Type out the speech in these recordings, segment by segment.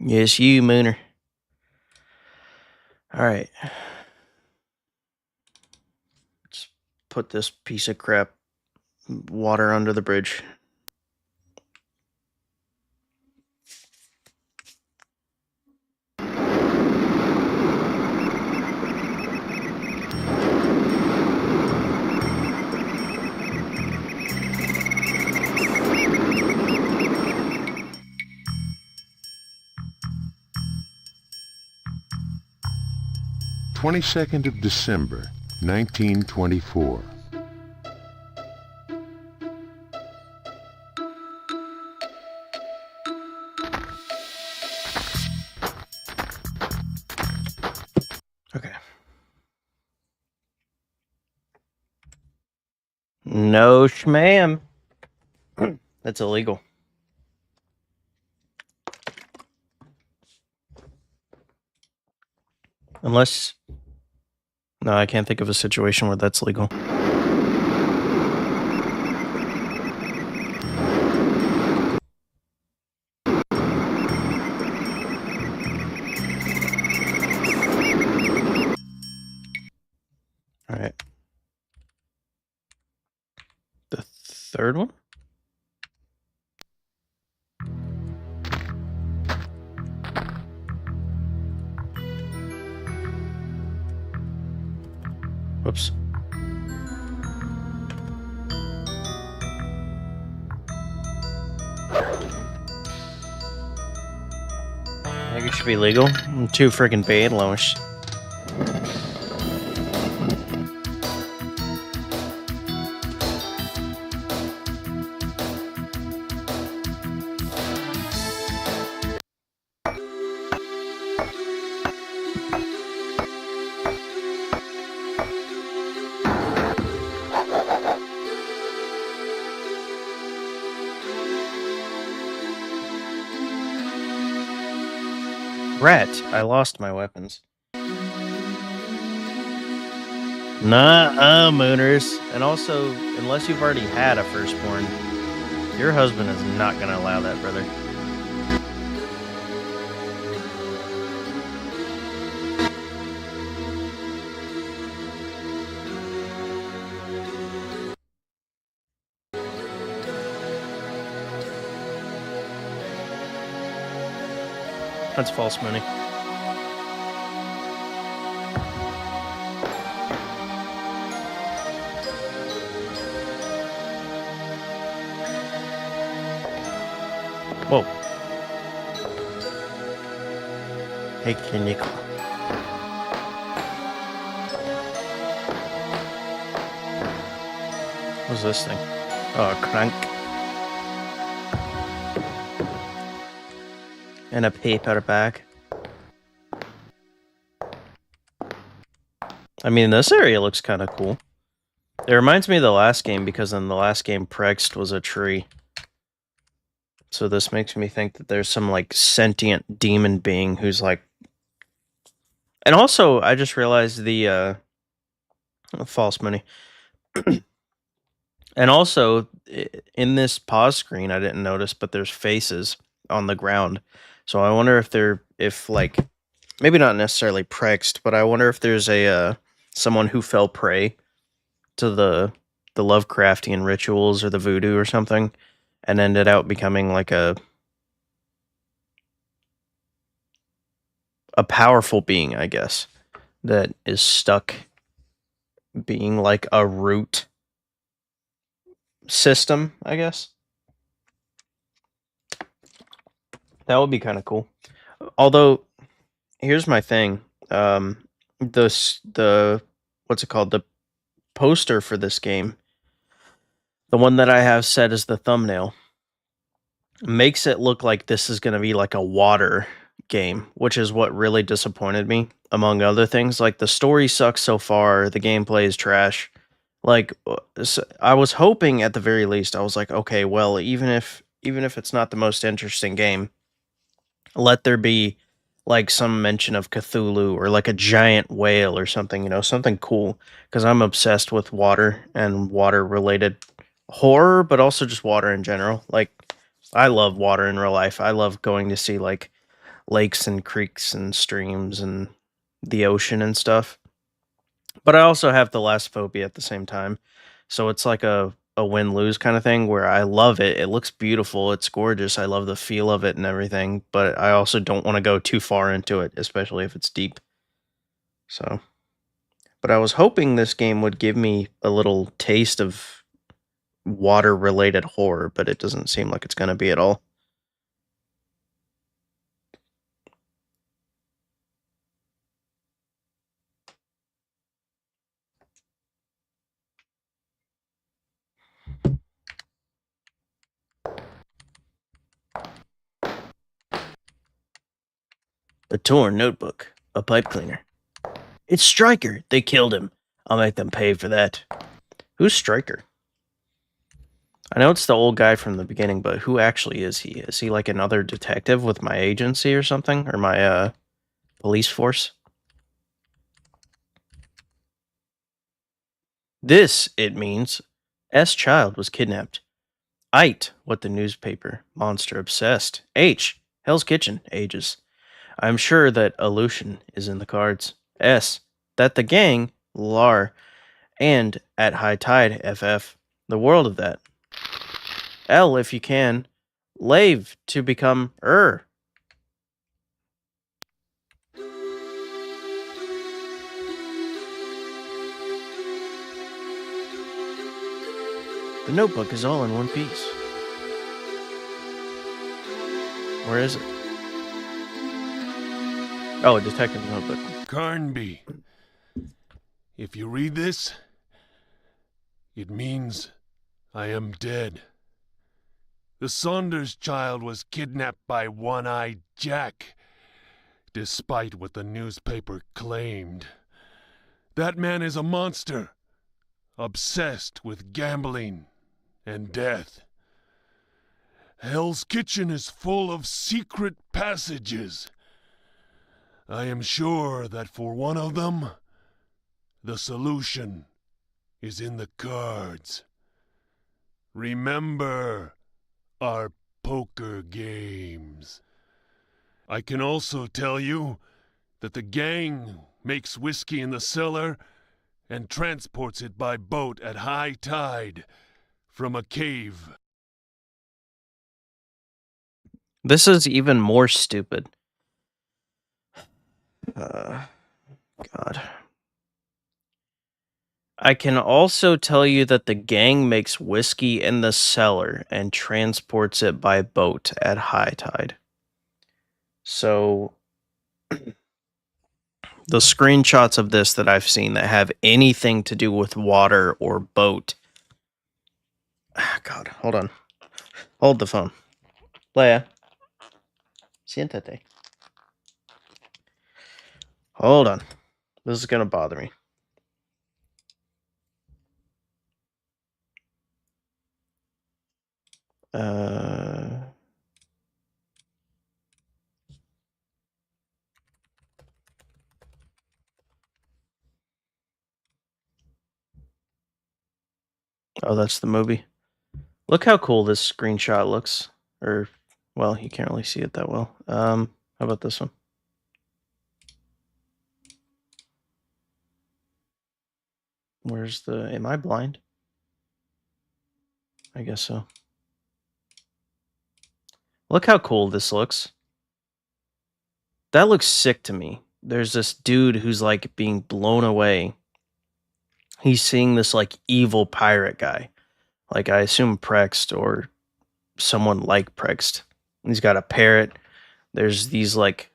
Yes, you, Mooner. Alright. Let's put this piece of crap water under the bridge. December 1924. Okay. No shmam. That's illegal. Unless... No, I can't think of a situation where that's legal. Alright. The third one? Whoops. I think it should be legal. I'm too freaking bad, Lois. Rat, I lost my weapons. Nah, Mooners. And also, unless you've already had a firstborn, your husband is not going to allow that, brother. That's false money. Whoa. Hey, can you... What's this thing? Oh, a crank. And a paper bag. I mean, this area looks kind of cool. It reminds me of the last game, because in the last game, Prext was a tree. So this makes me think that there's some, like, sentient demon being who's, like... And also, I just realized the, false money. And also, in this pause screen, I didn't notice, but there's faces on the ground. So I wonder if they're, like, maybe not necessarily Prext, but I wonder if there's a, someone who fell prey to the Lovecraftian rituals or the voodoo or something, and ended up becoming like a powerful being, I guess, that is stuck being like a root system, I guess. That would be kind of cool. Although, here's my thing. The what's it called? The poster for this game, the one that I have set as the thumbnail, makes it look like this is going to be like a water game, which is what really disappointed me, among other things. Like, the story sucks so far, the gameplay is trash. Like, I was hoping at the very least, I was like, okay, well, even if it's not the most interesting game, let there be like some mention of Cthulhu or like a giant whale or something, you know, something cool, because I'm obsessed with water and water related horror, but also just water in general. Like, I love water in real life. I love going to see like lakes and creeks and streams and the ocean and stuff. But I also have thalassophobia at the same time. So it's like a win-lose kind of thing where I love it. It looks beautiful. It's gorgeous. I love the feel of it and everything, but I also don't want to go too far into it, especially if it's deep. So, but I was hoping this game would give me a little taste of water-related horror, but it doesn't seem like it's going to be at all. A torn notebook. A pipe cleaner. It's Stryker. They killed him. I'll make them pay for that. Who's Stryker? I know it's the old guy from the beginning, but who actually is he? Is he like another detective with my agency or something? Or my, police force? This, it means, S. Child was kidnapped. Ite, what the newspaper, monster obsessed. H, Hell's Kitchen, ages. I'm sure that Aleutian is in the cards. S, that the gang, Lar, and at high tide, FF, the world of that. L, if you can, lave to become The notebook is all in one piece. Where is it? Oh, a detective notebook. Carnby, if you read this, it means I am dead. The Saunders child was kidnapped by One-Eyed Jack, despite what the newspaper claimed. That man is a monster, obsessed with gambling and death. Hell's Kitchen is full of secret passages. I am sure that for one of them, the solution is in the cards. Remember our poker games. I can also tell you that the gang makes whiskey in the cellar and transports it by boat at high tide from a cave. This is even more stupid. God. I can also tell you that the gang makes whiskey in the cellar and transports it by boat at high tide. So, the screenshots of this that I've seen that have anything to do with water or boat. God, hold on. Hold the phone. Leia. Siéntate. Hold on. This is going to bother me. Oh, that's the movie. Look how cool this screenshot looks. Or, well, you can't really see it that well. How about this one? Where's the... Am I blind? I guess so. Look how cool this looks. That looks sick to me. There's this dude who's like being blown away. He's seeing this like evil pirate guy. Like I assume Prext or someone like Prext. He's got a parrot. There's these like...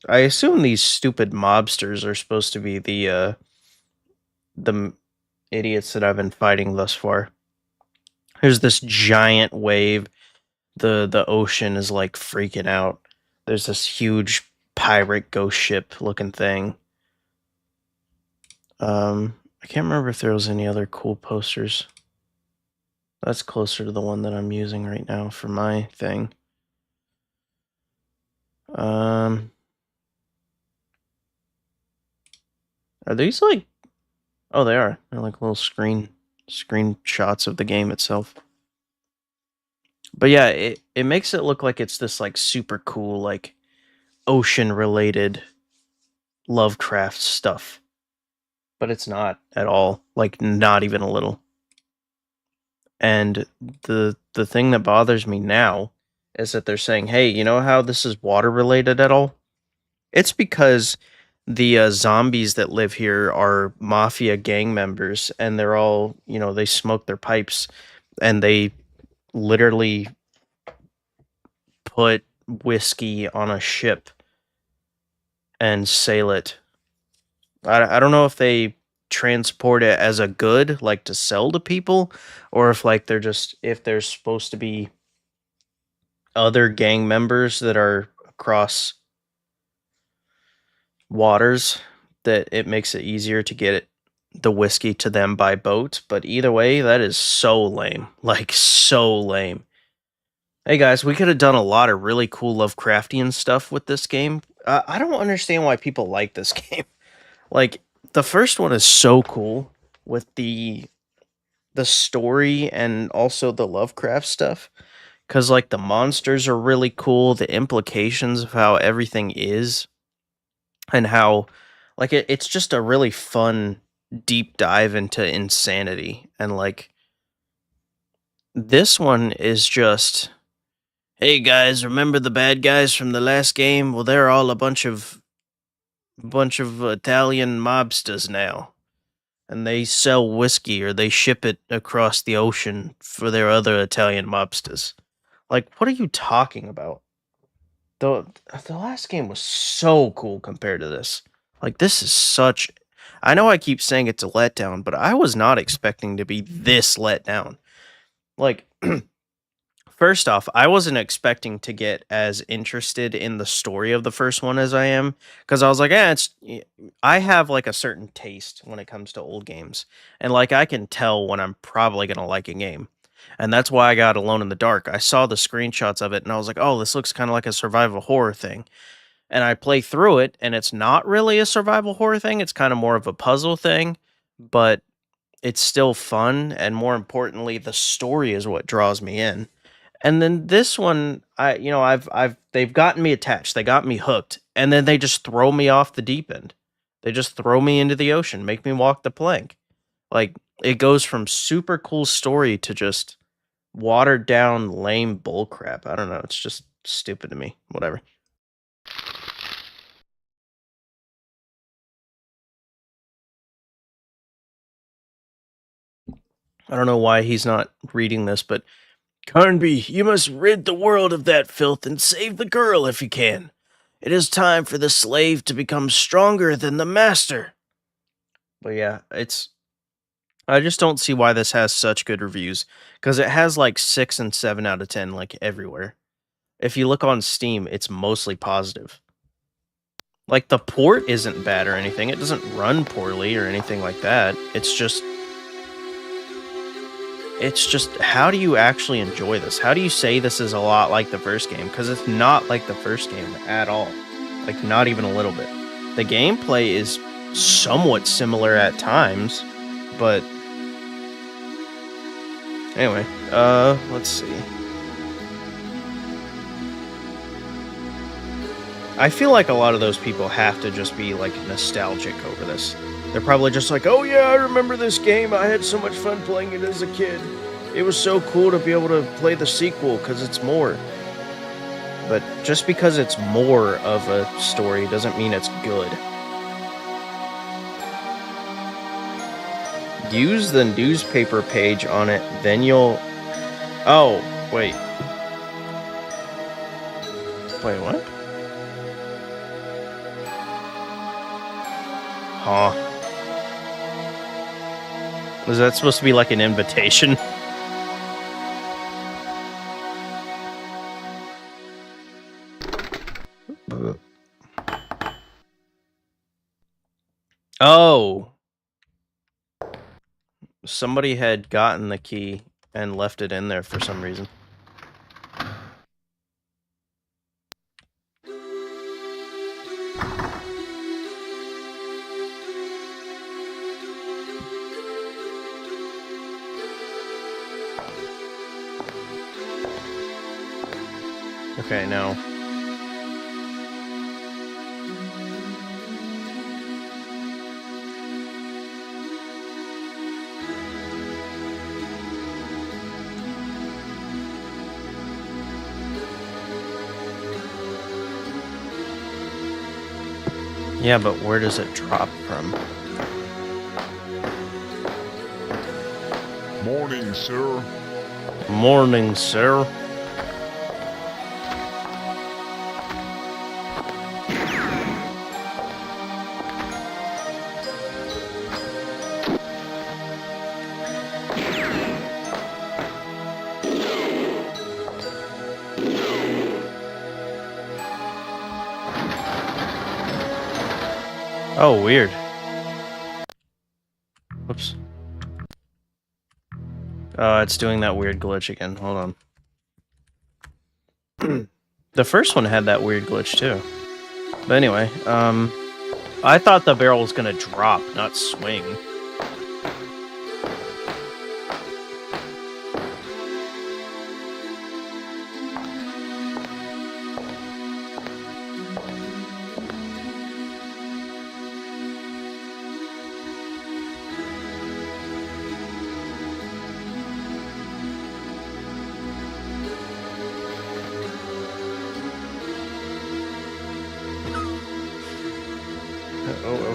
I assume these stupid mobsters are supposed to be the idiots that I've been fighting thus far. There's this giant wave. The ocean is like freaking out. There's this huge pirate ghost ship looking thing. I can't remember if there was any other cool posters. That's closer to the one that I'm using right now for my thing. Are these like... Oh, they are. They're like little screenshots of the game itself. But yeah, it makes it look like it's this like super cool like ocean related Lovecraft stuff. But it's not at all, like not even a little. And the thing that bothers me now is that they're saying, "Hey, you know how this is water related at all?" It's because the zombies that live here are mafia gang members, and they're all, you know, they smoke their pipes, and they literally put whiskey on a ship and sail it. I don't know if they transport it as a good, like to sell to people, or if like they're just if there's supposed to be other gang members that are across waters that it makes it easier to get the whiskey to them by boat. But either way, that is so lame. Like, so lame. Hey guys, we could have done a lot of really cool Lovecraftian stuff with this game. I don't understand why people like this game. Like, the first one is so cool with the story and also the Lovecraft stuff. Because, like, the monsters are really cool, the implications of how everything is, and how, like, it's just a really fun deep dive into insanity. And, like, this one is just, hey guys, remember the bad guys from the last game? Well, they're all a bunch of Italian mobsters now. And they sell whiskey or they ship it across the ocean for their other Italian mobsters. Like, what are you talking about? The last game was so cool compared to this. Like, this is such. I know I keep saying it's a letdown, but I was not expecting to be this let down. Like, first off, I wasn't expecting to get as interested in the story of the first one as I am, because I was like, I have like a certain taste when it comes to old games, and like I can tell when I'm probably gonna like a game, and that's why I got Alone in the Dark. I saw the screenshots of it, and I was like, oh, this looks kind of like a survival horror thing, and I play through it, and it's not really a survival horror thing. It's kind of more of a puzzle thing, but it's still fun, and more importantly, the story is what draws me in. And then this one, they've gotten me attached. They got me hooked, and then they just throw me off the deep end. They just throw me into the ocean, make me walk the plank. Like, it goes from super cool story to just watered down lame bullcrap. I don't know. It's just stupid to me. Whatever. I don't know why he's not reading this, but Carnby, you must rid the world of that filth and save the girl if you can. It is time for the slave to become stronger than the master. But yeah, I just don't see why this has such good reviews, because it has like 6 and 7 out of 10 like everywhere. If you look on Steam, it's mostly positive. Like, the port isn't bad or anything. It doesn't run poorly or anything like that. It's just how do you actually enjoy this? How do you say this is a lot like the first game? Because it's not like the first game at all. Like, not even a little bit. The gameplay is somewhat similar at times, but anyway, let's see. I feel like a lot of those people have to just be like nostalgic over this. They're probably just like, oh yeah, I remember this game. I had so much fun playing it as a kid. It was so cool to be able to play the sequel because it's more. But just because it's more of a story doesn't mean it's good. Use the newspaper page on it, then you'll... Oh, wait. Wait, what? Huh. Was that supposed to be like an invitation? Oh. Somebody had gotten the key and left it in there for some reason. Okay, no. Yeah, but where does it drop from? Morning, sir. Morning, sir. Oh, weird. Whoops. It's doing that weird glitch again. Hold on. The first one had that weird glitch too. But anyway, I thought the barrel was gonna drop, not swing.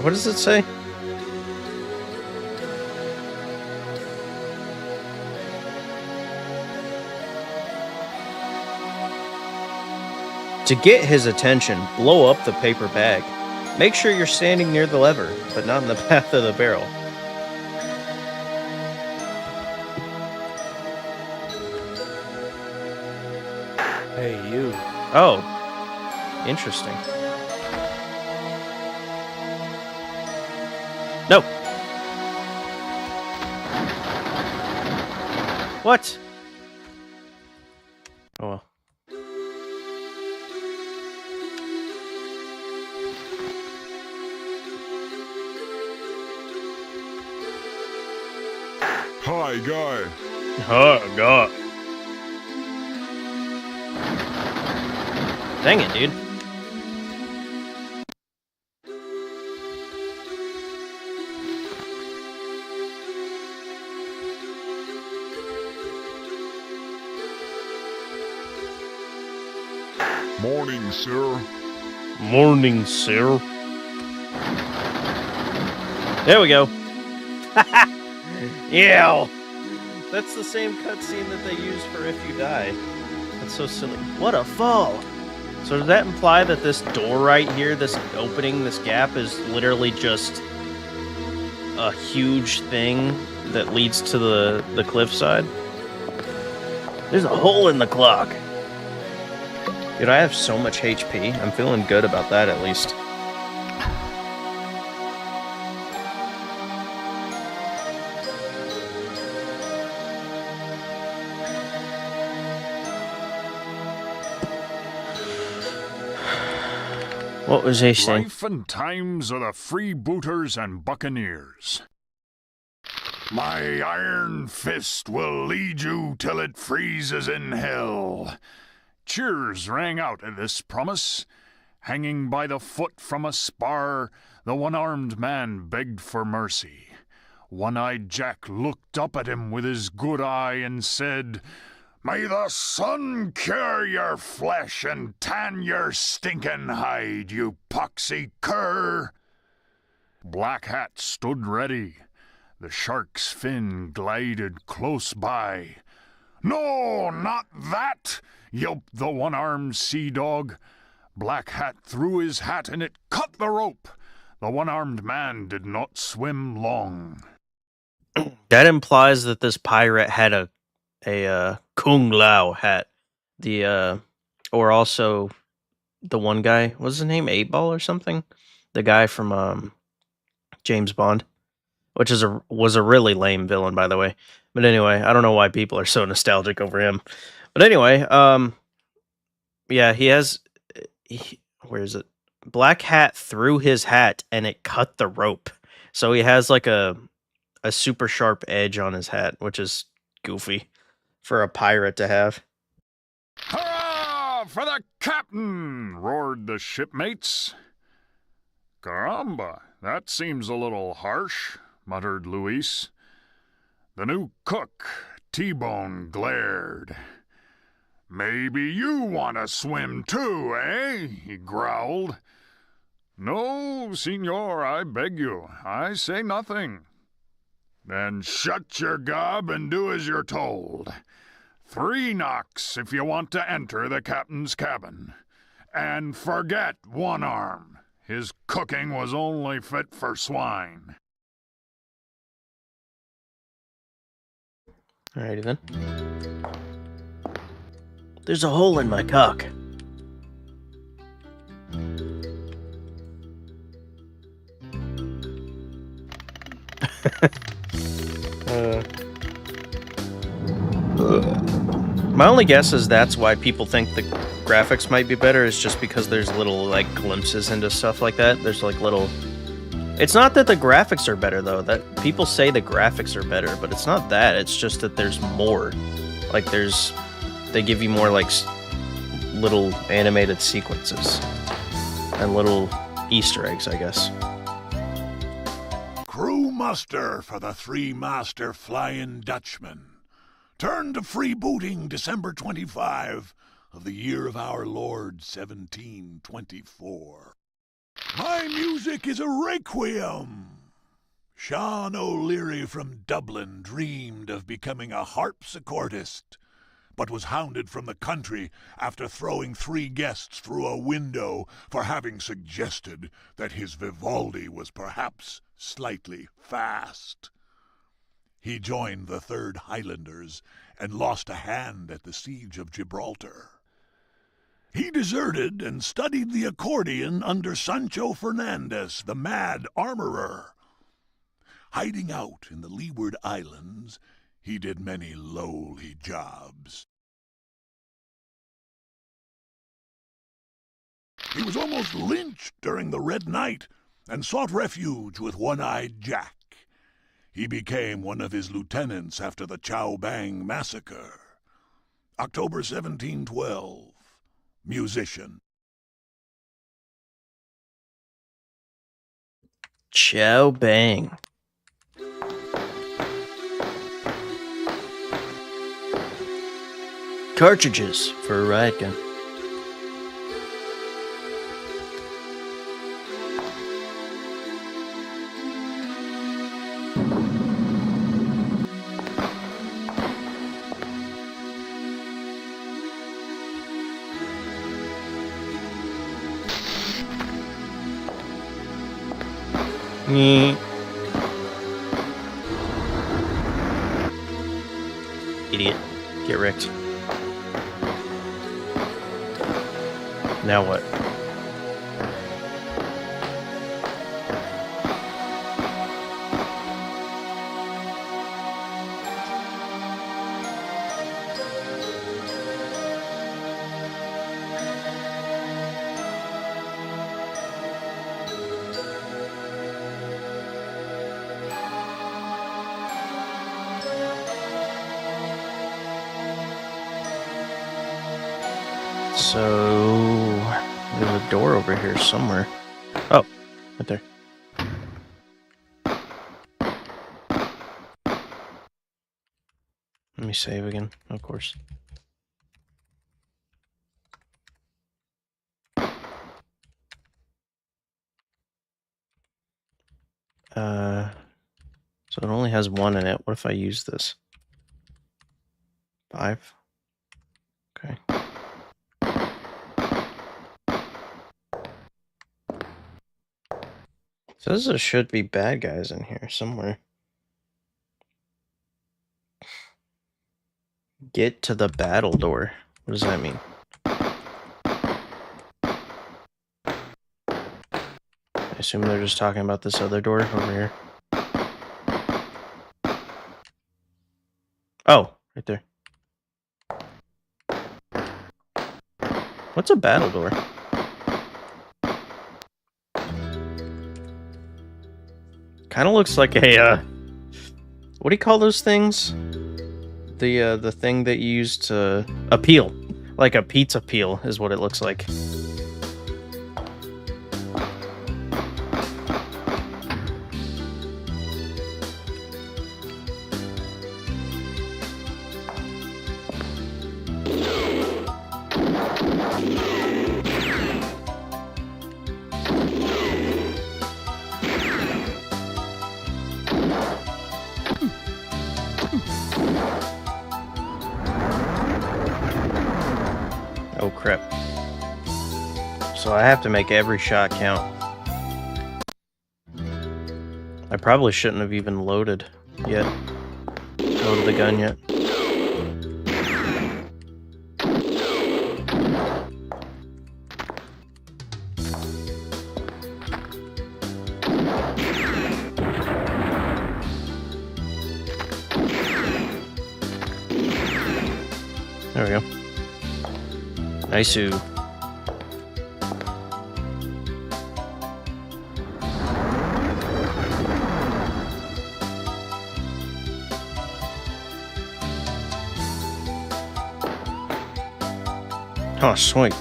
What does it say? To get his attention, blow up the paper bag. Make sure you're standing near the lever, but not in the path of the barrel. Hey, you. Oh. Interesting. No. What? Oh well. Hi, guy. Oh god. Dang it, dude. Morning, sir. Morning, sir. There we go. Yeah. That's the same cutscene that they use for If You Die. That's so silly. What a fall. So does that imply that this door right here, this opening, this gap, is literally just a huge thing that leads to the cliffside? There's a hole in the clock. Dude, I have so much HP. I'm feeling good about that, at least. What was he saying? Life and times of the freebooters and buccaneers. My iron fist will lead you till it freezes in hell. Cheers rang out at this promise. Hanging by the foot from a spar, the one-armed man begged for mercy. One-eyed Jack looked up at him with his good eye and said, "May the sun cure your flesh and tan your stinking hide, you poxy cur." Black Hat stood ready. The shark's fin glided close by. "No, not that!" yelped the one-armed sea dog. Black Hat threw his hat and it cut the rope. The one-armed man did not swim long. That implies that this pirate had a Kung Lao hat. Or also the one guy, what's his name, 8-Ball or something? The guy from James Bond, which was a really lame villain, by the way. But anyway, I don't know why people are so nostalgic over him. But anyway, yeah, where is it? Black Hat threw his hat and it cut the rope. So he has like a super sharp edge on his hat, which is goofy for a pirate to have. Hurrah for the captain! Roared the shipmates. Caramba, that seems a little harsh, muttered Luis. The new cook, T-Bone, glared. Maybe you want to swim too, eh? He growled. No, senor, I beg you. I say nothing. Then shut your gob and do as you're told. 3 knocks if you want to enter the captain's cabin. And forget One Arm. His cooking was only fit for swine. Alrighty then. There's a hole in my cock. My only guess is that's why people think the graphics might be better, is just because there's little, like, glimpses into stuff like that. There's, like, little... It's not that the graphics are better, though. That people say the graphics are better, but it's not that. It's just that there's more. Like, there's... They give you more, like, little animated sequences. And little Easter eggs, I guess. Crew muster for the 3-master Flying Dutchman. Turn to freebooting December 25 of the year of our Lord 1724. My music is a requiem. Sean O'Leary from Dublin dreamed of becoming a harpsichordist, but was hounded from the country after throwing 3 guests through a window for having suggested that his Vivaldi was perhaps slightly fast. He joined the 3rd Highlanders and lost a hand at the siege of Gibraltar. He deserted and studied the accordion under Sancho Fernandez, the mad armorer. Hiding out in the Leeward Islands, he did many lowly jobs. He was almost lynched during the Red Night and sought refuge with One-Eyed Jack. He became one of his lieutenants after the Chow Bang Massacre. October 1712. Musician. Chow Bang. Cartridges for a riot gun. Idiot. Get wrecked. Now what? So, there's a door over here somewhere. Oh, right there. Let me save again, of course. So it only has 1 in it. What if I use this? 5? Okay. Says there should be bad guys in here somewhere. Get to the battle door. What does that mean? I assume they're just talking about this other door over here. Oh, right there. What's a battle door? Kind of looks like a, what do you call those things? The thing that you use to appeal. Like a pizza peel is what it looks like. Oh crap. So I have to make every shot count. I probably shouldn't have even loaded yet. Loaded the gun yet. There we go. Nice-oo. Oh, sweet.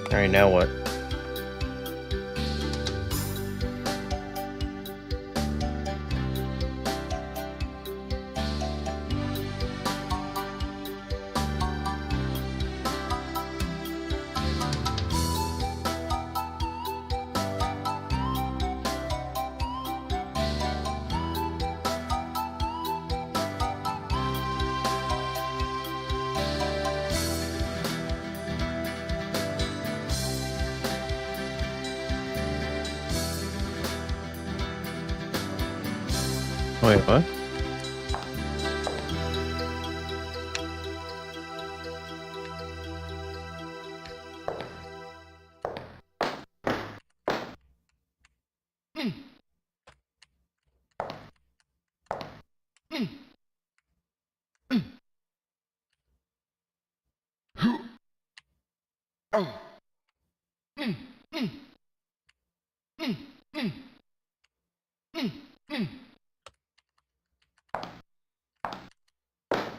Alright, now what? Wait, what?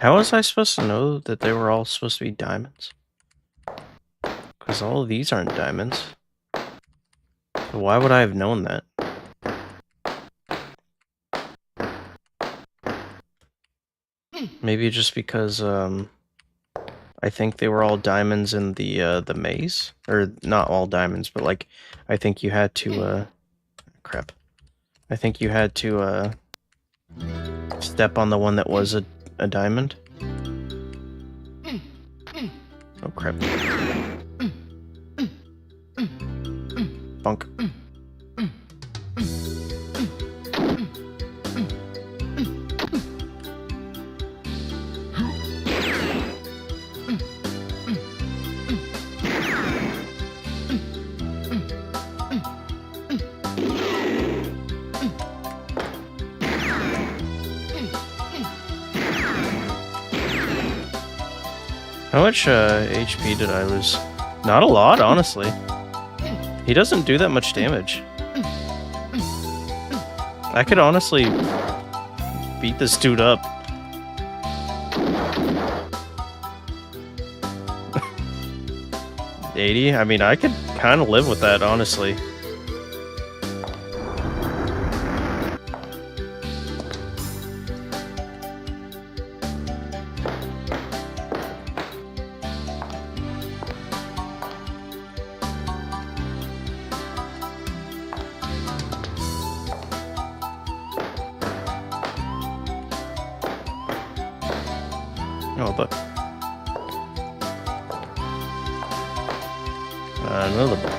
How was I supposed to know that they were all supposed to be diamonds? Because all of these aren't diamonds. So why would I have known that? Maybe just because I think they were all diamonds in the maze, or not all diamonds, but like I think you had to crap. I think you had to step on the one that was a diamond. Oh crap. Bunk. How much HP did I lose? Not a lot, honestly. He doesn't do that much damage. I could honestly beat this dude up. $80? I mean, I could kind of live with that, honestly. Oh, look. Another book.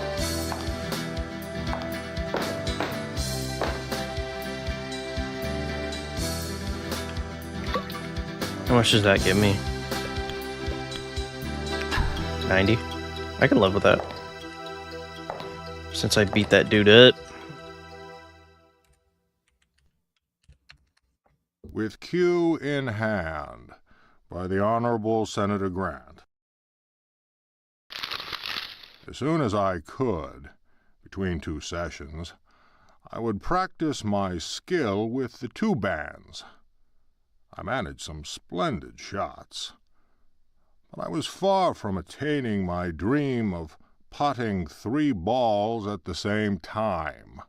How much does that give me? 90? I can live with that. Since I beat that dude up. With Q in hand, by the Honorable Senator Grant. As soon as I could, between 2 sessions, I would practice my skill with the 2 bands. I managed some splendid shots, but I was far from attaining my dream of potting 3 balls at the same time.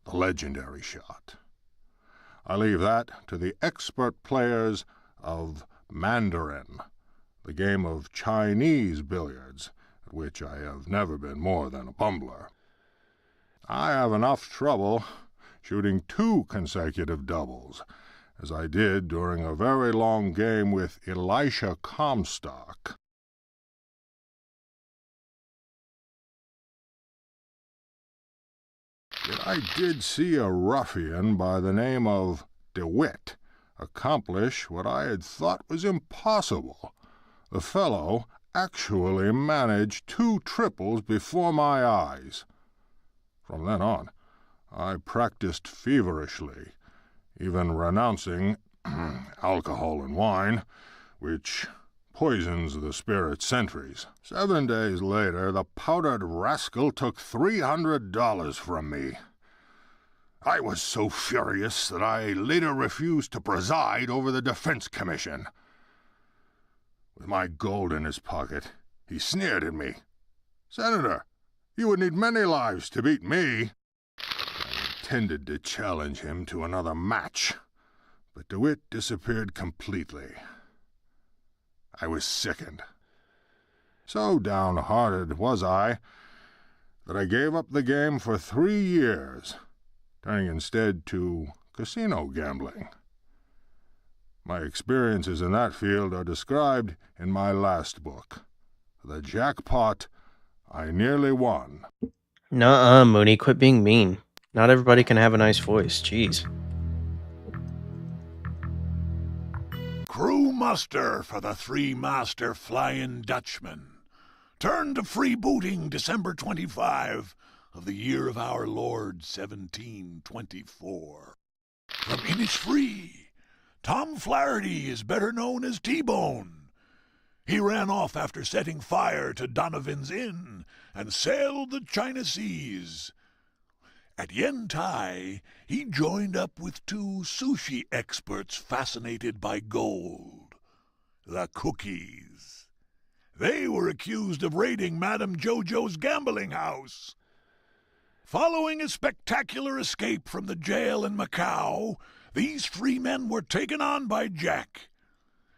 The legendary shot. I leave that to the expert players of Mandarin, the game of Chinese billiards, at which I have never been more than a bumbler. I have enough trouble shooting 2 consecutive doubles, as I did during a very long game with Elisha Comstock. Yet I did see a ruffian by the name of DeWitt accomplish what I had thought was impossible. The fellow actually managed 2 triples before my eyes. From then on, I practiced feverishly, even renouncing alcohol and wine, which poisons the spirit sentries. 7 days later, the powdered rascal took $300 from me. I was so furious that I later refused to preside over the Defense Commission. With my gold in his pocket, he sneered at me. "Senator, you would need many lives to beat me." I intended to challenge him to another match, but DeWitt disappeared completely. I was sickened. So downhearted was I that I gave up the game for 3 years, turning instead to casino gambling. My experiences in that field are described in my last book, The Jackpot I Nearly Won. Nuh-uh, Mooney, quit being mean. Not everybody can have a nice voice, jeez. Crew muster for the 3-master Flying Dutchman. Turn to freebooting December 25 of the year of our Lord 1724. From Innisfree, Tom Flaherty is better known as T-Bone. He ran off after setting fire to Donovan's Inn and sailed the China Seas. At Yantai, he joined up with 2 sushi experts fascinated by gold, the Cookies. They were accused of raiding Madame Jojo's gambling house. Following a spectacular escape from the jail in Macau, these 3 men were taken on by Jack.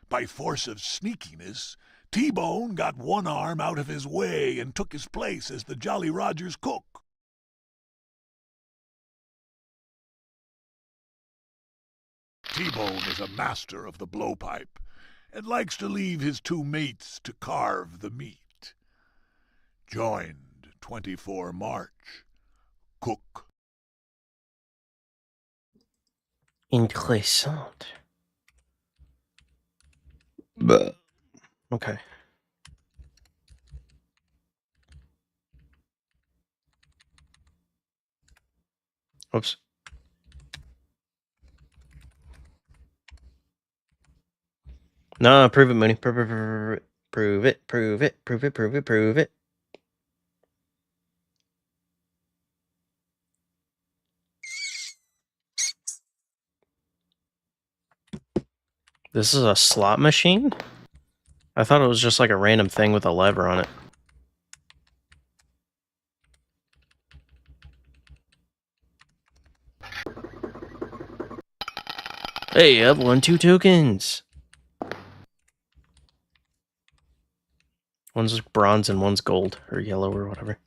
By force of sneakiness, T-Bone got one arm out of his way and took his place as the Jolly Roger's cook. T-Bone is a master of the blowpipe and likes to leave his 2 mates to carve the meat. Joined 24 March. Cook. Interessant. But okay. Oops. No, prove it, Mooney. Prove it. Prove it. Prove it. Prove it. Prove it. Prove it. This is a slot machine? I thought it was just like a random thing with a lever on it. Hey, I've won 2 tokens. One's bronze and one's gold, or yellow, or whatever.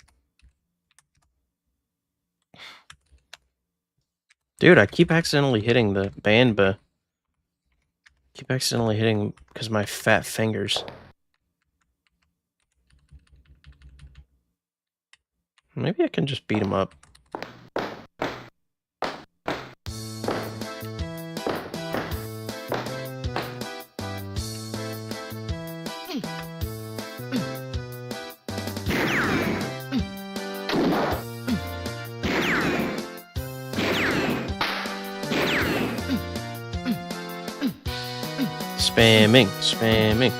Dude, I keep accidentally hitting the banba. Keep accidentally hitting because my fat fingers. Maybe I can just beat him up. Spamming, spamming.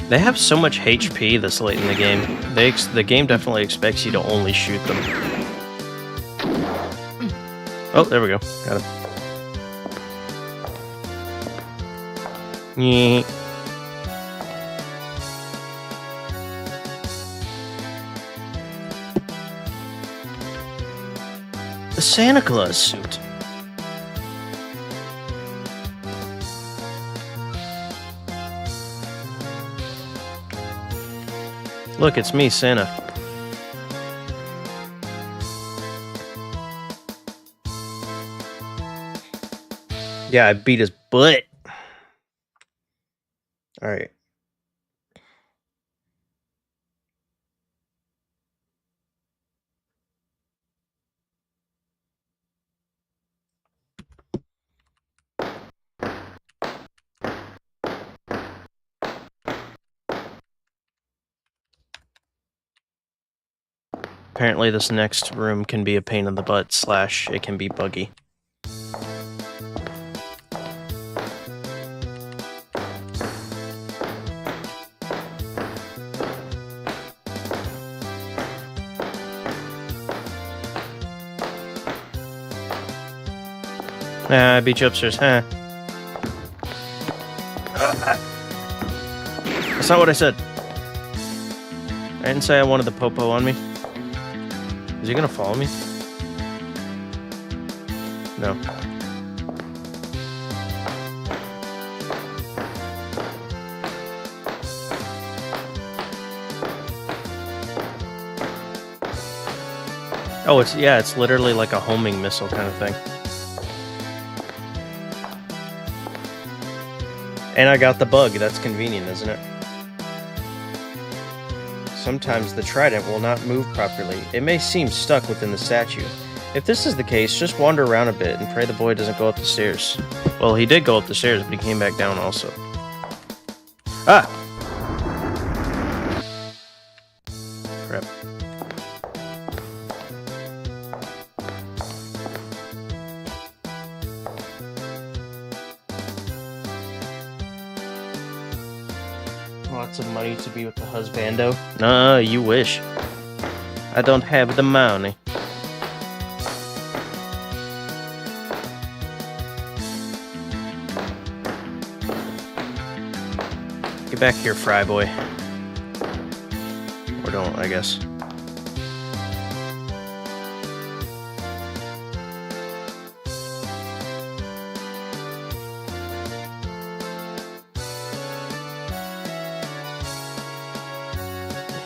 They have so much HP this late in the game. The game definitely expects you to only shoot them. Oh, there we go. Got him. Yeah. The Santa Claus suit. Look, it's me, Santa. Yeah, I beat his butt. All right. Apparently this next room can be a pain in the butt / it can be buggy. I beat you upstairs, huh? That's not what I said. I didn't say I wanted the popo on me. Is he gonna follow me? No. Oh, it's literally like a homing missile kind of thing. And I got the bug. That's convenient, isn't it? Sometimes the trident will not move properly. It may seem stuck within the statue. If this is the case, just wander around a bit and pray the boy doesn't go up the stairs. Well, he did go up the stairs, but he came back down also. Ah! Crap. Lots of money to be with the husbando? Nah, you wish. I don't have the money. Get back here, fry boy. Or don't, I guess.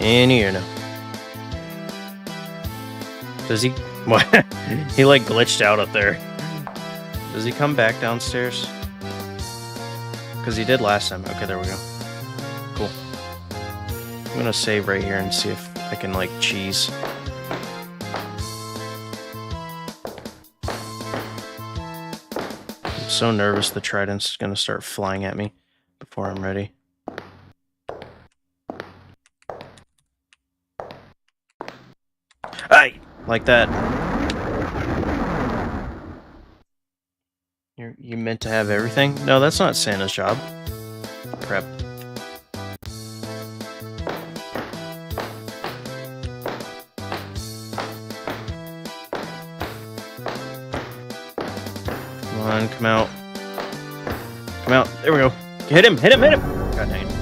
In here now. Does he? What? He like glitched out up there. Does he come back downstairs? Because he did last time. Okay, there we go. Cool. I'm gonna save right here and see if I can like cheese. I'm so nervous the trident's gonna start flying at me before I'm ready. Hey! Like that. You meant to have everything? No, that's not Santa's job. Crap. Come on, come out. Come out. There we go. Hit him! Hit him! Hit him! God dang it.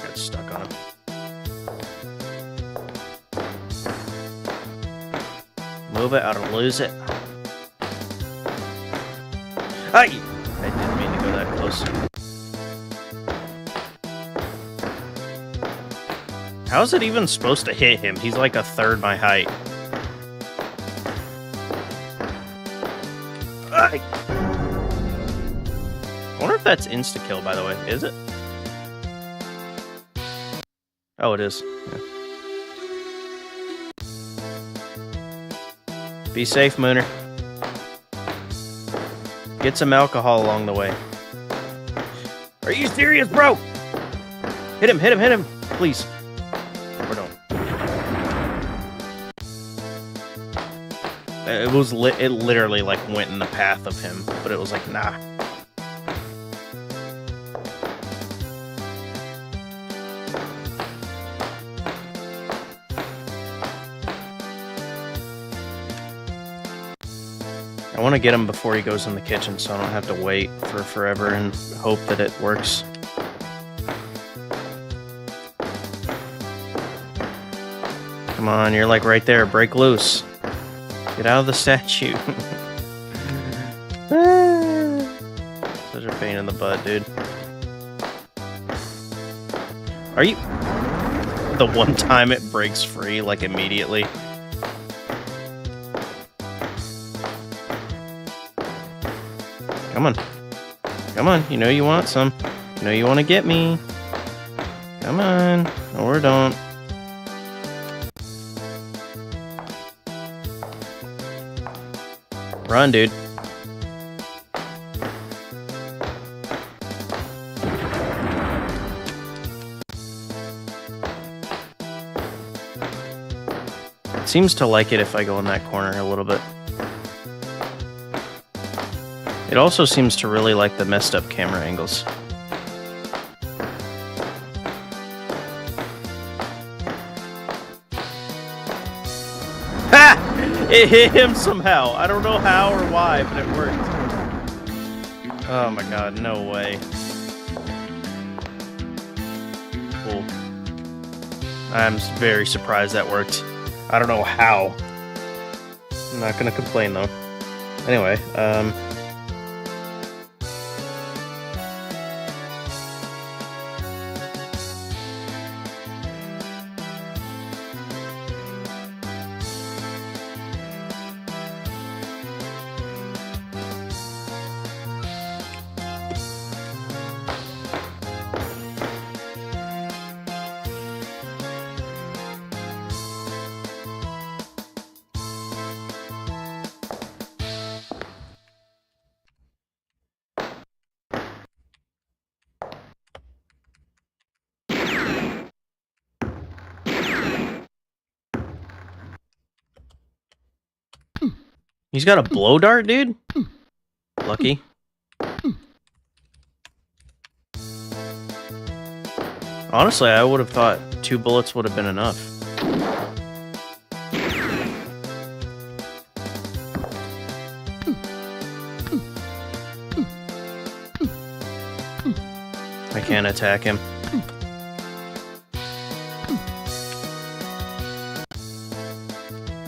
Got stuck on him. Move it, or lose it. Ay! I didn't mean to go that close. How is it even supposed to hit him? He's like a third my height. Ay! I wonder if that's insta-kill, by the way. Is it? Oh, it is. Yeah. Be safe, Mooner. Get some alcohol along the way. Are you serious, bro? Hit him, hit him, hit him. Please. Or don't. It literally like went in the path of him, but it was like, nah. I want to get him before he goes in the kitchen so I don't have to wait for forever and hope that it works. Come on, you're like right there. Break loose. Get out of the statue. Such a pain in the butt, dude. Are you... The one time it breaks free, like, immediately. Come on. Come on, you know you want some. You know you want to get me. Come on. Or don't. Run, dude. It seems to like it if I go in that corner a little bit. It also seems to really like the messed up camera angles. Ha! It hit him somehow. I don't know how or why, but it worked. Oh my god, no way. Cool. I'm very surprised that worked. I don't know how. I'm not gonna complain though. Anyway, he's got a blow dart, dude? Lucky. Honestly, I would have thought 2 bullets would have been enough. I can't attack him.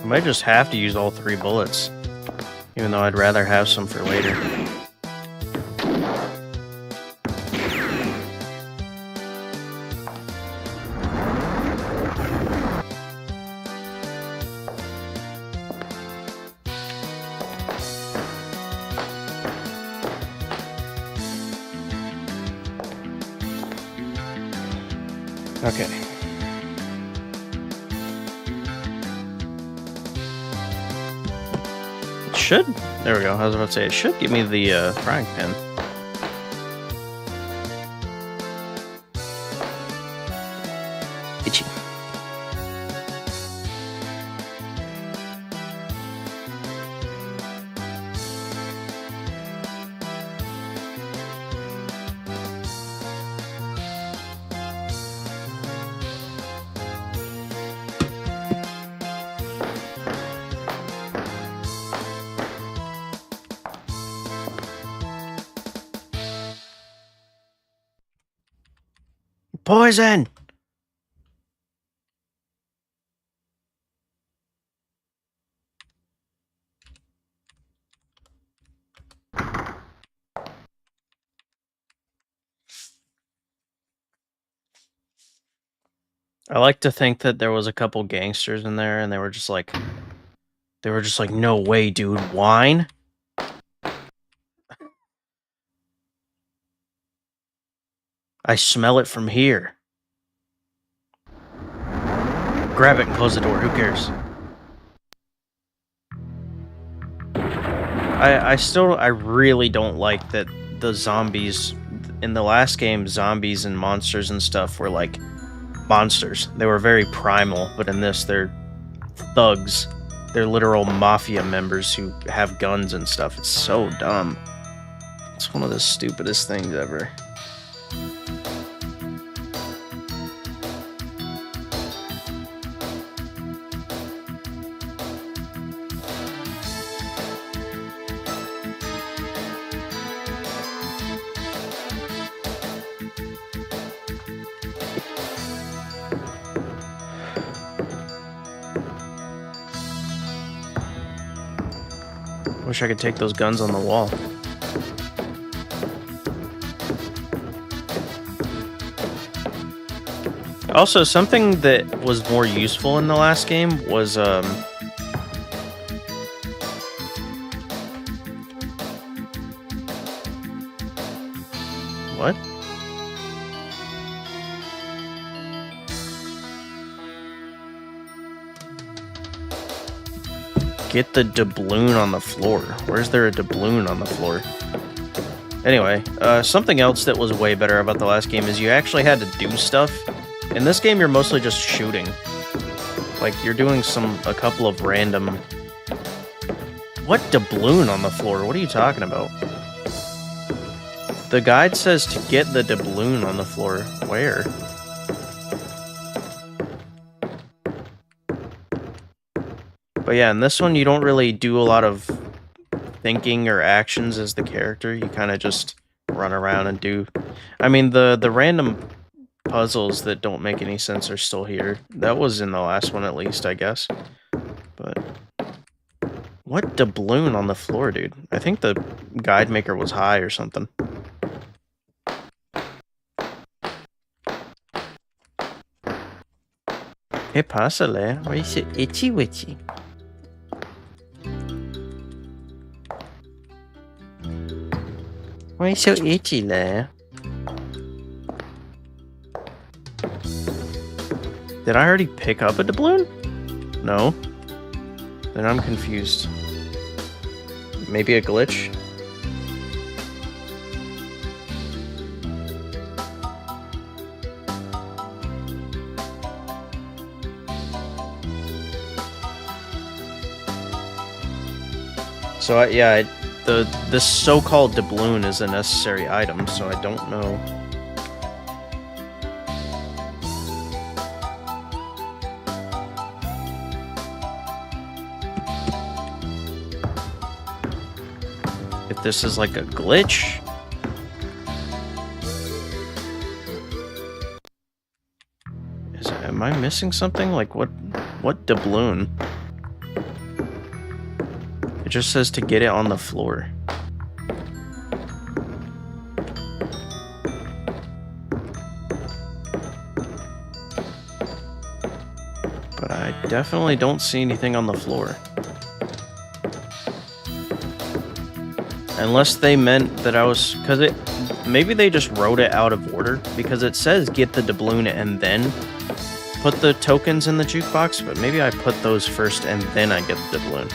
I might just have to use all 3 bullets. Even though I'd rather have some for later. Okay. Should, there we go, I was about to say, it should give me the frying pan. Itchy. Poison! I like to think that there was a couple gangsters in there and they were just like, no way, dude, wine? I smell it from here. Grab it and close the door, who cares? I really don't like that the zombies, in the last game, zombies and monsters and stuff were like monsters. They were very primal, but in this, they're thugs. they're literal mafia members who have guns and stuff. It's so dumb. It's one of the stupidest things ever. Wish I could take those guns on the wall. Also, something that was more useful in the last game was, what? Get the doubloon on the floor. Where's there a doubloon on the floor? Anyway, something else that was way better about the last game is you actually had to do stuff. In this game, you're mostly just shooting. Like, you're doing a couple of random... What doubloon on the floor? What are you talking about? The guide says to get the doubloon on the floor. Where? But yeah, in this one, you don't really do a lot of thinking or actions as the character. You kind of just run around and do... I mean, the random puzzles that don't make any sense are still here. That was in the last one, at least, I guess. But... what doubloon on the floor, dude? I think the guide maker was high or something. ¿Qué pasa, Leia? Why are you so itchy-witchy? Why are you so itchy, Leia? Did I already pick up a doubloon? No. Then I'm confused. Maybe a glitch? So this so-called doubloon is a necessary item, so I don't know. If this is like a glitch. Am I missing something? Like what doubloon? It just says to get it on the floor. But I definitely don't see anything on the floor. Unless they meant that I was... because maybe they just wrote it out of order, because it says get the doubloon and then put the tokens in the jukebox, but maybe I put those first and then I get the doubloon.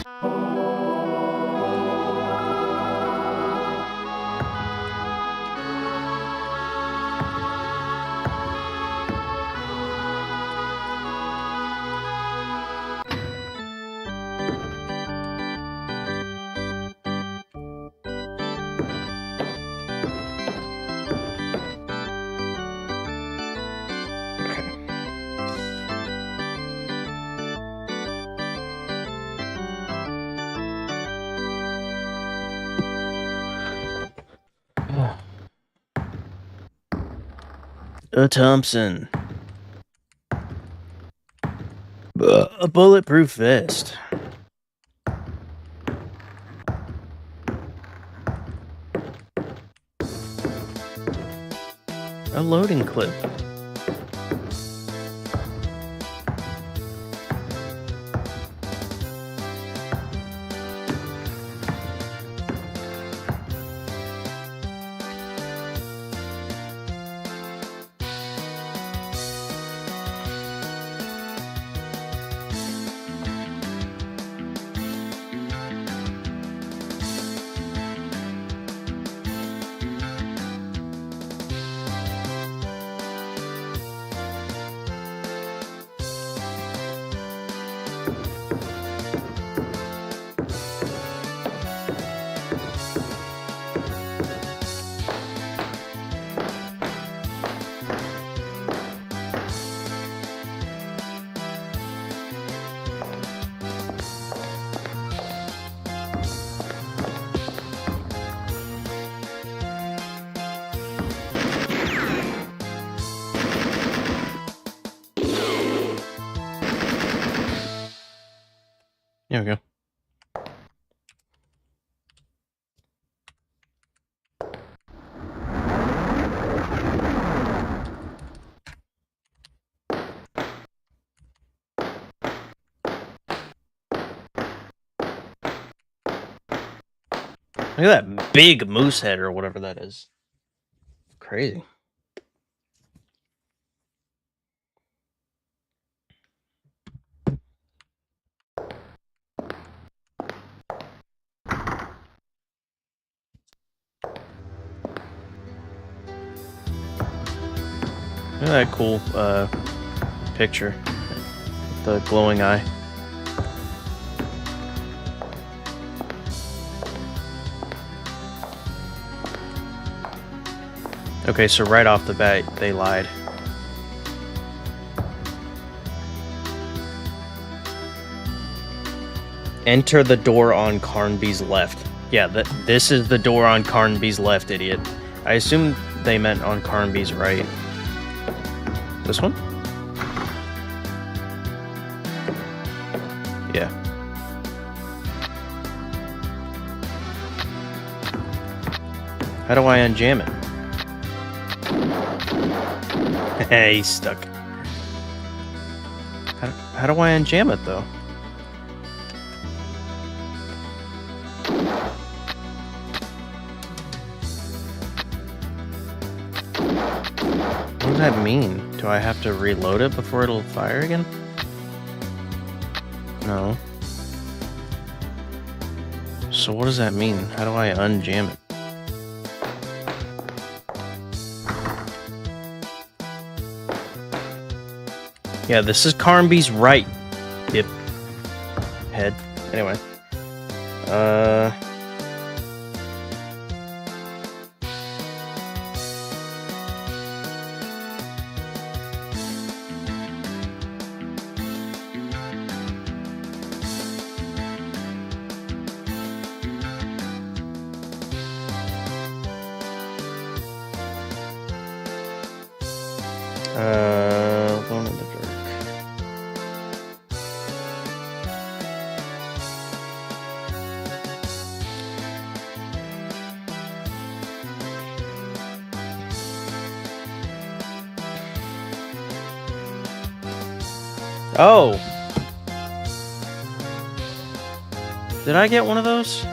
A Thompson. A bulletproof vest. A loading clip. There we go. Look at that big moose head or whatever that is. Crazy. Look at that cool picture. The glowing eye. Okay, so right off the bat, they lied. Enter the door on Carnby's left. Yeah, this is the door on Carnby's left, idiot. I assume they meant on Carnby's right. This one? Yeah. How do I unjam it? Hey, he's stuck. How do I unjam it, though? What does that mean? Do I have to reload it before it'll fire again? No. So what does that mean? How do I unjam it? Yeah, this is Carnby's right. Dip. Head. Anyway. Alone in the dark. Oh! Did I get one of those?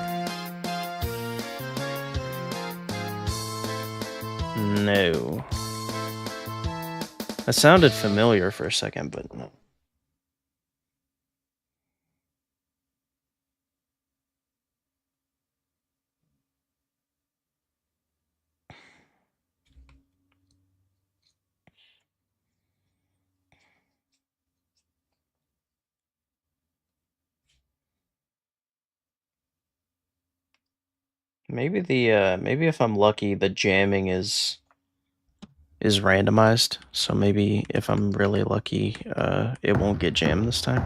No. That sounded familiar for a second, but no. Maybe maybe if I'm lucky, the jamming is randomized. So maybe if I'm really lucky, it won't get jammed this time.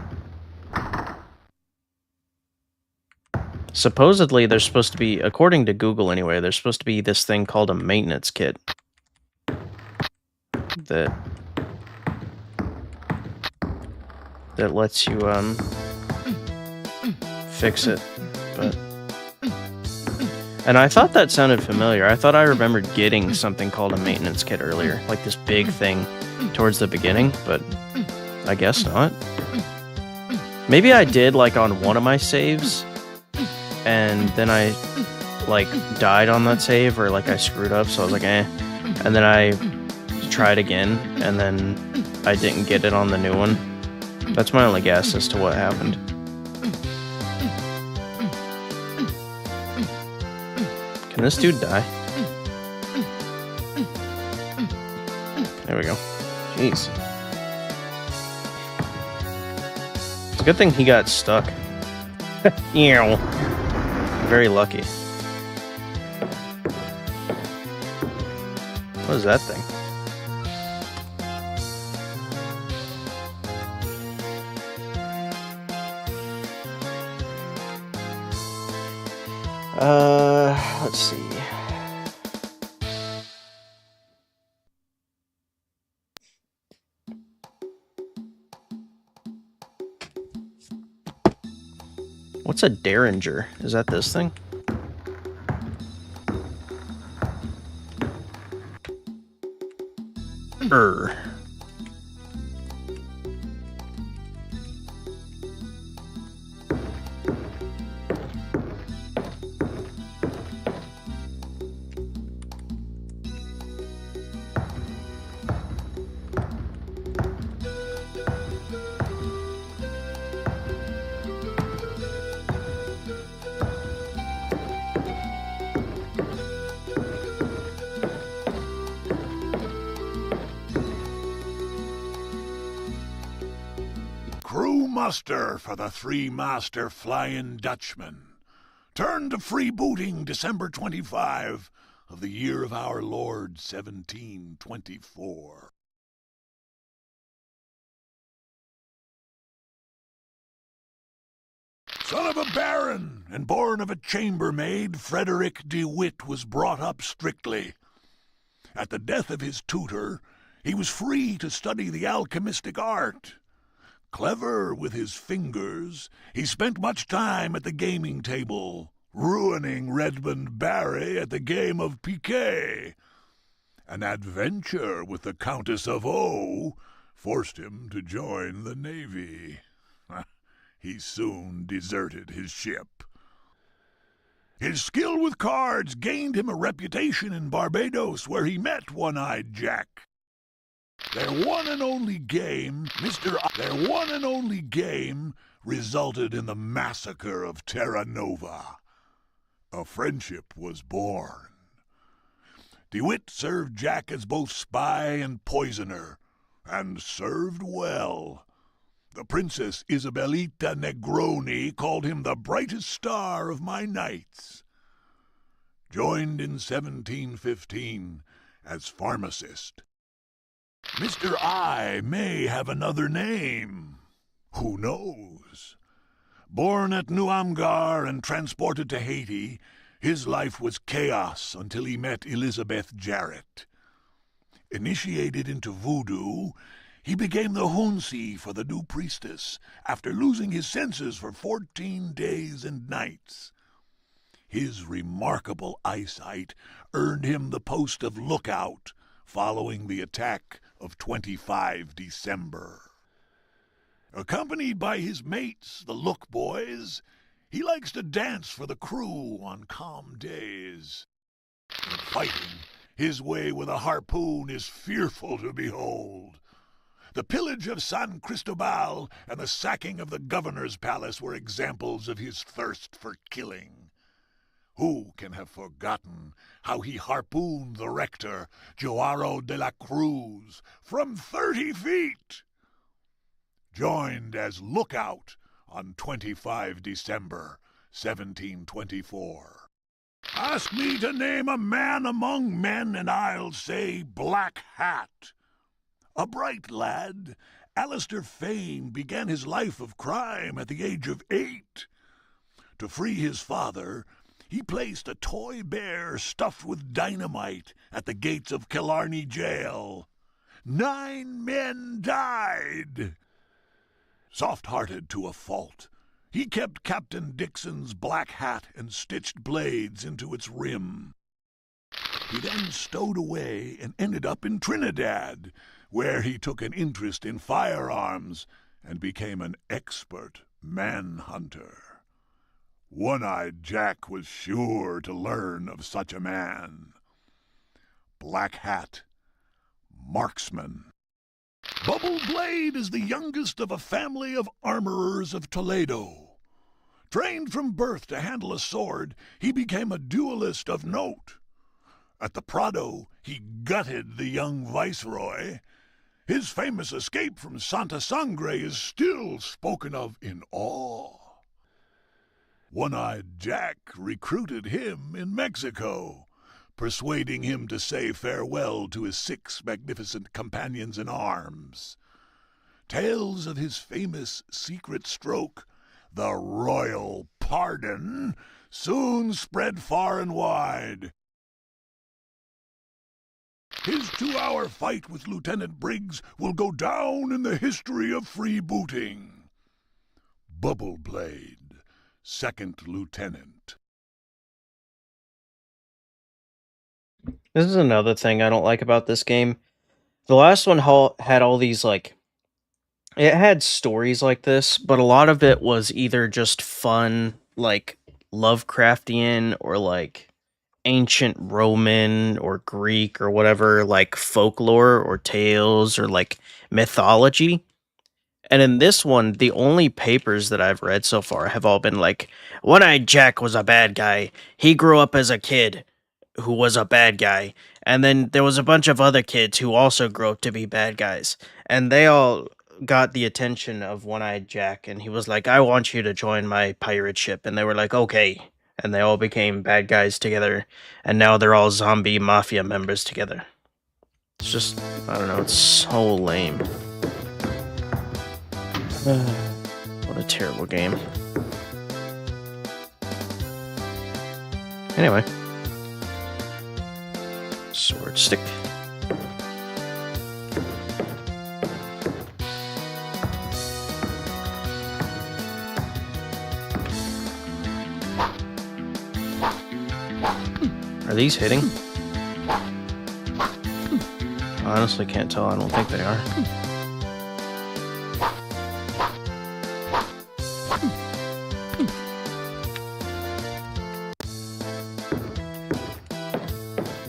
Supposedly, there's supposed to be, according to Google anyway, there's supposed to be this thing called a maintenance kit that lets you fix it, but. And I thought that sounded familiar. I thought I remembered getting something called a maintenance kit earlier, like this big thing towards the beginning, but I guess not. Maybe I did, like, on one of my saves, and then I, like, died on that save, or, like, I screwed up, so I was like, eh. And then I tried again, and then I didn't get it on the new one. That's my only guess as to what happened. Can this dude die? There we go. Jeez. It's a good thing he got stuck. Ew. Very lucky. What is that thing? Let's see. What's a derringer? Is that this thing? Err. Crew muster for the three-master Flying Dutchman. Turned to freebooting December 25 of the year of our Lord 1724. Son of a baron and born of a chambermaid, Frederick de Witt was brought up strictly. At the death of his tutor, he was free to study the alchemistic art. Clever with his fingers, he spent much time at the gaming table, ruining Redmond Barry at the game of piquet. An adventure with the Countess of O forced him to join the Navy. He soon deserted his ship. His skill with cards gained him a reputation in Barbados, where he met One-Eyed Jack. Their one and only game resulted in the massacre of Terra Nova. A friendship was born. DeWitt served Jack as both spy and poisoner, and served well. The Princess Isabelita Negroni called him the brightest star of my nights. Joined in 1715 as pharmacist. Mr. I may have another name. Who knows? Born at New Amgar and transported to Haiti, his life was chaos until he met Elizabeth Jarrett. Initiated into voodoo, he became the Hunsi for the new priestess after losing his senses for 14 days and nights. His remarkable eyesight earned him the post of lookout following the attack of 25 December. Accompanied by his mates, the Look Boys, he likes to dance for the crew on calm days. In fighting, his way with a harpoon is fearful to behold. The pillage of San Cristobal and the sacking of the governor's palace were examples of his thirst for killing. Who can have forgotten how he harpooned the rector, Joao de la Cruz, from 30 feet? Joined as lookout on 25 December, 1724. Ask me to name a man among men, and I'll say Black Hat. A bright lad, Alistair Fane began his life of crime at the age of 8. To free his father, he placed a toy bear stuffed with dynamite at the gates of Killarney jail. 9 men died. Soft-hearted to a fault, he kept Captain Dixon's black hat and stitched blades into its rim. He then stowed away and ended up in Trinidad, where he took an interest in firearms and became an expert manhunter. One-Eyed Jack was sure to learn of such a man. Black Hat, marksman. Bubble Blade is the youngest of a family of armorers of Toledo. Trained from birth to handle a sword, he became a duelist of note. At the Prado, he gutted the young viceroy. His famous escape from Santa Sangre is still spoken of in awe. One-Eyed Jack recruited him in Mexico, persuading him to say farewell to his 6 magnificent companions in arms. Tales of his famous secret stroke, the Royal Pardon, soon spread far and wide. His 2-hour fight with Lieutenant Briggs will go down in the history of freebooting. Bubble Blade, second lieutenant. This is another thing I don't like about this game. The last one had all these, like, it had stories like this, but a lot of it was either just fun, like Lovecraftian, or like ancient Roman or Greek or whatever, like folklore or tales or like mythology. And in this one, the only papers that I've read so far have all been like, One-Eyed Jack was a bad guy. He grew up as a kid who was a bad guy. And then there was a bunch of other kids who also grew up to be bad guys. And they all got the attention of One-Eyed Jack. And he was like, I want you to join my pirate ship. And they were like, okay. And they all became bad guys together. And now they're all zombie mafia members together. It's just, I don't know, it's so lame. What a terrible game. Anyway. Sword stick. Are these hitting? I honestly can't tell. I don't think they are.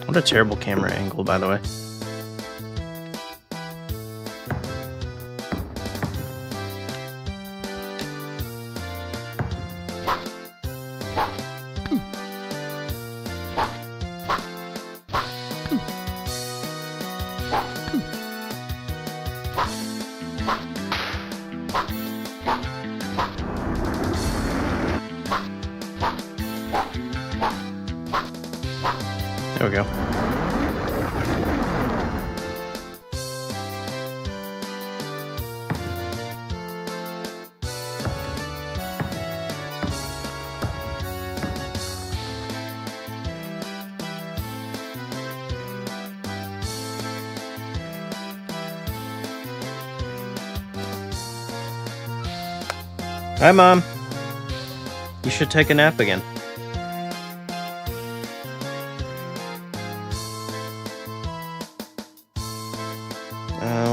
What a terrible camera angle, by the way. There we go. Hi, Mom. You should take a nap again.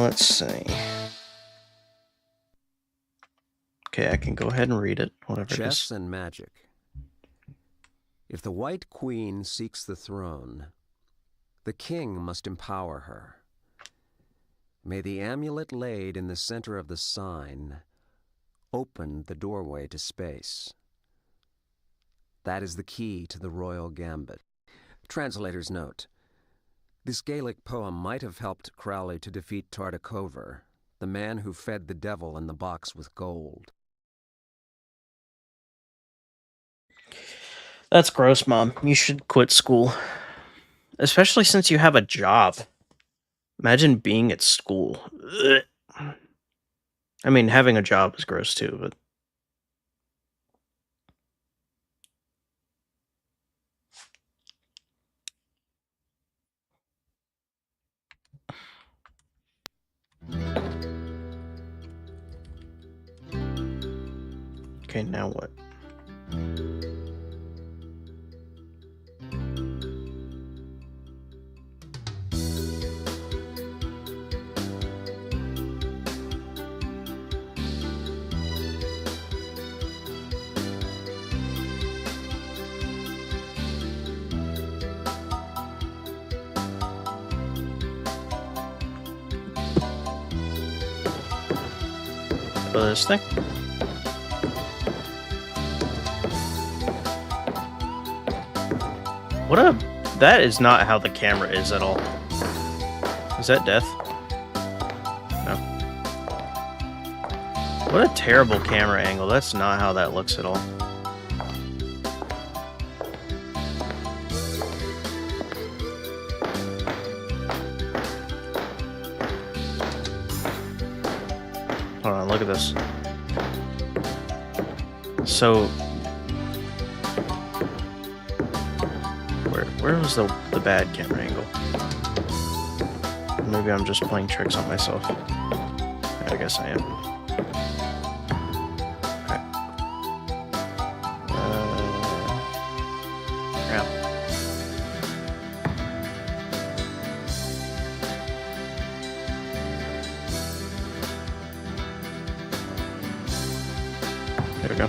Let's see. Okay, I can go ahead and read it, whatever it is. Chess and magic. If the White Queen seeks the throne, the king must empower her. May the amulet laid in the center of the sign open the doorway to space. That is the key to the royal gambit. Translator's note. This Gaelic poem might have helped Crowley to defeat Tartakover, the man who fed the devil in the box with gold. That's gross, Mom. You should quit school. Especially since you have a job. Imagine being at school. Ugh. I mean, having a job is gross too, but... Okay, now what? For this thing? What a... That is not how the camera is at all. Is that death? No. What a terrible camera angle. That's not how that looks at all. Hold on, look at this. So... Where was the bad camera angle? Maybe I'm just playing tricks on myself. I guess I am. we go.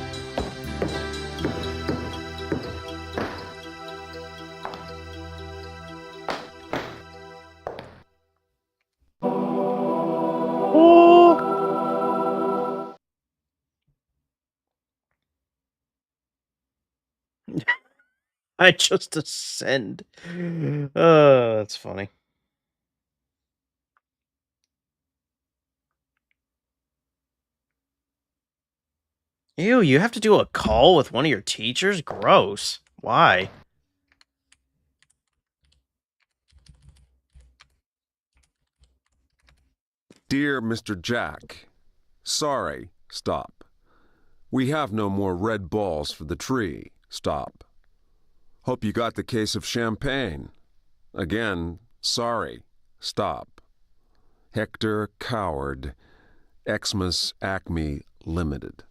Oh. I just ascend. Oh, that's funny. Ew, you have to do a call with one of your teachers? Gross. Why? Dear Mr. Jack, sorry, stop. We have no more red balls for the tree, stop. Hope you got the case of champagne. Again, sorry, stop. Hector Coward, Xmas Acme Limited.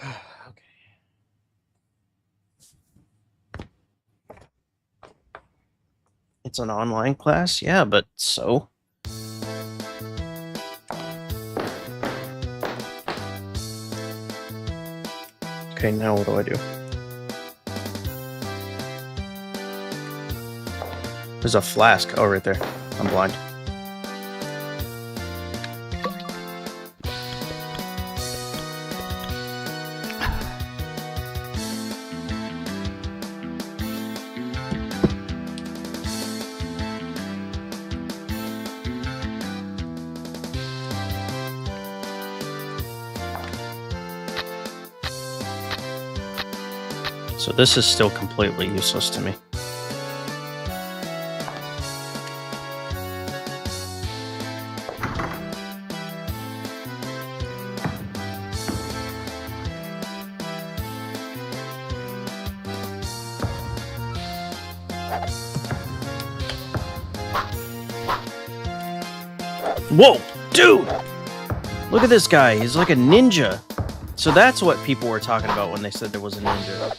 Okay. It's an online class? Yeah, but so? Okay, now what do I do? There's a flask. Oh, right there. I'm blind. So this is still completely useless to me. Whoa, dude! Look at this guy. He's like a ninja. So that's what people were talking about when they said there was a ninja.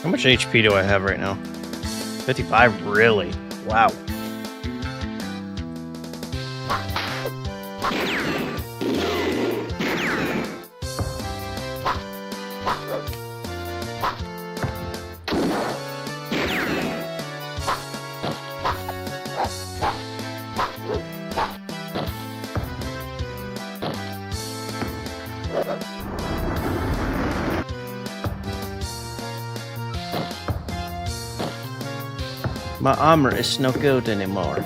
How much HP do I have right now? 55, really? Wow. My armor is no good anymore.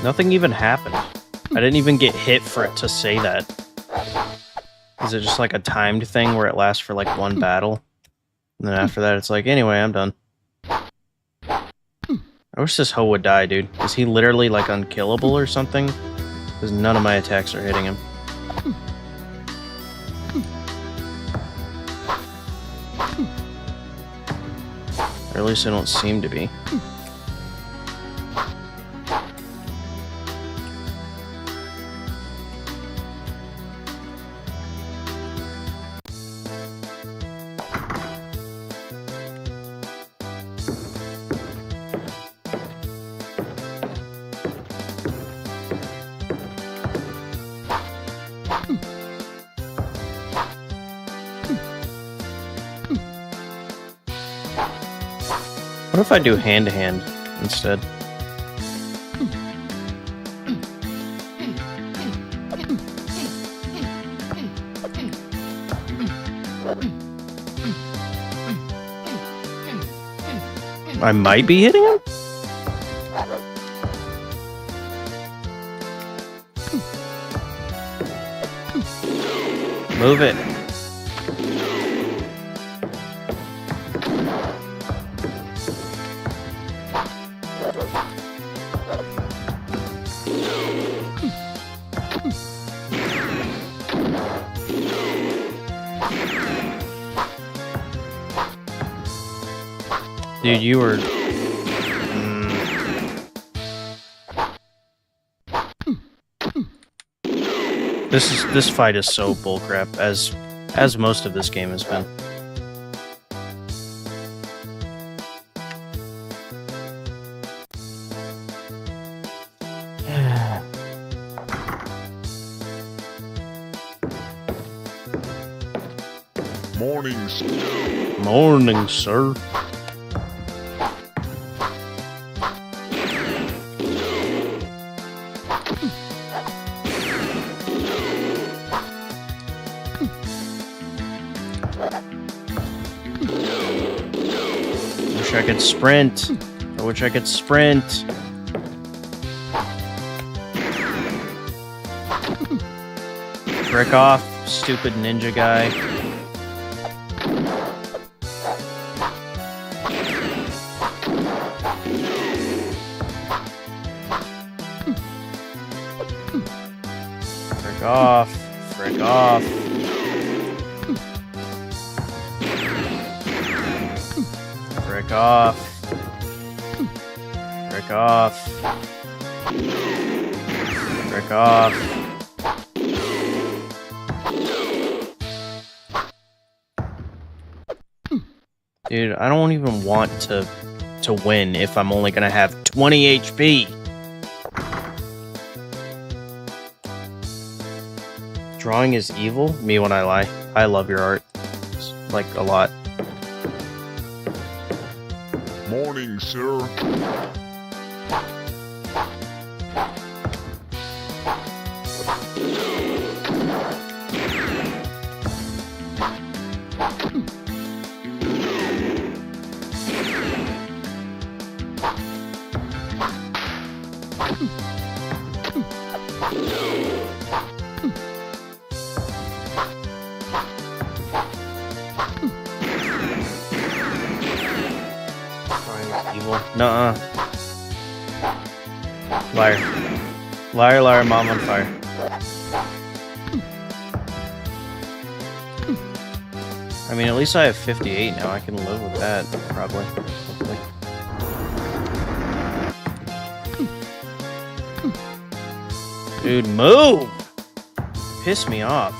Nothing even happened. I didn't even get hit for it to say that. Is it just like a timed thing where it lasts for like one battle? And then after that it's like, anyway, I'm done. I wish this hoe would die, dude. Is he literally like unkillable or something? Because none of my attacks are hitting him. Or at least they don't seem to be. What if I do hand-to-hand instead? I might be hitting him? Move it. Dude, you were... This fight is so bullcrap, as most of this game has been. Morning. Morning, sir. I could sprint. I wish I could sprint. Frick off, stupid ninja guy. Frick off. Frick off. Frick off. Frick off. Frick off. Dude, I don't even want to win if I'm only gonna have 20 HP. Drawing is evil? Me when I lie. I love your art. Like, a lot. Morning, sir. Nuh-uh. Liar. Liar, liar, mom on fire. I mean, at least I have 58 now. I can live with that, probably. Hopefully. Dude, move! Piss me off.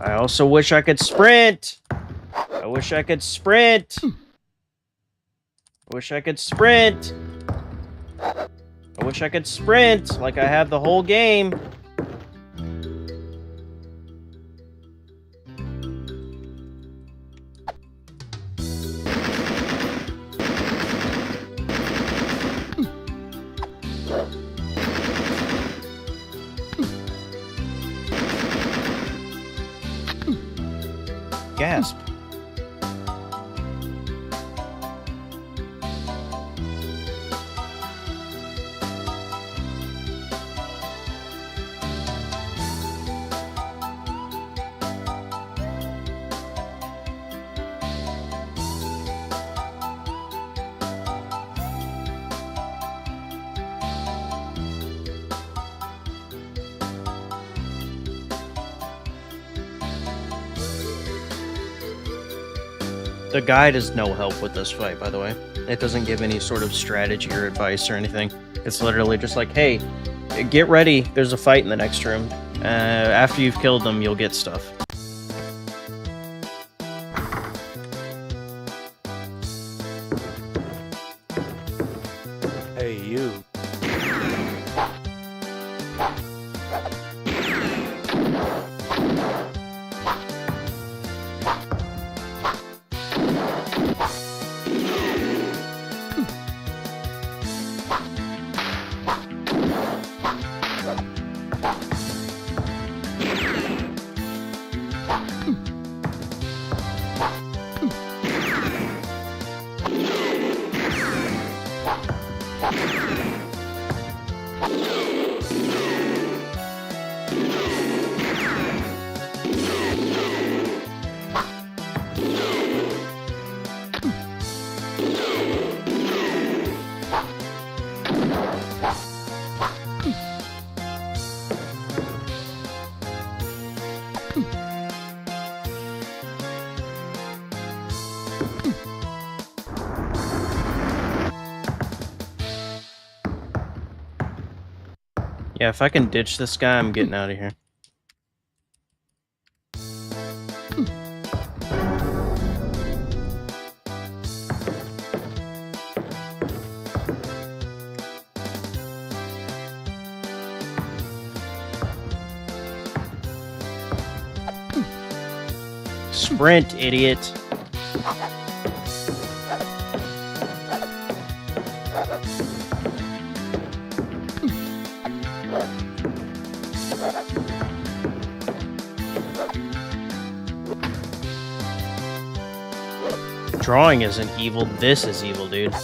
I also wish I could sprint! I wish I could sprint! I wish I could sprint! I wish I could sprint like I have the whole game. Gasp. The guide is no help with this fight, by the way. It doesn't give any sort of strategy or advice or anything. It's literally just like, hey, get ready, there's a fight in the next room. After you've killed them, you'll get stuff. Hey, you. Yeah, if I can ditch this guy, I'm getting out of here. Sprint, idiot. Drawing isn't evil, this is evil, dude.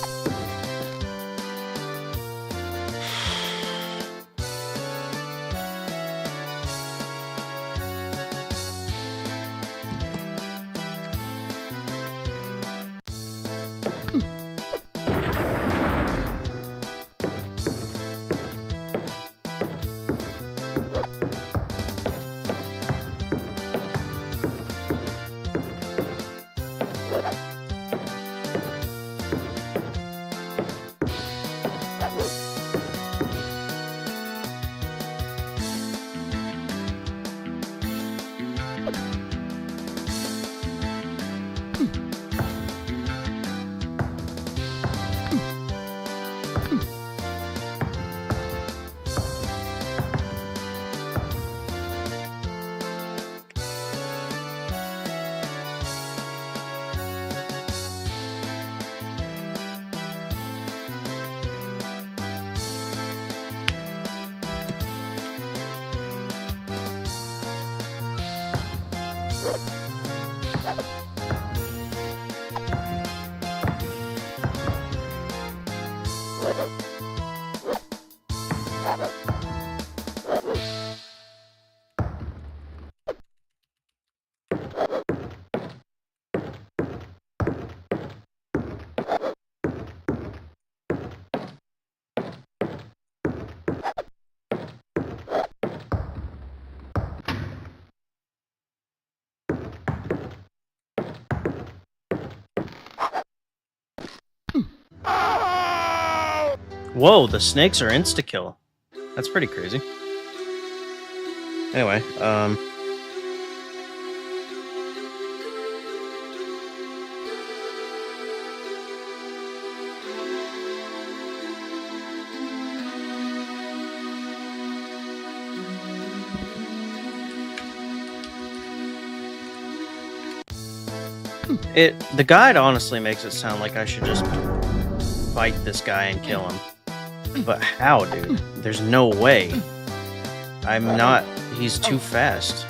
Whoa, the snakes are insta-kill. That's pretty crazy. Anyway, the guide honestly makes it sound like I should just fight this guy and kill him. But how, dude? There's no way. I'm not... He's too fast.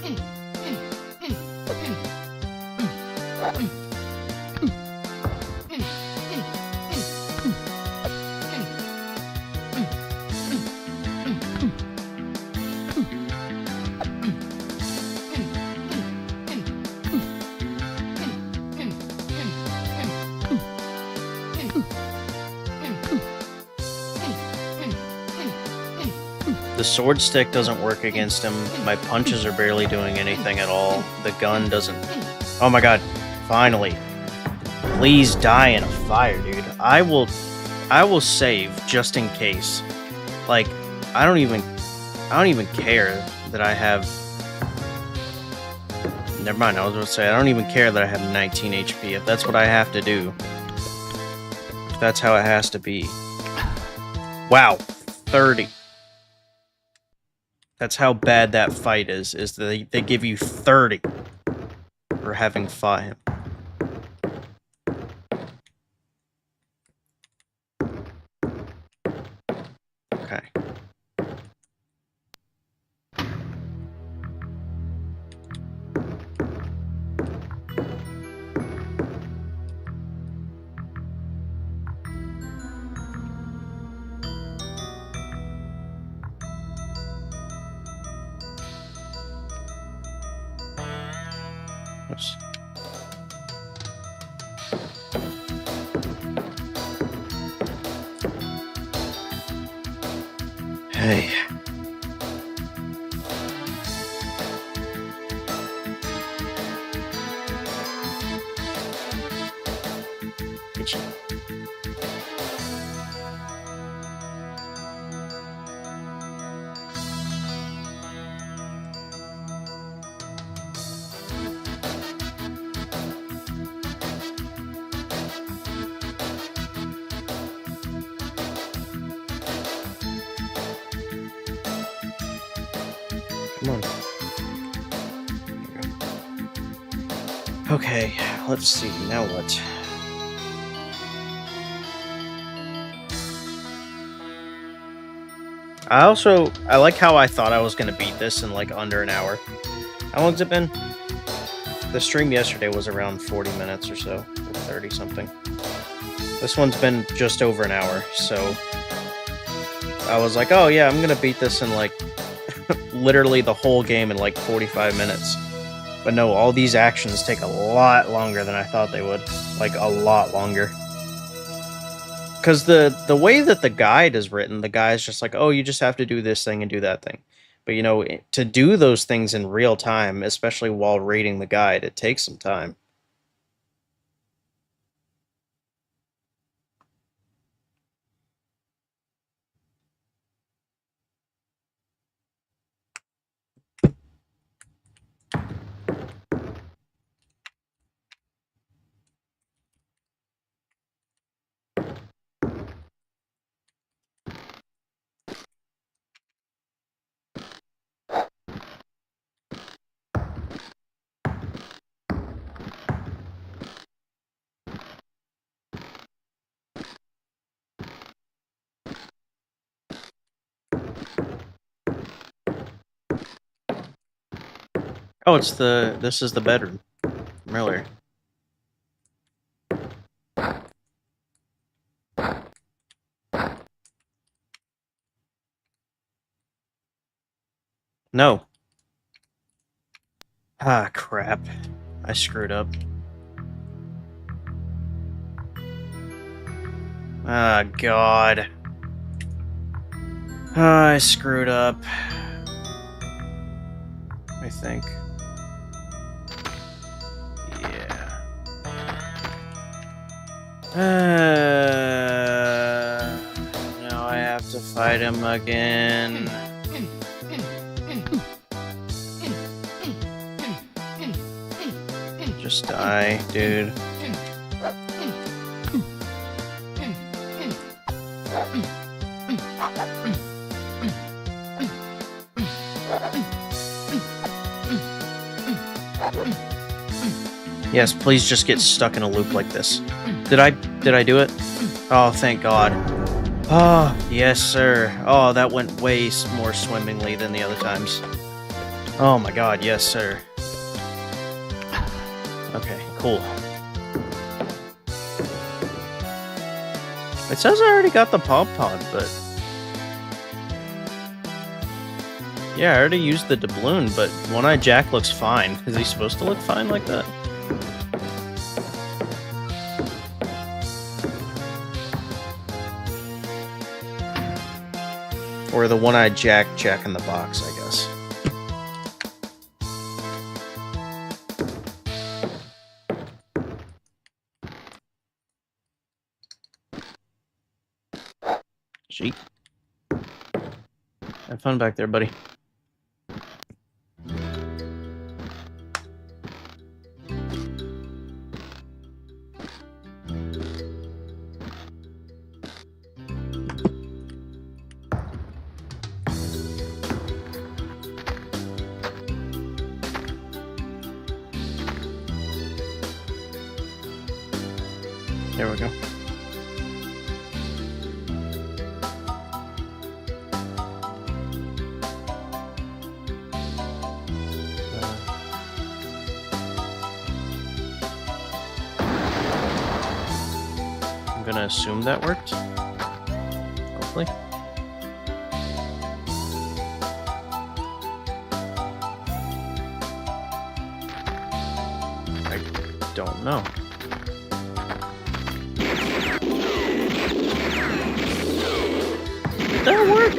The sword stick doesn't work against him. My punches are barely doing anything at all. The gun doesn't... Oh my god. Finally. Please die in a fire, dude. I will save just in case. Like, I don't even care that I have... Never mind, I was going to say, I don't even care that I have 19 HP. If that's what I have to do. If that's how it has to be. Wow. 30. That's how bad that fight is they give you 30 for having fought him. Okay. Itchy. Come on. There we go. Okay, let's see. Now what? I like how I thought I was gonna beat this in like under an hour. How long's it been? The stream yesterday was around 40 minutes or so, or 30 something. This one's been just over an hour, so I was like, oh yeah, I'm gonna beat this in like literally the whole game in like 45 minutes. But no, all these actions take a lot longer than I thought they would. Like, a lot longer. Because the way that the guide is written, the guy's just like, oh, you just have to do this thing and do that thing. But, you know, to do those things in real time, especially while reading the guide, it takes some time. Oh, this is the bedroom from earlier. No. Ah, crap. I screwed up. Ah, God. Ah, I screwed up. I think. Yeah. Now I have to fight him again. Just die, dude. Yes, please just get stuck in a loop like this. Did I do it? Oh, thank God. Oh, yes, sir. Oh, that went way more swimmingly than the other times. Oh my God, yes, sir. Okay, cool. It says I already got the pop pod, but... Yeah, I already used the doubloon, but One-Eyed Jack looks fine. Is he supposed to look fine like that? Or the One-Eyed Jack in the Box, I guess. Sheep. Have fun back there, buddy. There we go. I'm gonna assume that worked. Hopefully. I don't know. Did that work?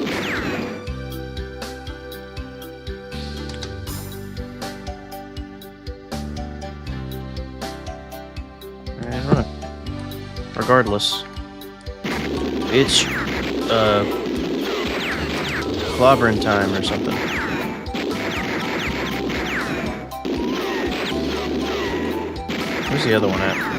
regardless. It's clobbering time or something. Where's the other one at?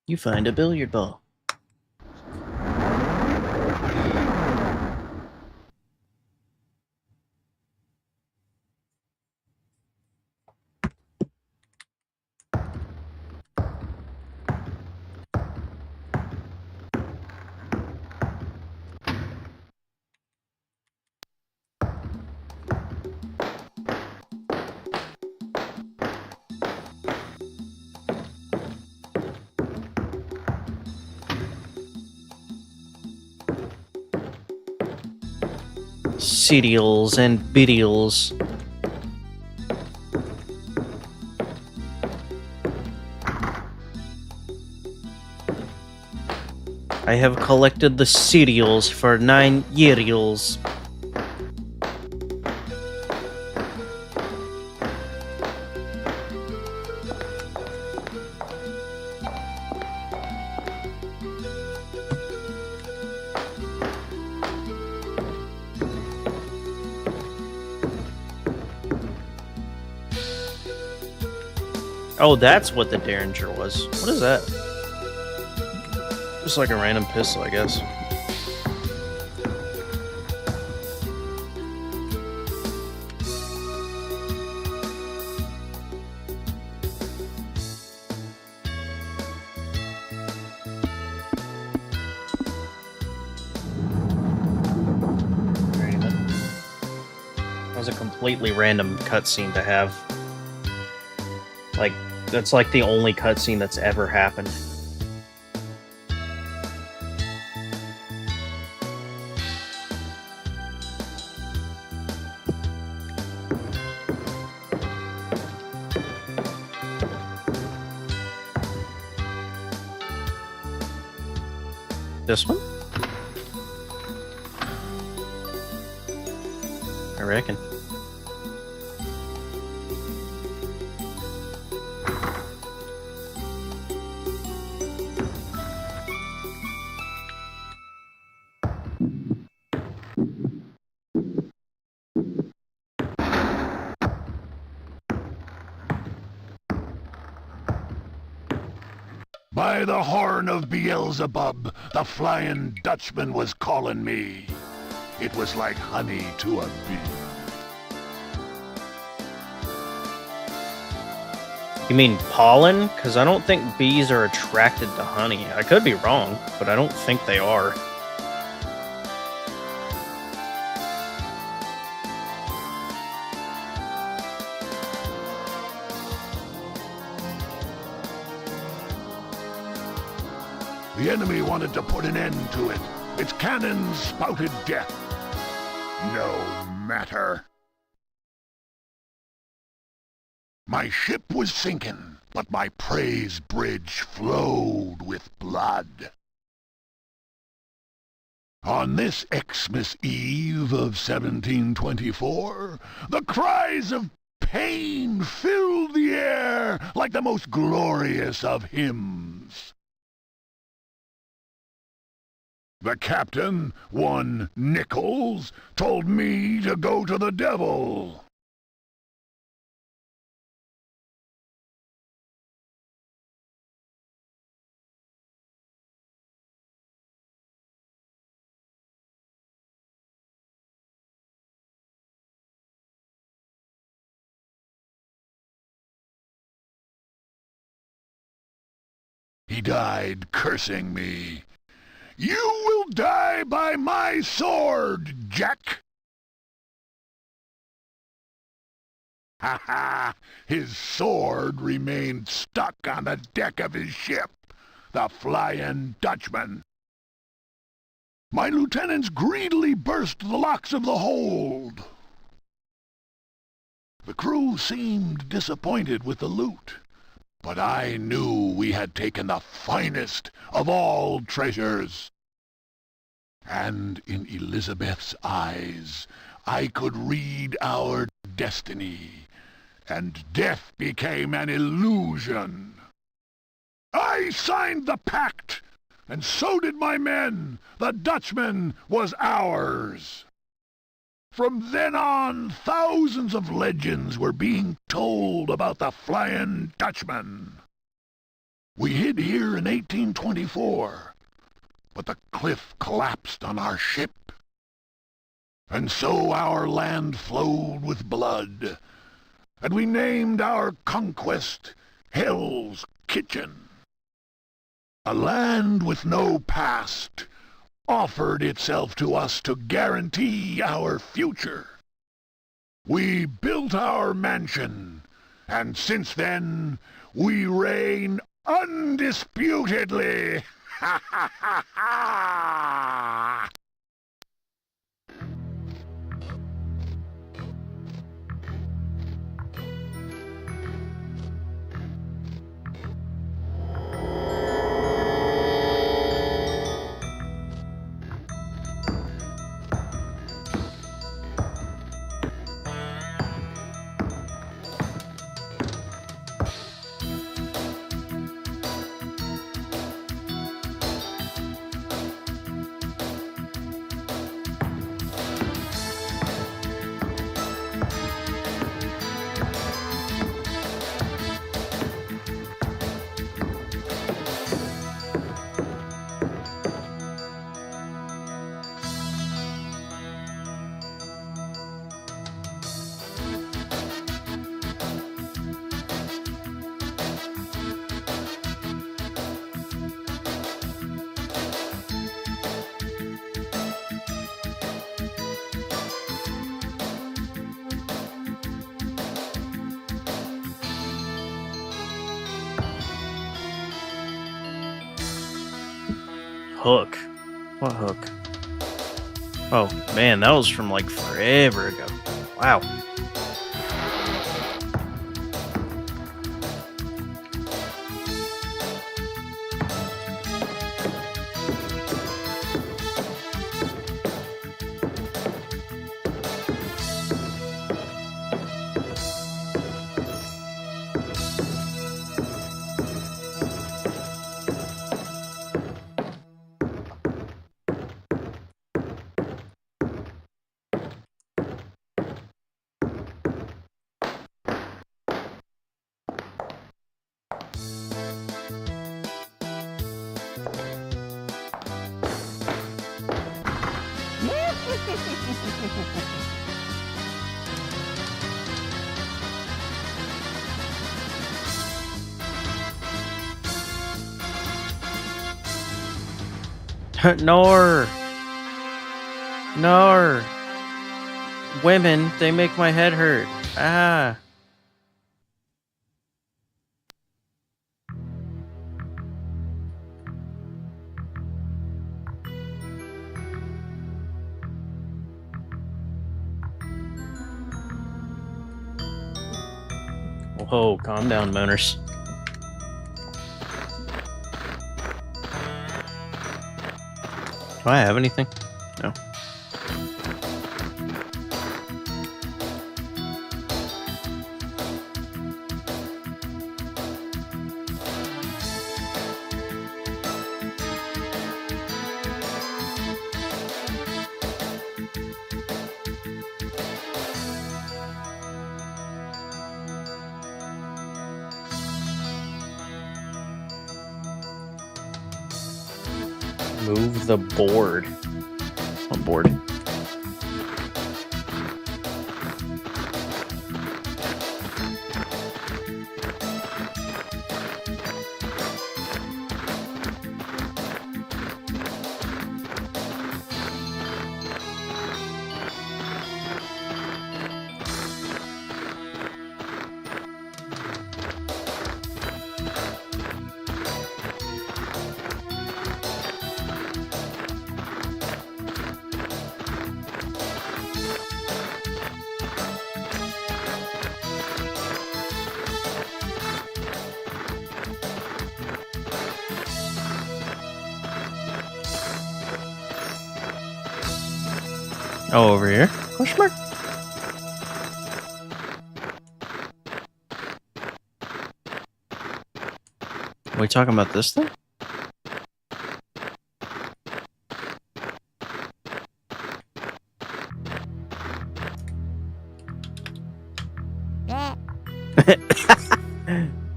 You find a billiard ball. Cereals and videos. I have collected the cereals for 9 years. Oh, that's what the Derringer was. What is that? Just like a random pistol, I guess. That was a completely random cutscene to have. Like, that's like the only cutscene that's ever happened. This one? I reckon. By the horn of Beelzebub, the Flying Dutchman was calling me. It was like honey to a bee. You mean pollen? Because I don't think bees are attracted to honey. I could be wrong, but I don't think they are. The enemy wanted to put an end to it. Its cannons spouted death. No matter. My ship was sinking, but my praise bridge flowed with blood. On this Xmas Eve of 1724, the cries of pain filled the air like the most glorious of hymns. The captain, one Nichols, told me to go to the devil. He died cursing me. You will die by my sword, Jack! Ha ha! His sword remained stuck on the deck of his ship, the Flying Dutchman. My lieutenants greedily burst the locks of the hold. The crew seemed disappointed with the loot, but I knew we had taken the finest of all treasures. And in Elizabeth's eyes, I could read our destiny, and death became an illusion. I signed the pact, and so did my men. The Dutchman was ours. From then on, thousands of legends were being told about the Flying Dutchman. We hid here in 1824, but the cliff collapsed on our ship. And so our land flowed with blood, and we named our conquest Hell's Kitchen. A land with no past offered itself to us to guarantee our future. We built our mansion, and since then we reign undisputedly. Ha ha ha ha! Hook. What hook? Oh, man, that was from like forever ago. Wow. Nor. Women, they make my head hurt. Ah. Whoa, calm down, moaners. Do I have anything? No. Move the board. What board? Oh, over here? Question mark? Are we talking about this thing?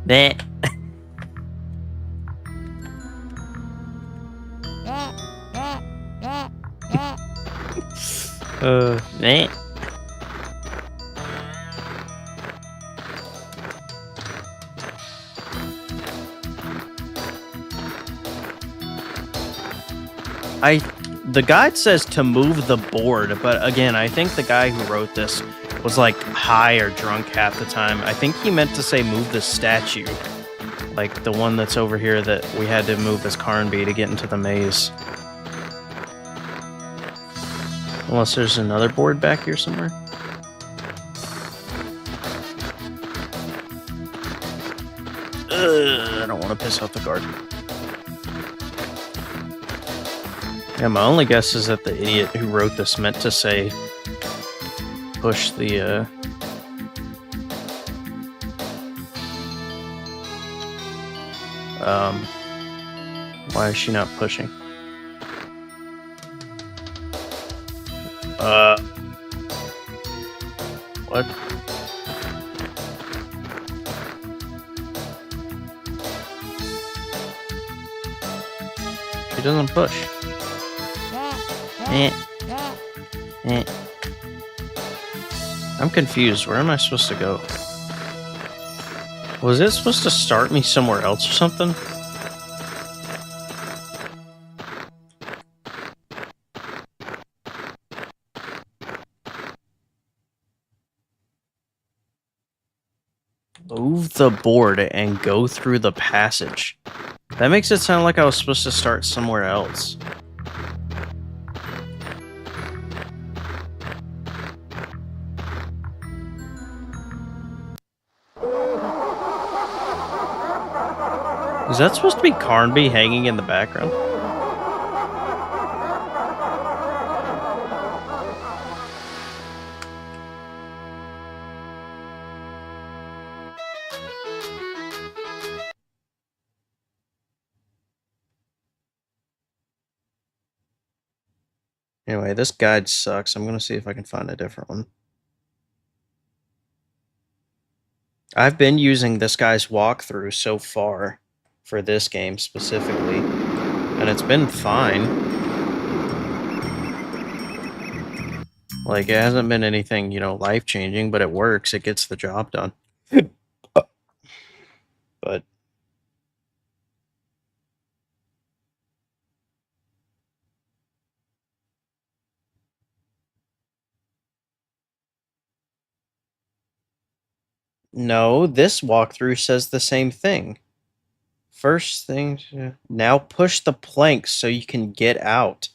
Nah. Nah. The guide says to move the board, but again, I think the guy who wrote this was like high or drunk half the time. I think he meant to say move the statue. Like the one that's over here that we had to move as Carnby to get into the maze. Unless there's another board back here somewhere. I don't want to piss off the guard. Yeah, my only guess is that the idiot who wrote this meant to say push the why is she not pushing? What? She doesn't push. I'm confused. Where am I supposed to go? Was it supposed to start me somewhere else or something? Move the board and go through the passage. That makes it sound like I was supposed to start somewhere else. Is that supposed to be Carnby hanging in the background? Anyway, this guide sucks. I'm gonna see if I can find a different one. I've been using this guy's walkthrough so far for this game specifically, and it's been fine. Like, it hasn't been anything, you know, life-changing, but it works. It gets the job done. But no, this walkthrough says the same thing. First thing, now push the planks so you can get out.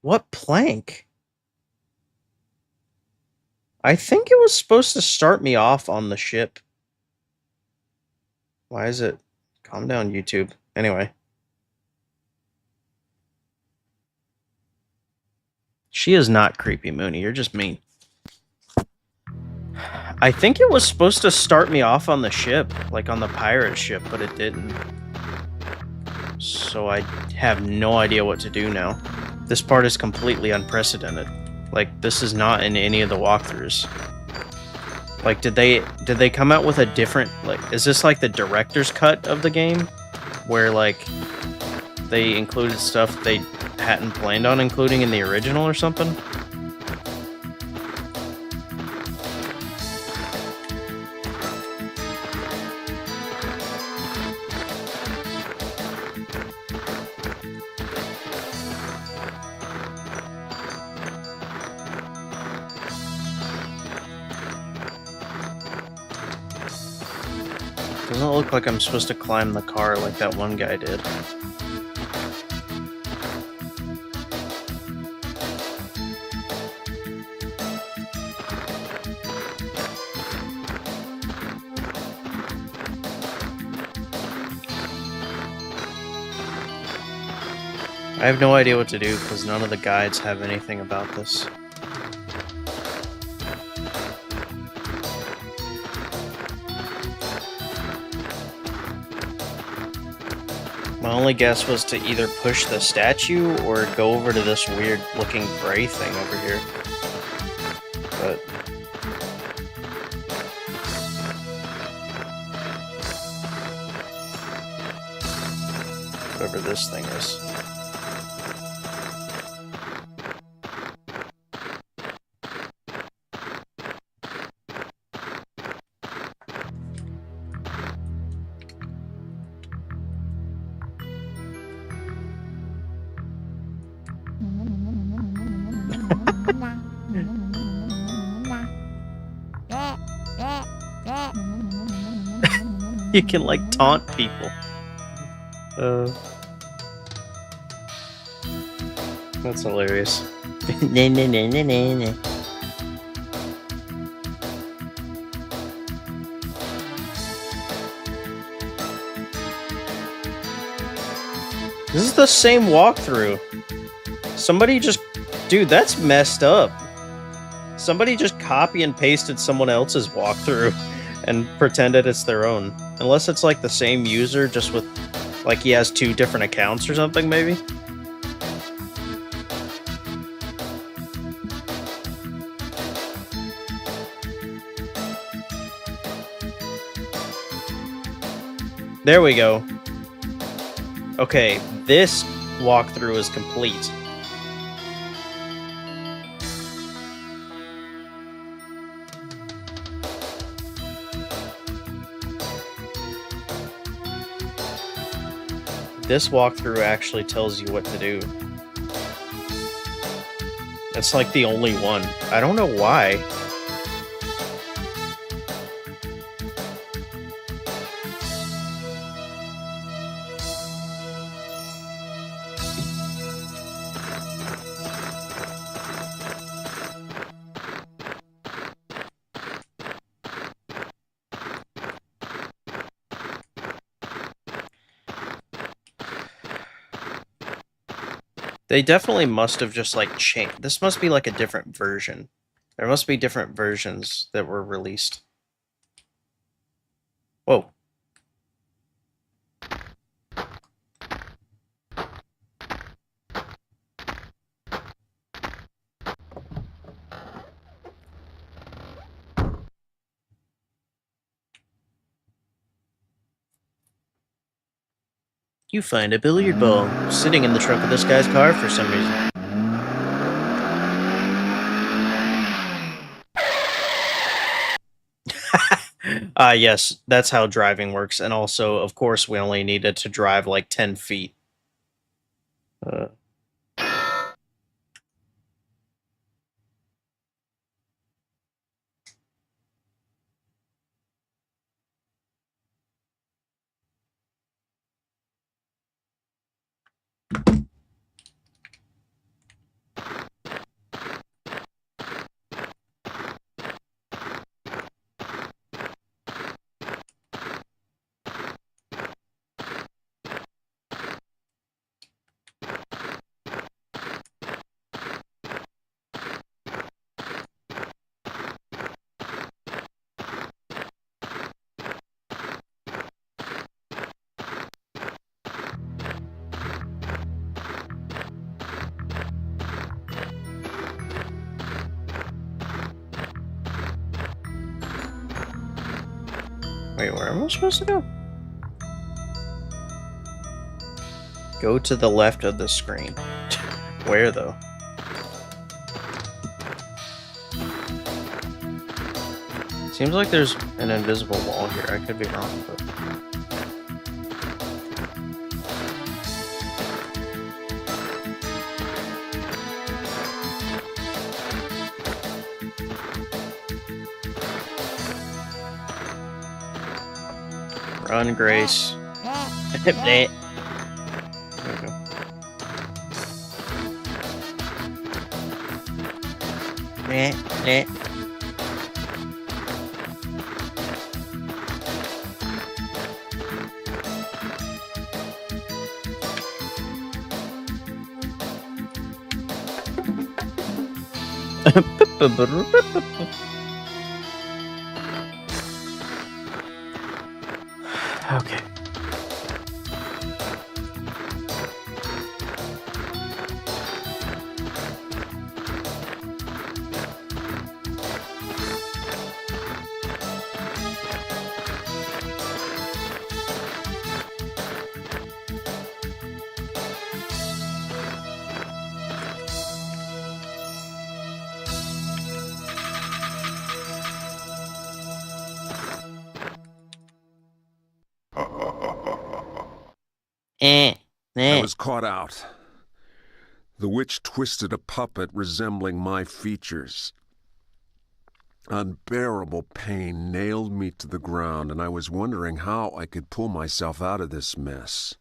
What plank? I think it was supposed to start me off on the ship. Why is it? Calm down, YouTube. Anyway. She is not creepy, Mooney. You're just mean. I think it was supposed to start me off on the ship, like on the pirate ship, but it didn't. So I have no idea what to do now. This part is completely unprecedented. Like, this is not in any of the walkthroughs. Like, did they come out with a different, like, is this like the director's cut of the game? Where, like, they included stuff they hadn't planned on including in the original or something? Doesn't look like I'm supposed to climb the car like that one guy did. I have no idea what to do because none of the guides have anything about this. My only guess was to either push the statue or go over to this weird looking gray thing over here. But whatever this thing is. You can like taunt people. That's hilarious. Nah, nah, nah, nah, nah, nah. This is the same walkthrough. Somebody just... Dude, that's messed up. Somebody just copy and pasted someone else's walkthrough and pretended it's their own. Unless it's like the same user, just with... Like he has 2 different accounts or something, maybe? There we go. Okay, this walkthrough is complete. This walkthrough actually tells you what to do. It's like the only one. I don't know why. They definitely must have just like changed. This must be like a different version. There must be different versions that were released. Whoa. You find a billiard ball sitting in the trunk of this guy's car for some reason. Yes, that's how driving works. And also, of course, we only needed to drive like 10 feet. Wait, where am I supposed to go? Go to the left of the screen. Where, though? Seems like there's an invisible wall here. I could be wrong, but... Run, Grace. Bleh. There we go. Bleh, bleh. Okay. I was caught out. The witch twisted a puppet resembling my features. Unbearable pain nailed me to the ground, and I was wondering how I could pull myself out of this mess.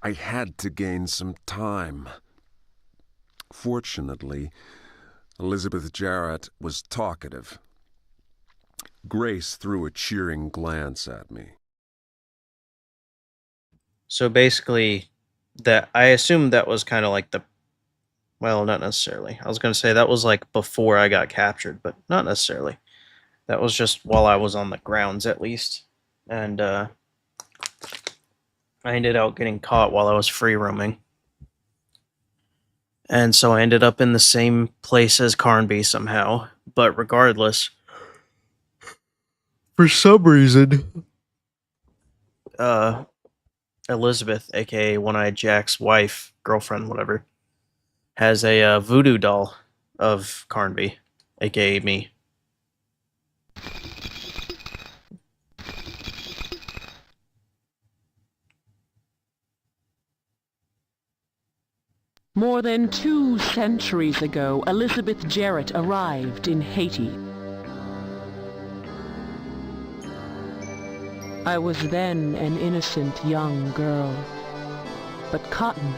I had to gain some time. Fortunately, Elizabeth Jarrett was talkative. Grace threw a cheering glance at me. So basically, I assumed that was kind of like well, not necessarily. I was going to say that was like before I got captured, but not necessarily. That was just while I was on the grounds, at least. And I ended up getting caught while I was free roaming. And so I ended up in the same place as Carnby somehow. But regardless, for some reason, Elizabeth, aka One-Eyed Jack's wife, girlfriend, whatever, has a voodoo doll of Carnby, aka me. More than 2 centuries ago, Elizabeth Jarrett arrived in Haiti. I was then an innocent young girl, but Cotton,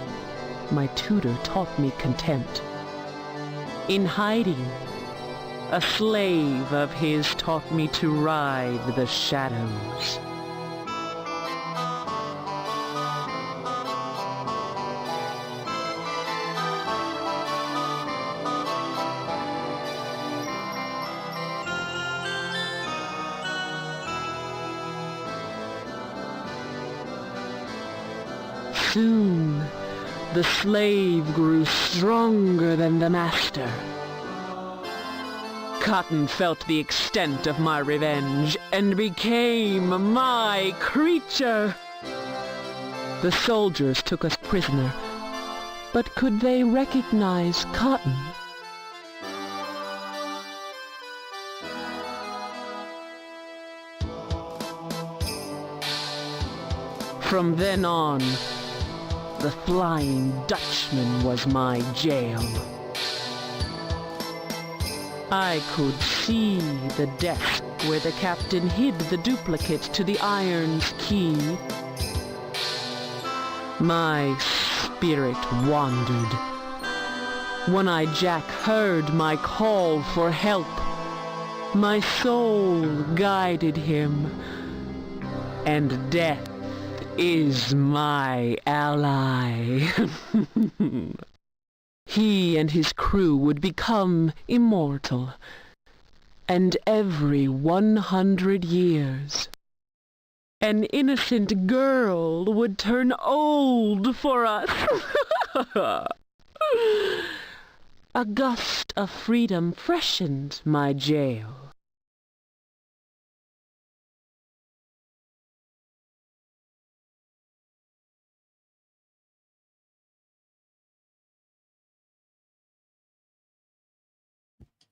my tutor, taught me contempt. In hiding, a slave of his taught me to ride the shadows. Soon, the slave grew stronger than the master. Cotton felt the extent of my revenge and became my creature. The soldiers took us prisoner, but could they recognize Cotton? From then on, the Flying Dutchman was my jail. I could see the desk where the captain hid the duplicate to the iron's key. My spirit wandered. One-Eyed Jack heard my call for help. My soul guided him, and death is my ally. He and his crew would become immortal, and every 100 years, an innocent girl would turn old for us. A gust of freedom freshened my jail.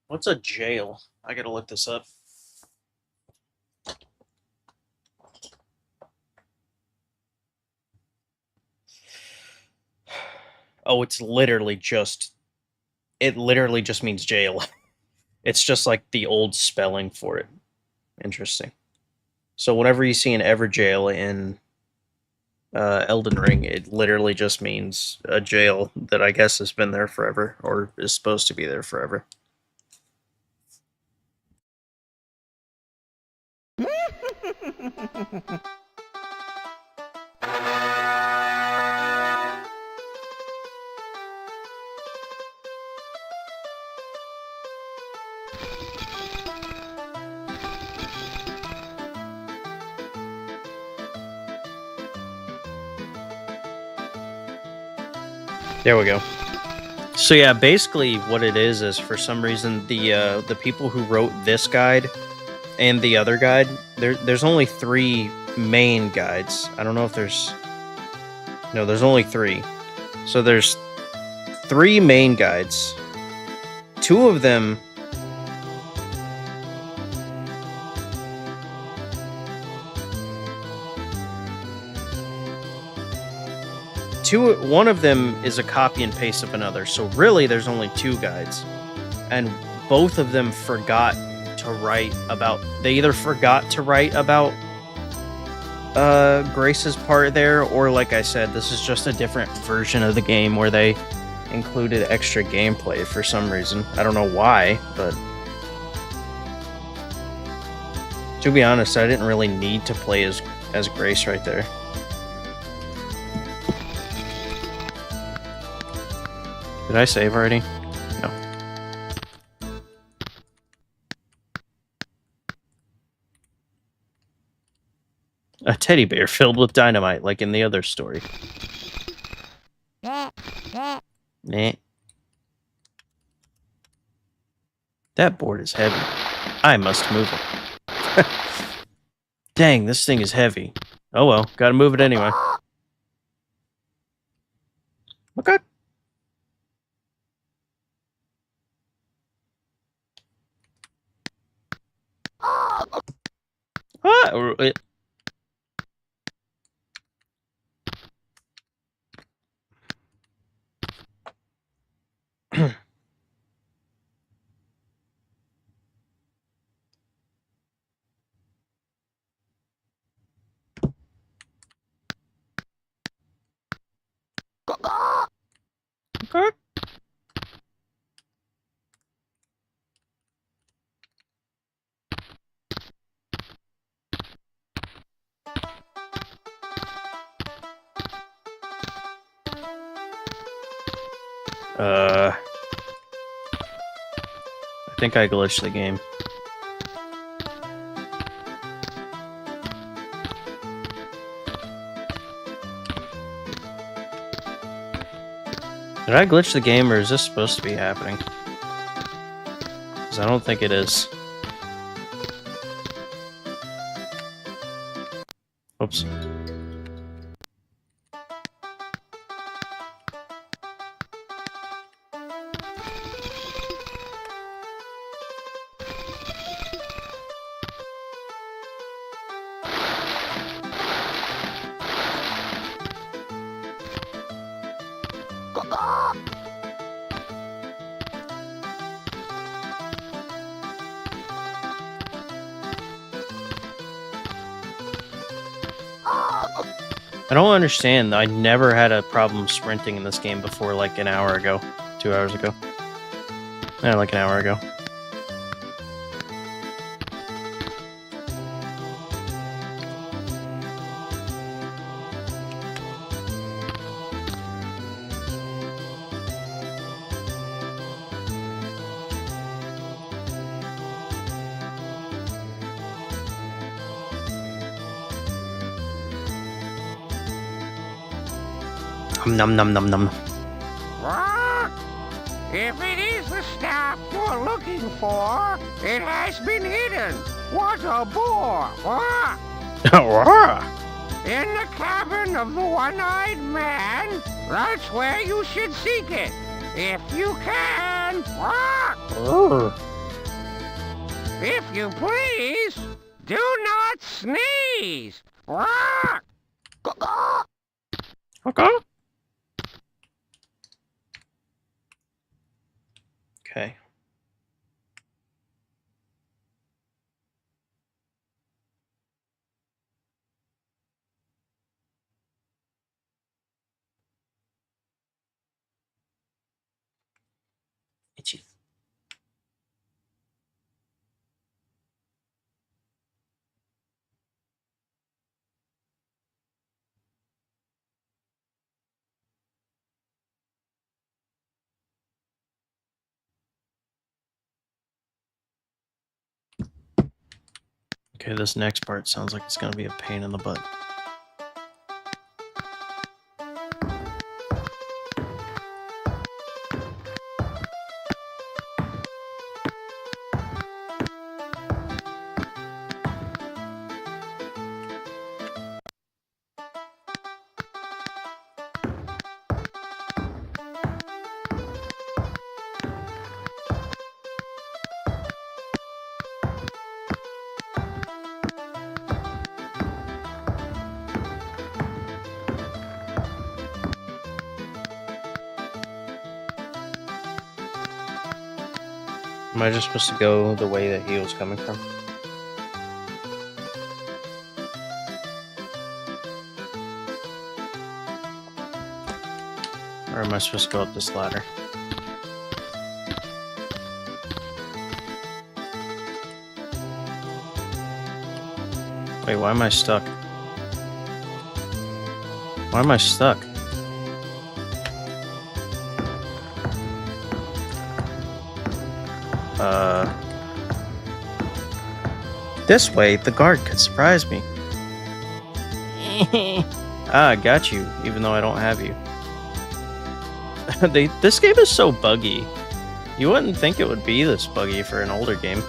What's a jail? I gotta look this up. Oh, it literally just means jail. It's just like the old spelling for it. Interesting. So whenever you see an Everjail in Elden Ring, it literally just means a jail that I guess has been there forever, or is supposed to be there forever. There we go. So yeah, basically what it is for some reason the people who wrote this guide and the other guide, there's only 3 main guides. I don't know if there's no, there's only 3. So there's 3 main guides. 2 of them one of them is a copy and paste of another. So really there's only 2 guides. And both of them forgot to write about, they either forgot to write about Grace's part there, or like I said, this is just a different version of the game where they included extra gameplay for some reason. I don't know why, but to be honest, I didn't really need to play as Grace right there. Did I save already? No. A teddy bear filled with dynamite, like in the other story. Nah. That board is heavy. I must move it. Dang, this thing is heavy. Oh well, gotta move it anyway. Okay. What? Okay. I think I glitched the game. Did I glitch the game, or is this supposed to be happening? Because I don't think it is. Oops. I don't understand. I never had a problem sprinting in this game before, like an hour ago. 2 hours ago. Yeah, like an hour ago. Num num num num. What? If it is the staff you're looking for, it has been hidden. What a bore! What? In the cabin of the one-eyed man. That's where you should seek it, if you can. What? If you please, do not sneeze. What? Okay. Okay. Itchy. Okay, this next part sounds like it's gonna be a pain in the butt. Am I just supposed to go the way that he was coming from? Or am I supposed to go up this ladder? Wait, why am I stuck? Why am I stuck? This way, the guard could surprise me. I got you, even though I don't have you. This game is so buggy. You wouldn't think it would be this buggy for an older game.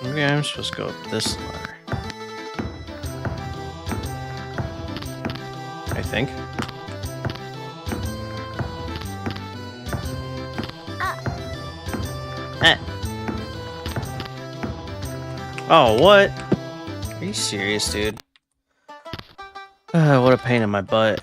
Maybe I'm supposed to go up this ladder. I think. Oh, what? Are you serious, dude? What a pain in my butt.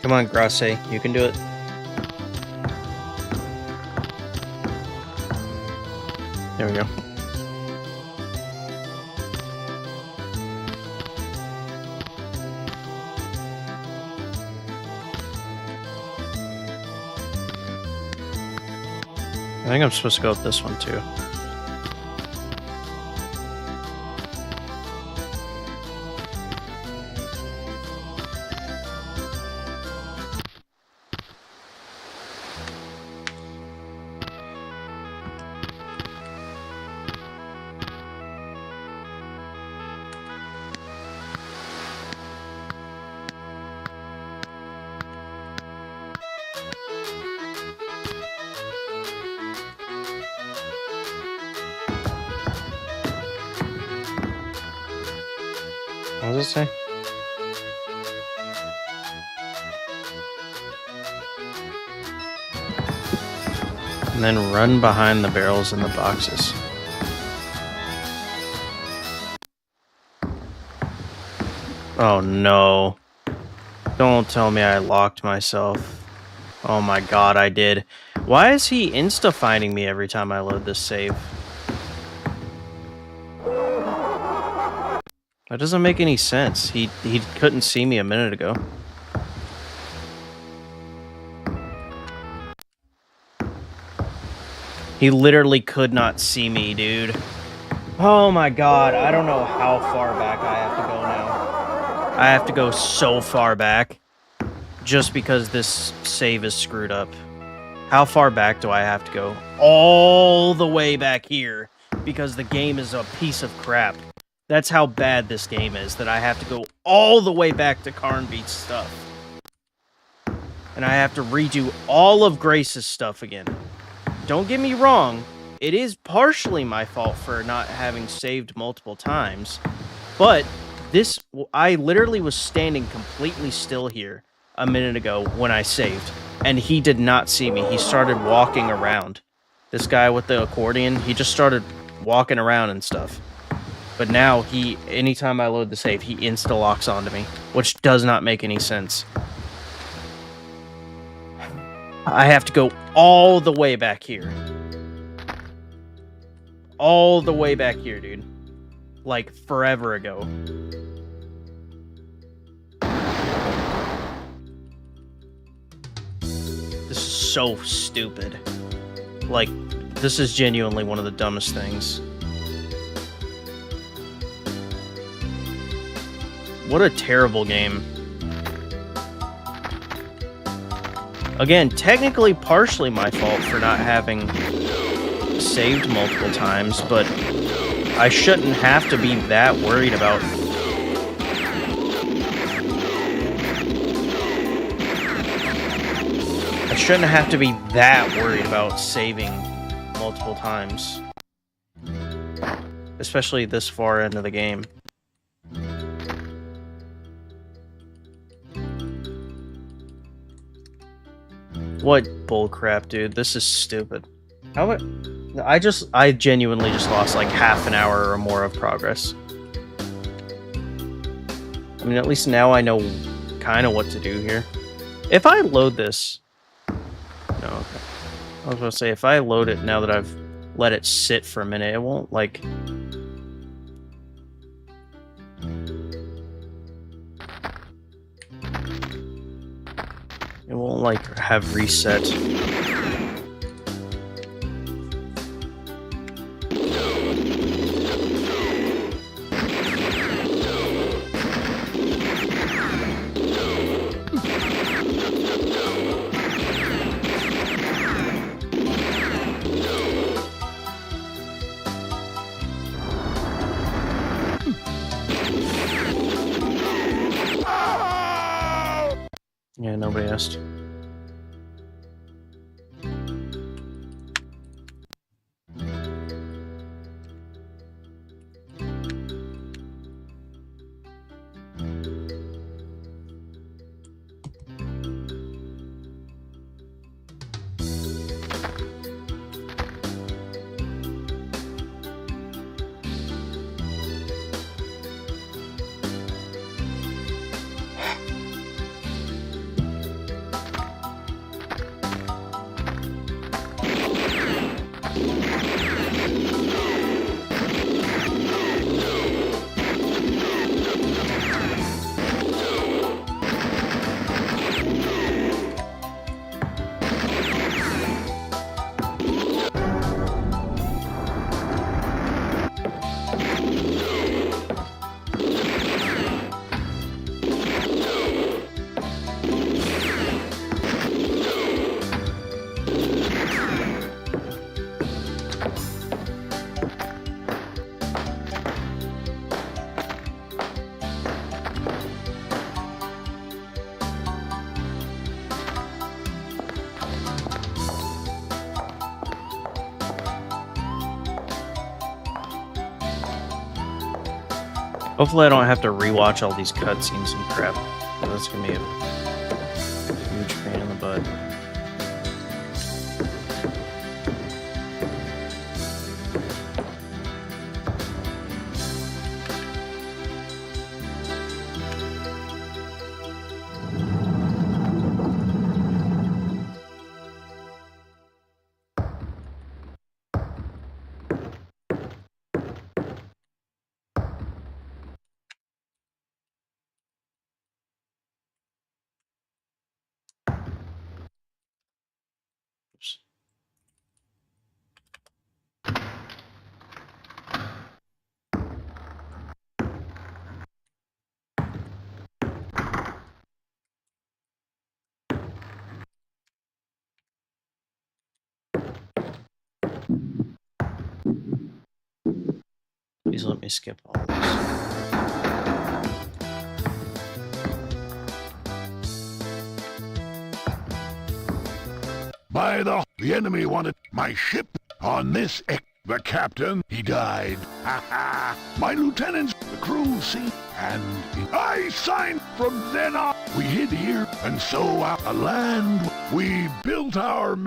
Come on, Grasse, you can do it. There we go. I think I'm supposed to go with this one too. What does it say? And then run behind the barrels in the boxes. Oh no. Don't tell me I locked myself. Oh my god, I did. Why is he insta-finding me every time I load this save? That doesn't make any sense. He couldn't see me a minute ago. He literally could not see me, dude. Oh my god, I don't know how far back I have to go now. I have to go so far back just because this save is screwed up. How far back do I have to go? All the way back here because the game is a piece of crap. That's how bad this game is, that I have to go all the way back to Carnbeat's stuff. And I have to redo all of Grace's stuff again. Don't get me wrong, it is partially my fault for not having saved multiple times, but this, I literally was standing completely still here a minute ago when I saved, and he did not see me. He started walking around. This guy with the accordion, he just started walking around and stuff. But now, anytime I load the save, he insta-locks onto me, which does not make any sense. I have to go all the way back here. All the way back here, dude. Like, forever ago. This is so stupid. Like, this is genuinely one of the dumbest things. What a terrible game. Again, technically partially my fault for not having saved multiple times, but I shouldn't have to be that worried about... I shouldn't have to be that worried about saving multiple times. Especially this far into the game. What bullcrap, dude. This is stupid. How about... I genuinely just lost like half an hour or more of progress. I mean, at least now I know kind of what to do here. If I load this... No, okay. I was going to say, if I load it now that I've let it sit for a minute, it won't, like... It won't, like, have reset. Yeah, nobody asked. Hopefully I don't have to rewatch all these cutscenes and crap. That's gonna be a huge pain in the butt. Please let me skip all this. By the enemy wanted my ship on this the captain, he died. Ha ha. My lieutenants, the crew, see, and I signed from then on. We hid here, and so a land we built our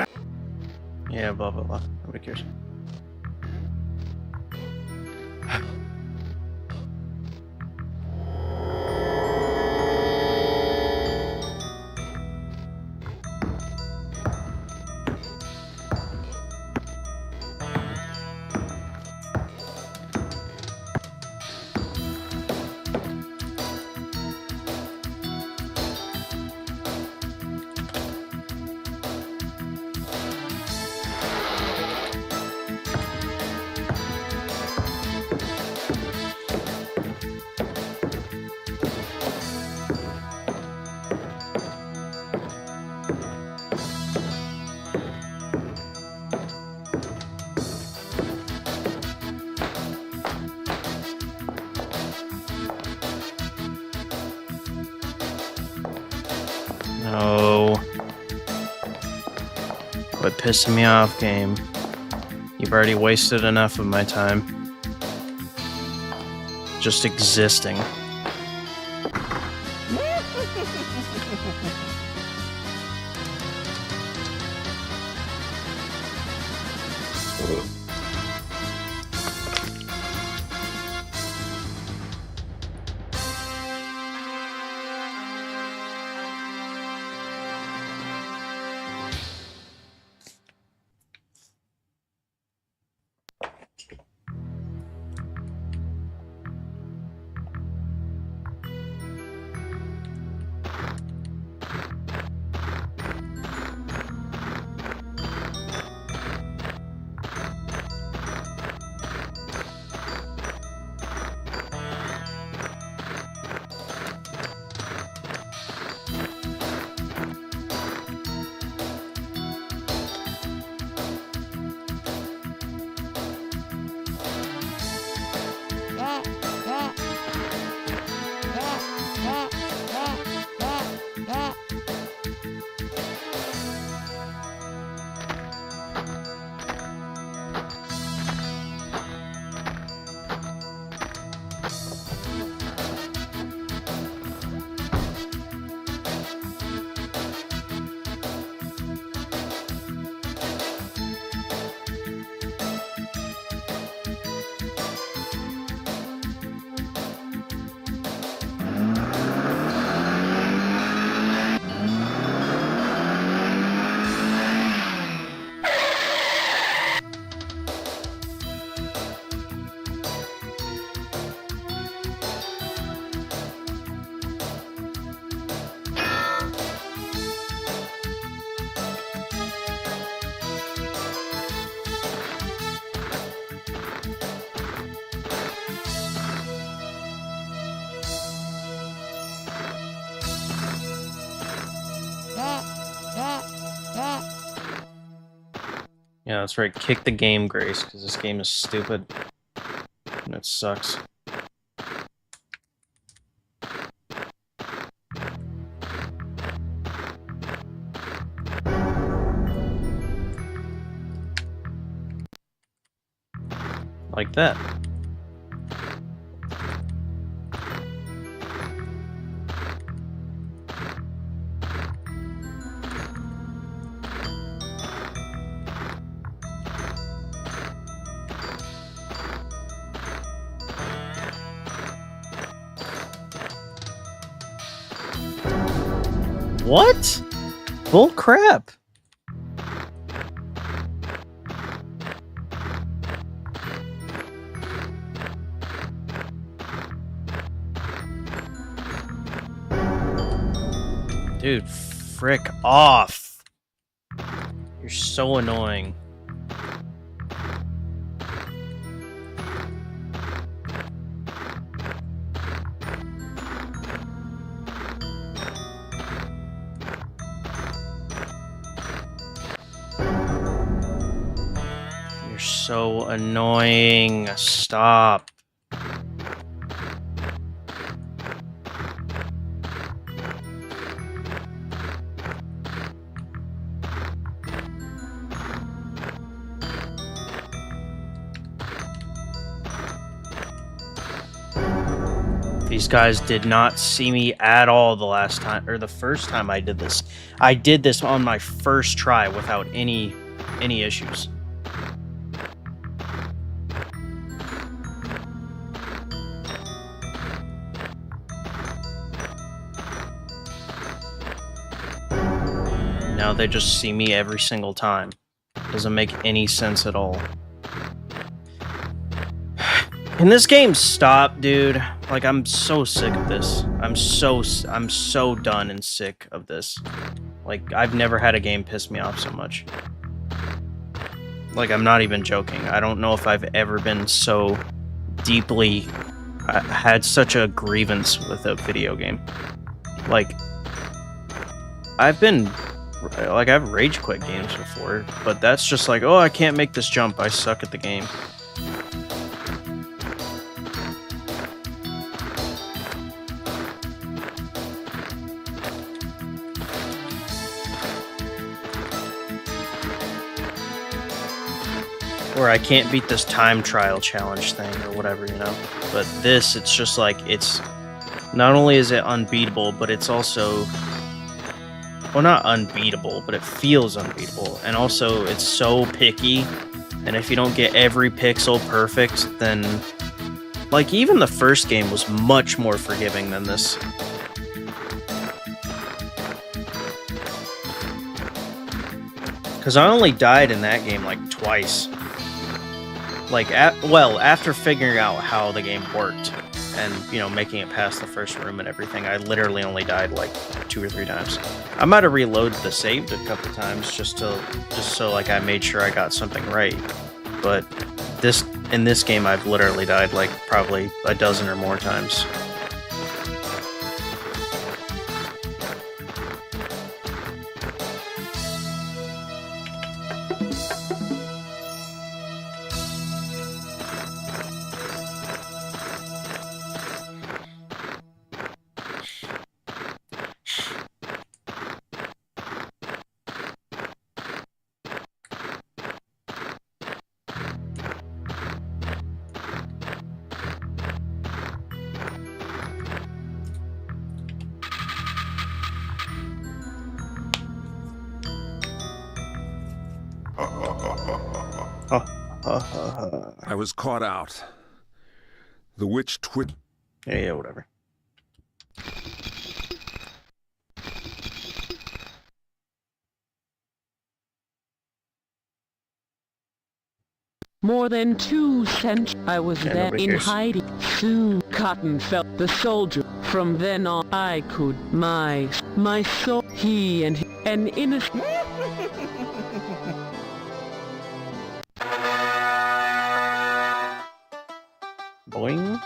Yeah, blah blah blah. Nobody cares. No. Quit pissing me off, game. You've already wasted enough of my time. Just existing. Yeah, that's right. Kick the game, Grace, because this game is stupid. And it sucks. Like that. What? Bull crap. Dude, frick off. You're so annoying. You're so annoying. Stop. These guys did not see me at all the last time, or the first time I did this. I did this on my first try without any issues. Now they just see me every single time. Doesn't make any sense at all. Can this game stop, dude? Like, I'm so sick of this. I'm so done and sick of this. Like, I've never had a game piss me off so much. Like, I'm not even joking. I don't know if I've ever been so deeply... had such a grievance with a video game. Like, I've rage quit games before, but that's just like, oh, I can't make this jump. I suck at the game. or I can't beat this time trial challenge thing or whatever, you know. But this, it's just like, it's not only is it unbeatable, but it's also, well, not unbeatable, but it feels unbeatable. And also, it's so picky. And if you don't get every pixel perfect, then, like, even the first game was much more forgiving than this. Because I only died in that game, like, twice. Like, well, after figuring out how the game worked, and, you know, making it past the first room and everything, I literally only died, like, 2 or 3 times. I might have reloaded the save a couple times just so, like, I made sure I got something right. But in this game, I've literally died, like, probably a dozen or more times. I was caught out. The witch twit. Yeah, whatever. More than 2 centuries I was there in hiding. Soon Cotton felt the soldier. From then on I could my soul, he and an innocent. Boing.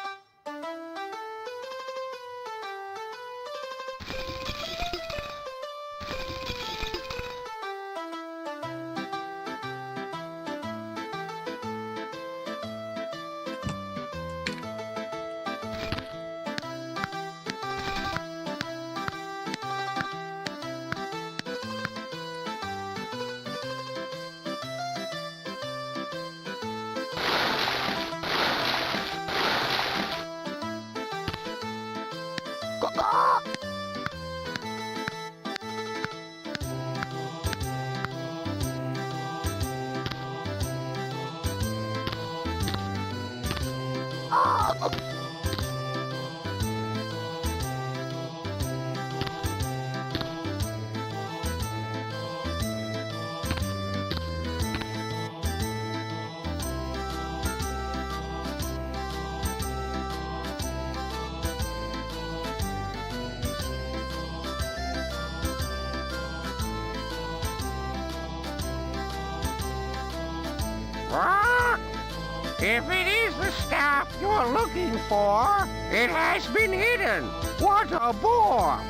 If it is the staff you're looking for, it has been hidden. What a bore!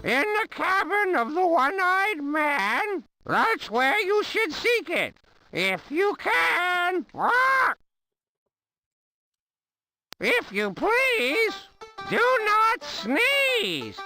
In the cabin of the one-eyed man. That's where you should seek it, if you can. If you please, do not sneeze.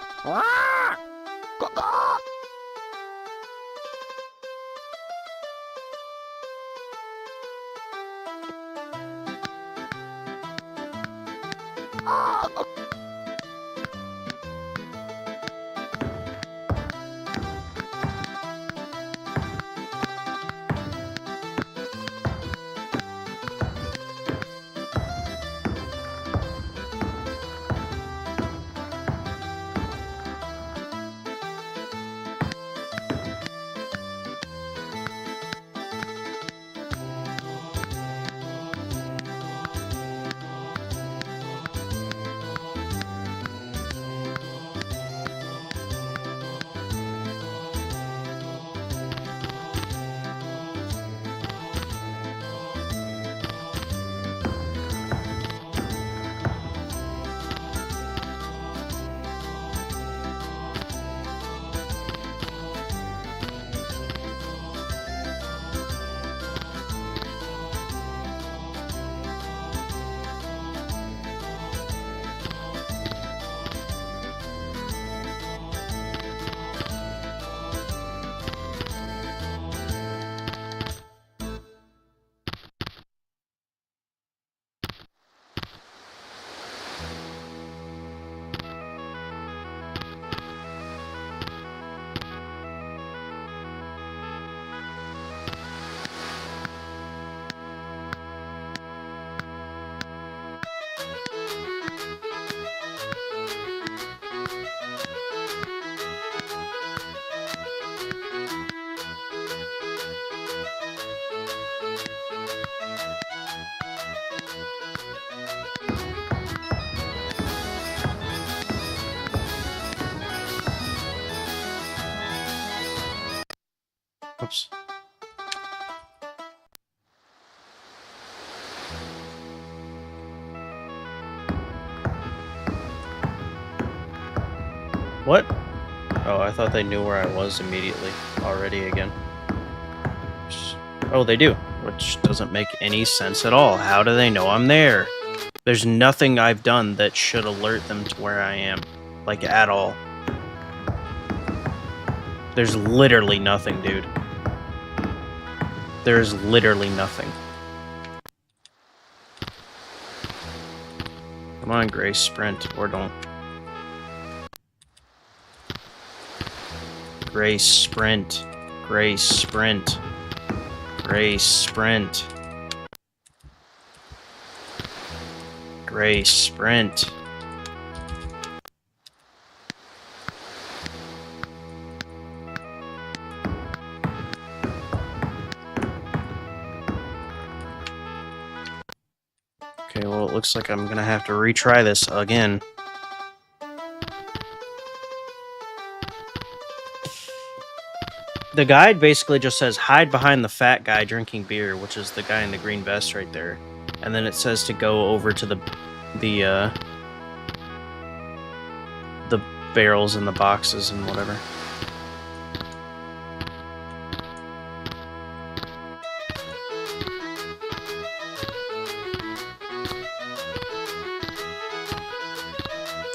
What? Oh, I thought they knew where I was immediately already again. Oh, they do, which doesn't make any sense at all. How do they know I'm there? There's nothing I've done that should alert them to where I am, like at all. There's literally nothing, dude. There's literally nothing. Come on, Grace, sprint, or don't. Grace, sprint. Grace, sprint. Grace, sprint. Grace, sprint. Okay, well, it looks like I'm gonna have to retry this again. The guide basically just says, hide behind the fat guy drinking beer, which is the guy in the green vest right there. And then it says to go over to the barrels and the boxes and whatever.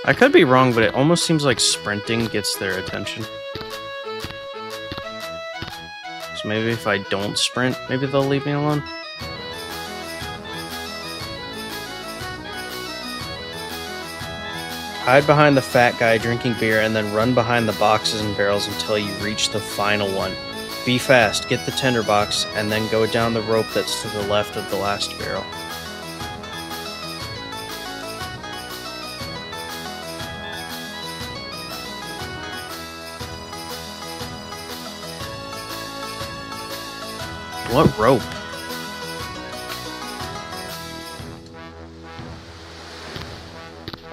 I could be wrong, but it almost seems like sprinting gets their attention. So maybe if I don't sprint, maybe they'll leave me alone. Hide behind the fat guy drinking beer and then run behind the boxes and barrels until you reach the final one. Be fast, get the tender box, and then go down the rope that's to the left of the last barrel. What rope?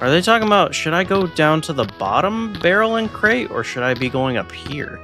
Are they talking about, should I go down to the bottom barrel and crate, or should I be going up here?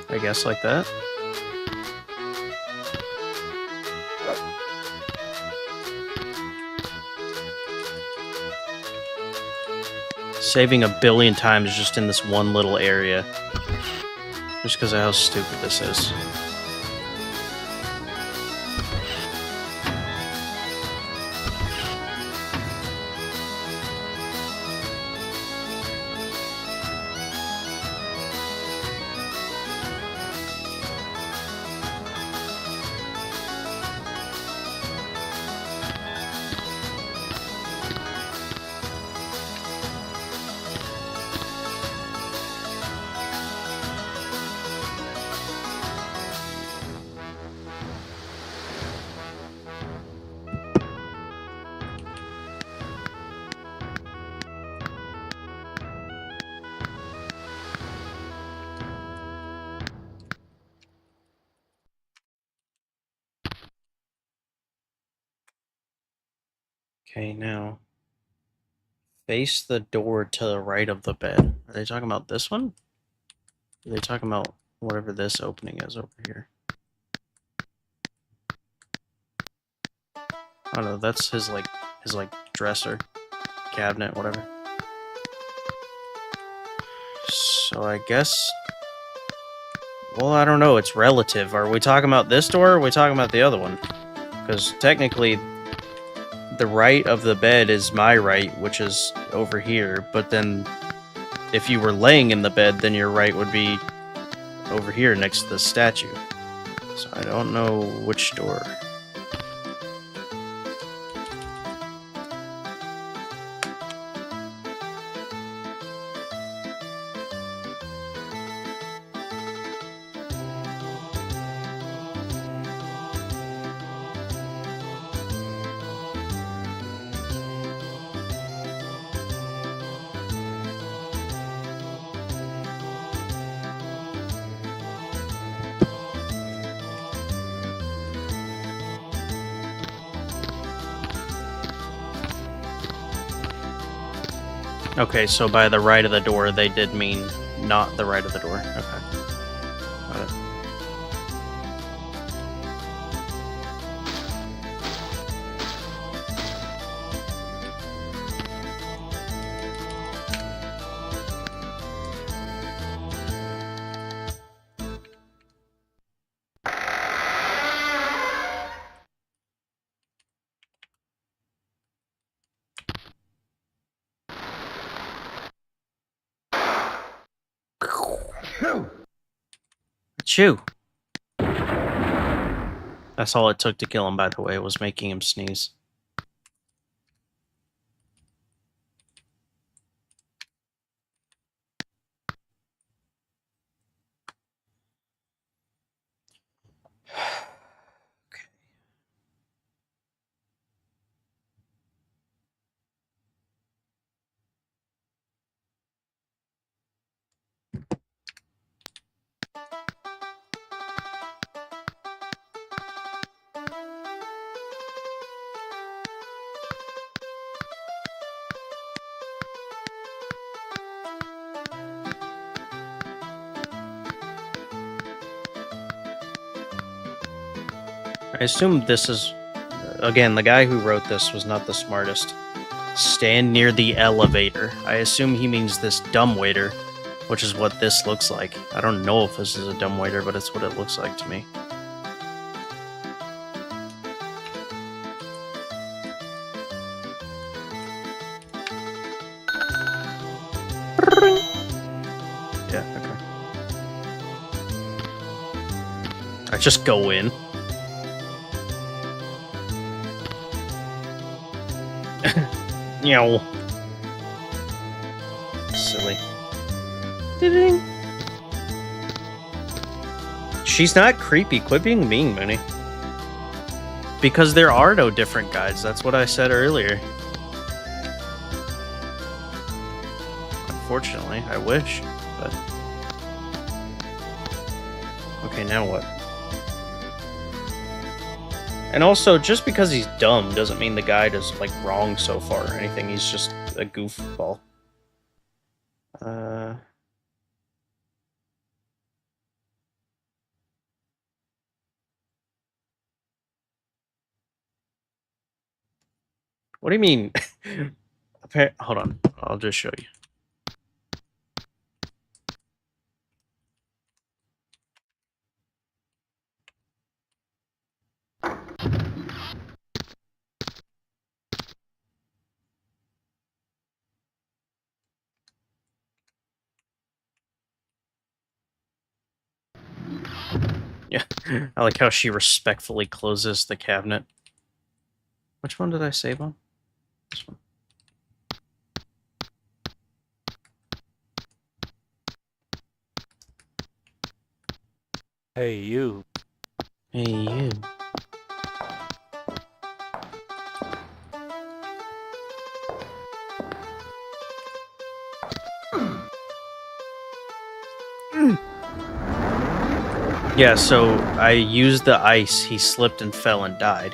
I guess like that. Saving 1 billion times just in this one little area. Just because of how stupid this is. Okay, now face the door to the right of the bed. Are they talking about this one? Are they talking about whatever this opening is over here? I don't know, that's his dresser, cabinet, whatever. So I guess, well, I don't know, it's relative. Are we talking about this door, or are we talking about the other one? Because technically, the right of the bed is my right, which is over here, but then if you were laying in the bed, then your right would be over here next to the statue. So I don't know which door. Okay, so by the right of the door, they did mean not the right of the door. Okay. Got it. Achoo! That's all it took to kill him, by the way, was making him sneeze. I assume this is... Again, the guy who wrote this was not the smartest. Stand near the elevator. I assume he means this dumbwaiter, which is what this looks like. I don't know if this is a dumbwaiter, but it's what it looks like to me. Yeah, okay. I just go in. Meow. Silly. Ding. She's not creepy. Quit being mean, Mooney. Because there are no different guides. That's what I said earlier. Unfortunately, I wish, but... Okay, now what? And also, just because he's dumb doesn't mean the guide is, like, wrong so far or anything. He's just a goofball. What do you mean? Hold on. I'll just show you. Yeah, I like how she respectfully closes the cabinet. Which one did I save on? This one. Hey, you. Hey, you. Yeah, so I used the ice, he slipped and fell and died.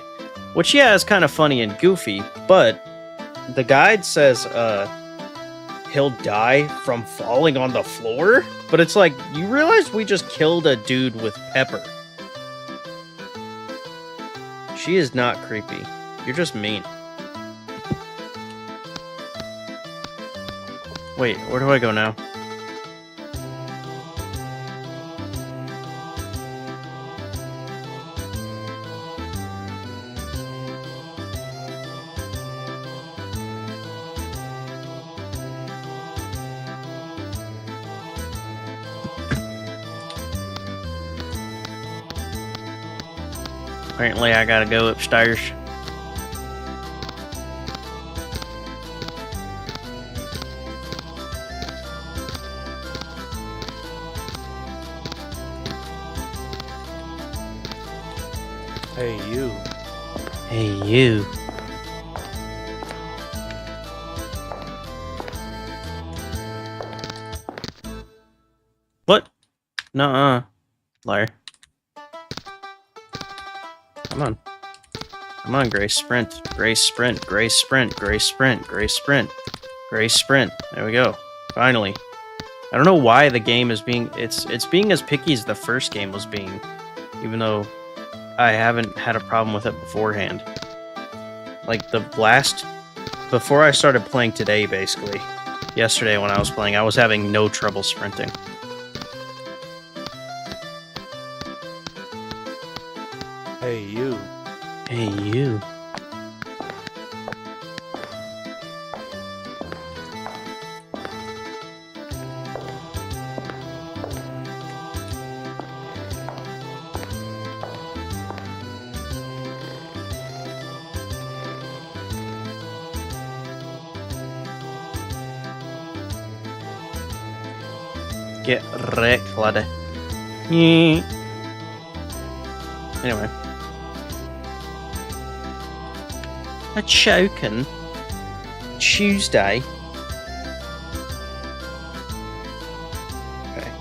Which, yeah, is kind of funny and goofy, but the guide says, he'll die from falling on the floor? But it's like, you realize we just killed a dude with pepper. She is not creepy. You're just mean. Wait, where do I go now? Apparently I gotta go upstairs. Hey, you. Hey, you. What? Nuh-uh. Liar. Come on. Come on, Grace, sprint. Grace, sprint. Grace, sprint. Grace, sprint. Grace, sprint. Race sprint. There we go. Finally. I don't know why the game is being... It's being as picky as the first game was being. Even though I haven't had a problem with it beforehand. Like, the last... Before I started playing today, basically. Yesterday when I was playing, I was having no trouble sprinting. Hey, you. Hey, you. Get wrecked, laddie. Anyway. A chokin' Tuesday. Okay.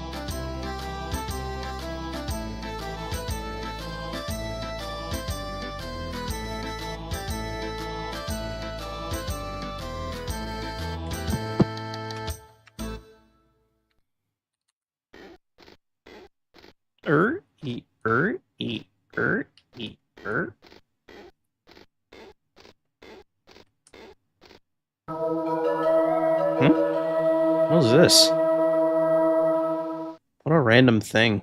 Eat, eat, eat, What was this? What a random thing.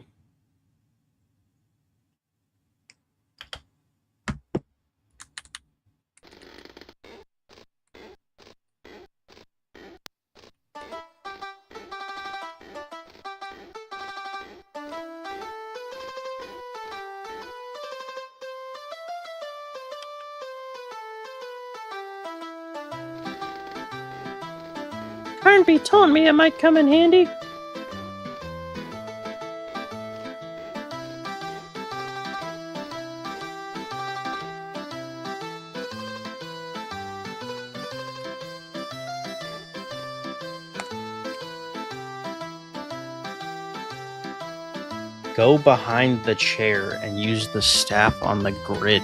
Carnby told me it might come in handy. Go behind the chair and use the staff on the grid.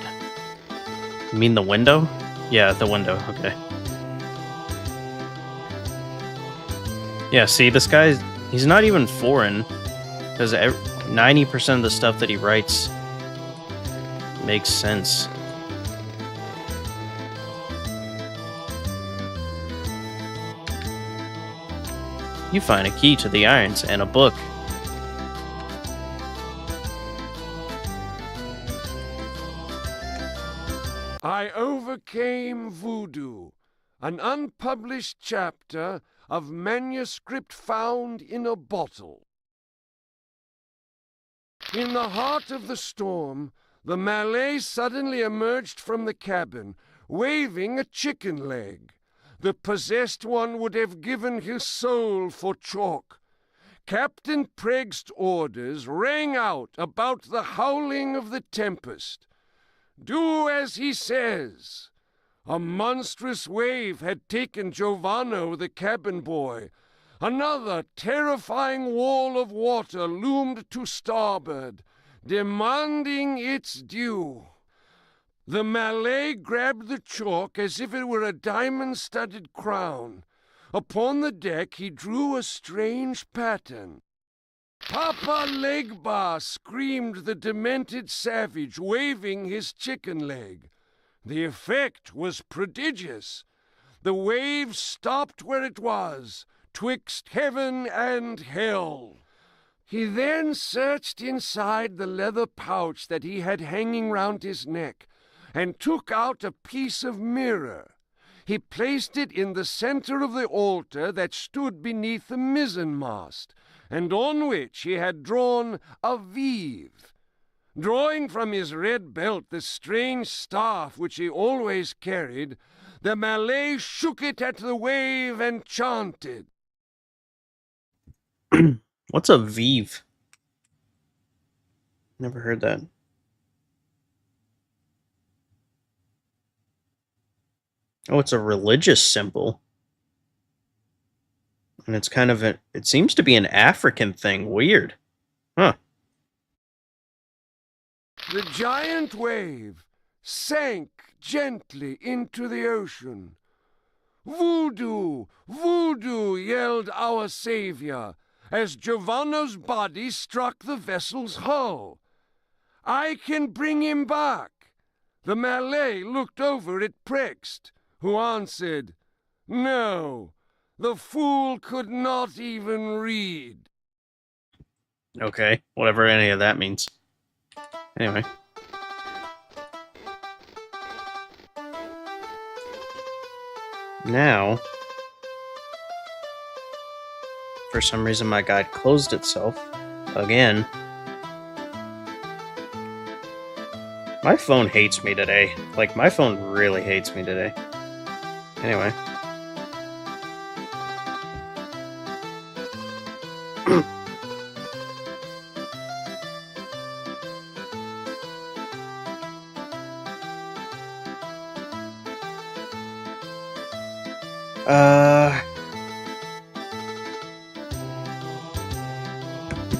You mean the window? Yeah, the window, okay. Yeah, see, this guy's... He's not even foreign. Because 90% of the stuff that he writes makes sense. You find a key to the irons and a book. I overcame voodoo, an unpublished chapter of manuscript found in a bottle. In the heart of the storm, the Malay suddenly emerged from the cabin, waving a chicken leg. The possessed one would have given his soul for chalk. Captain Pregg's orders rang out about the howling of the tempest. Do as he says. A monstrous wave had taken Giovanno, the cabin boy. Another terrifying wall of water loomed to starboard, demanding its due. The Malay grabbed the chalk as if it were a diamond-studded crown. Upon the deck he drew a strange pattern. "Papa Legba!" screamed the demented savage, waving his chicken leg. The effect was prodigious. The wave stopped where it was, twixt heaven and hell. He then searched inside the leather pouch that he had hanging round his neck, and took out a piece of mirror. He placed it in the center of the altar that stood beneath the mizzenmast, and on which he had drawn a vive. Drawing from his red belt the strange staff which he always carried, the Malay shook it at the wave and chanted. What's a vive? Never heard that. Oh, it's a religious symbol. And it's kind of it seems to be an African thing. Weird. Huh. The giant wave sank gently into the ocean. Voodoo! Voodoo! Yelled our savior as Giovanna's body struck the vessel's hull. I can bring him back. The Malay looked over at Prext, who answered, No, the fool could not even read. Okay, whatever any of that means. Anyway. Now, for some reason my guide closed itself again. My phone hates me today. Like, my phone really hates me today. Anyway.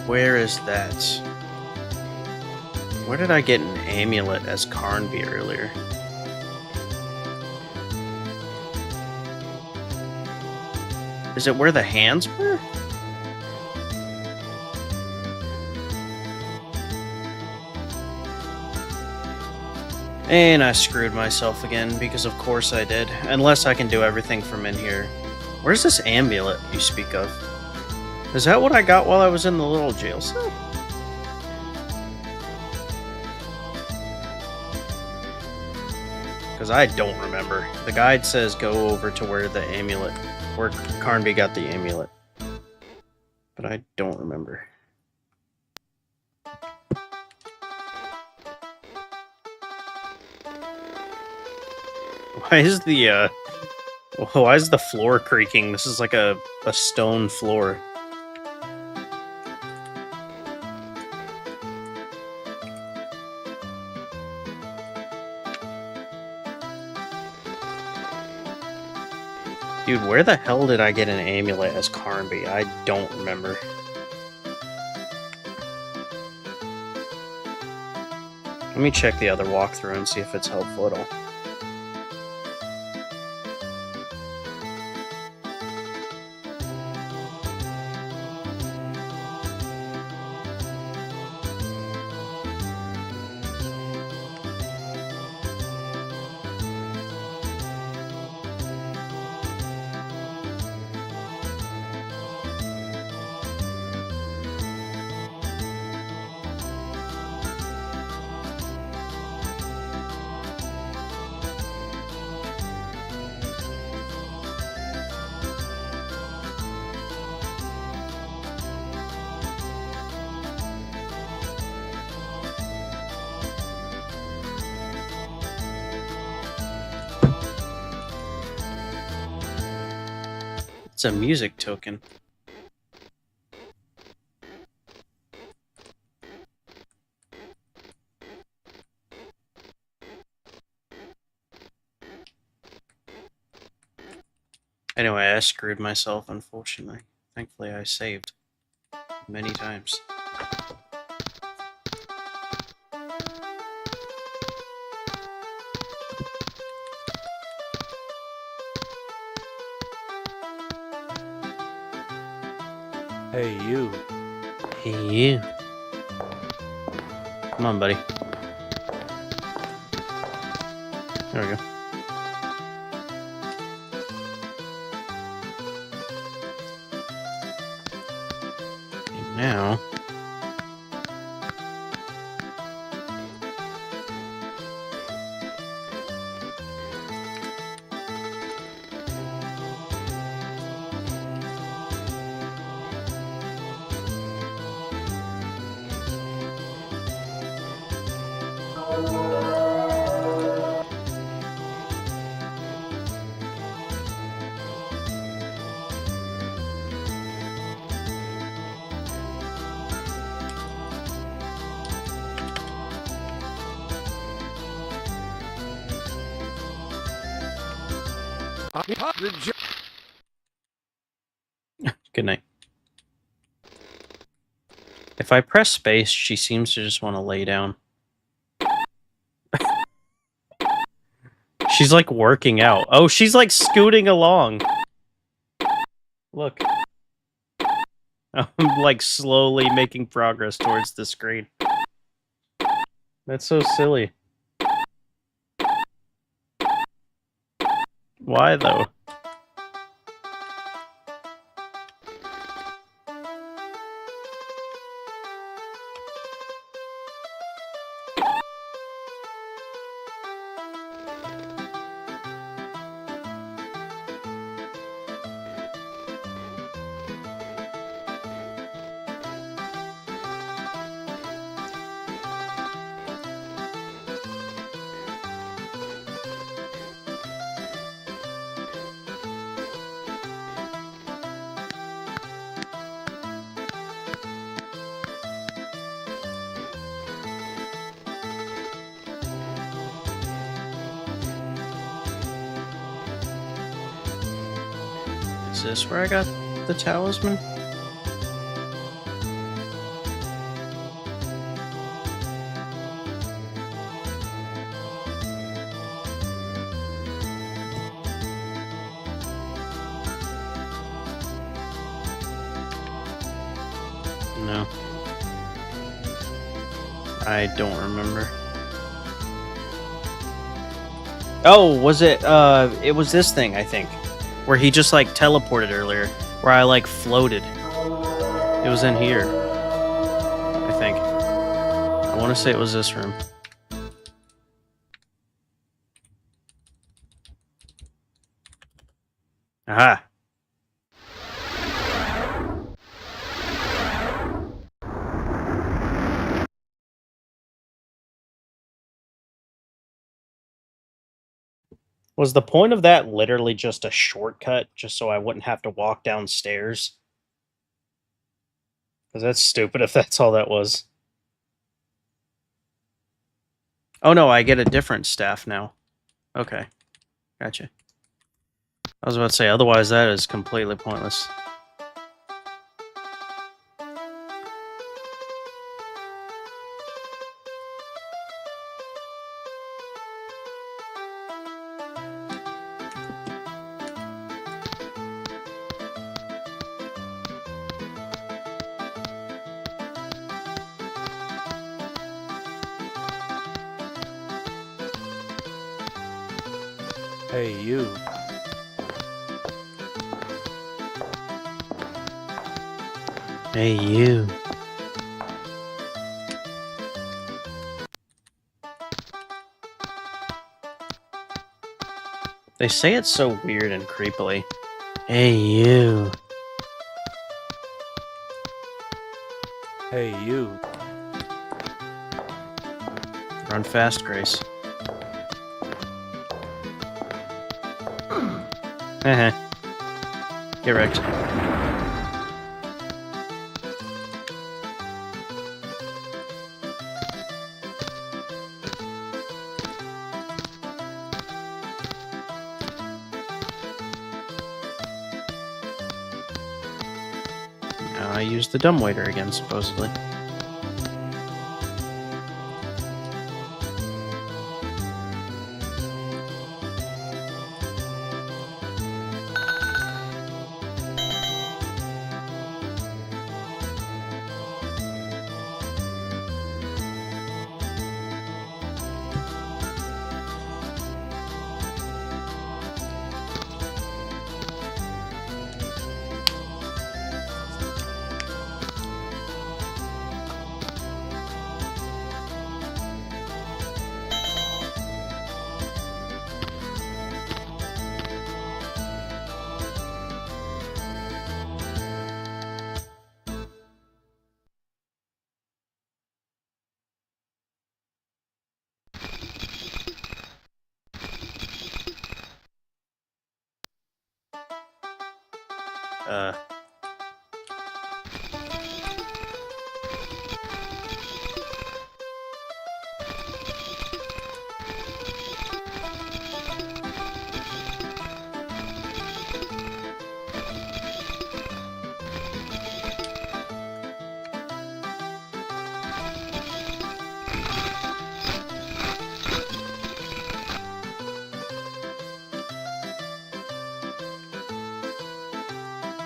Where is that? Where did I get an amulet as Carnby earlier? Is it where the hands were? And I screwed myself again, because of course I did. Unless I can do everything from in here. Where's this amulet you speak of? Is that what I got while I was in the little jail cell? Because I don't remember. The guide says go over to where the amulet, where Carnby got the amulet. But I don't remember. Why is the floor creaking? This is like a stone floor. Dude, where the hell did I get an amulet as Carnby? I don't remember. Let me check the other walkthrough and see if it's helpful at all. It's a music token. Anyway, I screwed myself, unfortunately. Thankfully, I saved many times. Hey, you. Hey, you. Come on, buddy. There we go. And now... Good night. If I press space, she seems to just want to lay down. She's like working out. Oh, she's like scooting along. Look. I'm like slowly making progress towards the screen. That's so silly. Why though? Is this where I got the talisman? No. I don't remember. Oh, was it was this thing, I think. Where he just, like, teleported earlier. Where I, like, floated. It was in here. I think. I want to say it was this room. Aha! Was the point of that literally just a shortcut, just so I wouldn't have to walk downstairs? Because that's stupid if that's all that was. Oh no, I get a different staff now. Okay. Gotcha. I was about to say, otherwise that is completely pointless. Hey, you. Hey, you. They say it so weird and creepily. Hey, you. Hey, you. Run fast, Grace. Get wrecked. Now I use the dumbwaiter again, supposedly.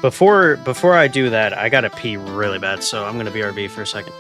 Before I do that, I gotta pee really bad, so I'm gonna BRB for a second.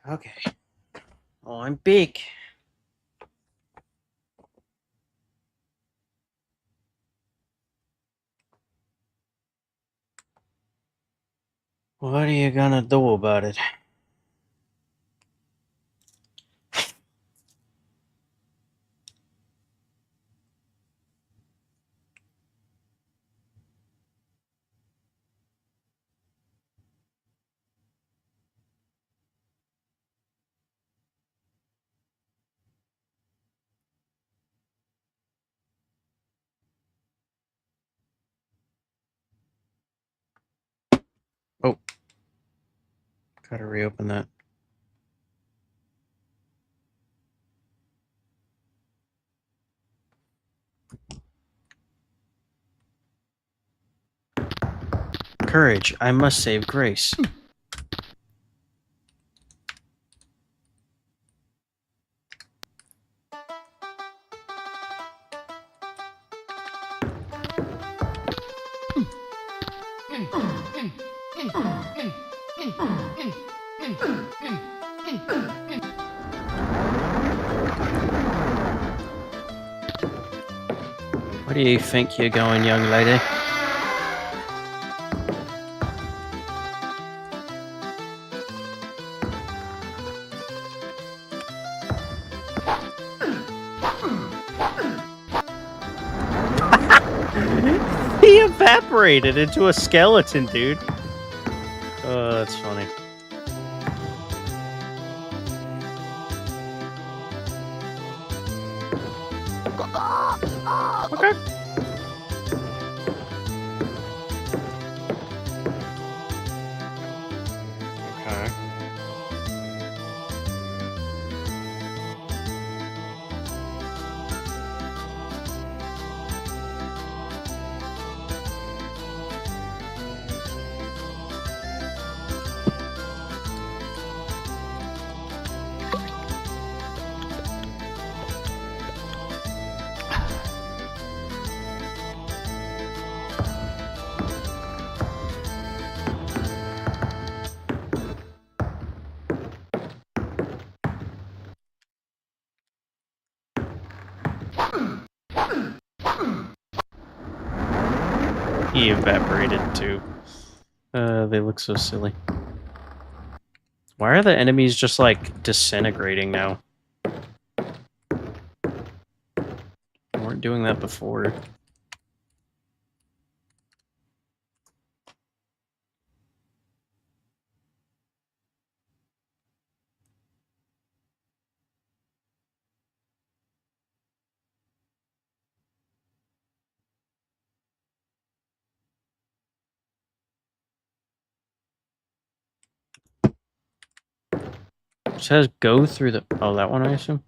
Okay. Oh, I'm big. What are you gonna do about it? Oh. Gotta reopen that. Courage, I must save grace. Where do you think you're going, young lady? He evaporated into a skeleton, dude. Oh, that's funny. Okay. Okay. He evaporated too. They look so silly. Why are the enemies just like disintegrating now? They weren't doing that before. It says go through the... Oh, that one, I assume?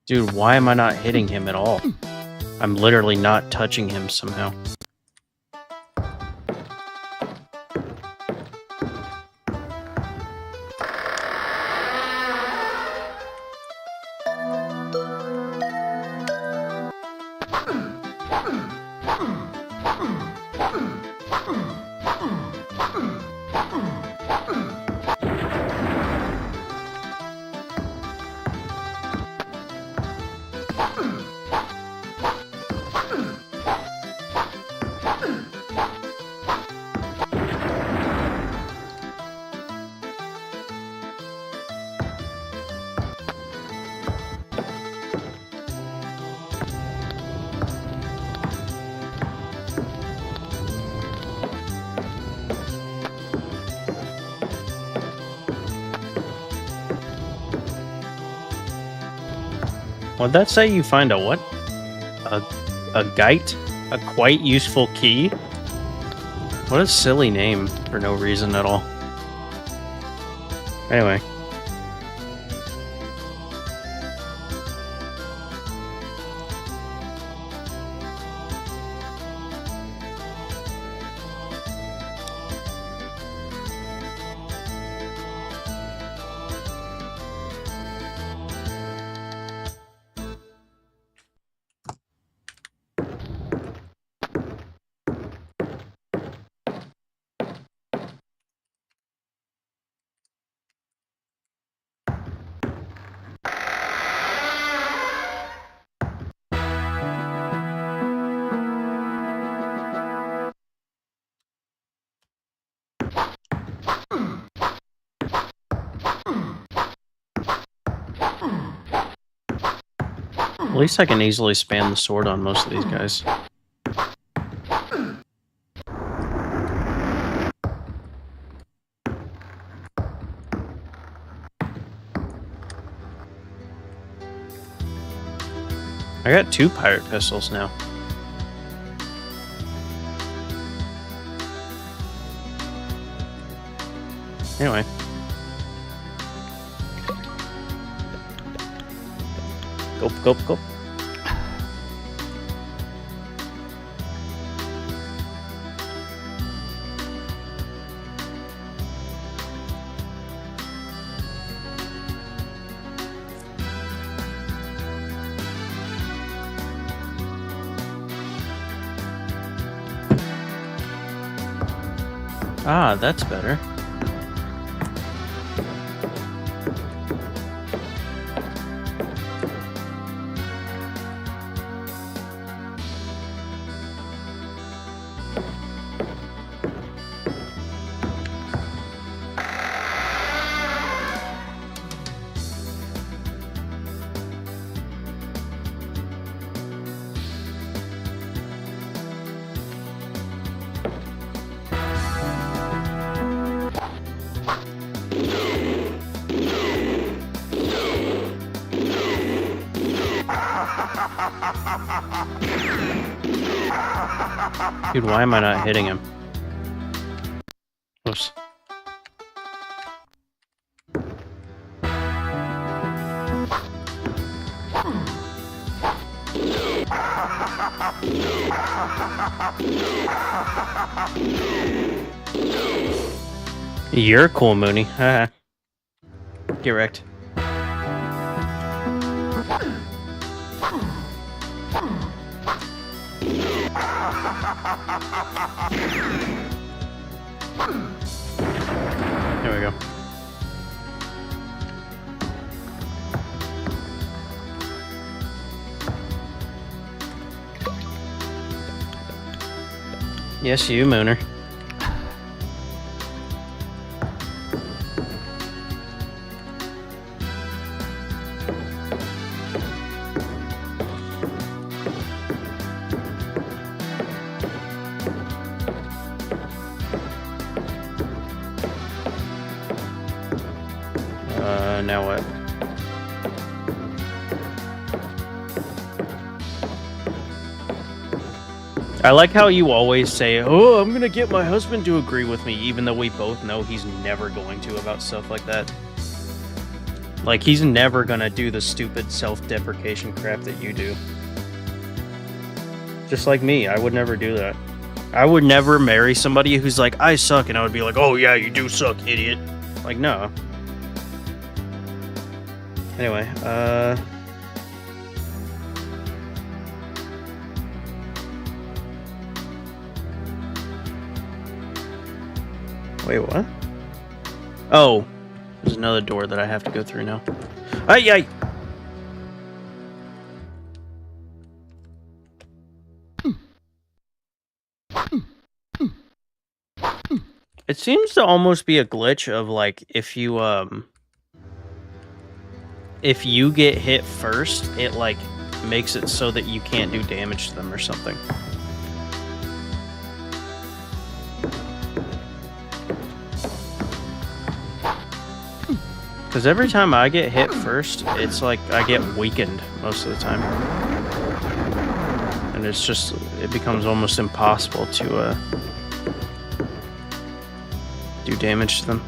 Dude, why am I not hitting him at all? I'm literally not touching him somehow. What'd that say? You find a what? A gite? A quite useful key? What a silly name for no reason at all. Anyway. At least I can easily spam the sword on most of these guys. I got 2 pirate pistols now. Anyway. Gulp, gulp, gulp. Ah, that's better. Dude, why am I not hitting him? Oops. You're cool, Mooney. Haha. Get wrecked. There we go. Yes, you, Mooner. Now what? I like how you always say, oh, I'm gonna get my husband to agree with me, even though we both know he's never going to about stuff like that. Like, he's never gonna do the stupid self-deprecation crap that you do. Just like me, I would never do that. I would never marry somebody who's like, I suck, and I would be like, oh yeah, you do suck, idiot. Like, no. Anyway, wait, what? Oh, there's another door that I have to go through now. Ay! It seems to almost be a glitch of, like, if you get hit first, it, like, makes it so that you can't do damage to them or something. Because every time I get hit first, it's like I get weakened most of the time. And it's just, it becomes almost impossible to do damage to them.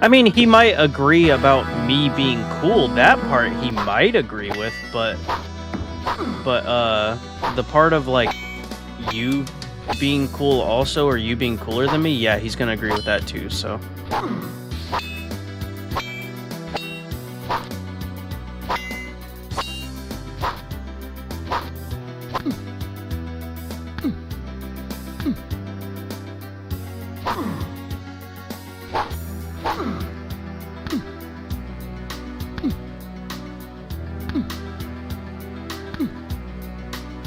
I mean, he might agree about me being cool. That part he might agree with, but the part of, like, you being cool also, or you being cooler than me, yeah, he's gonna agree with that too, so.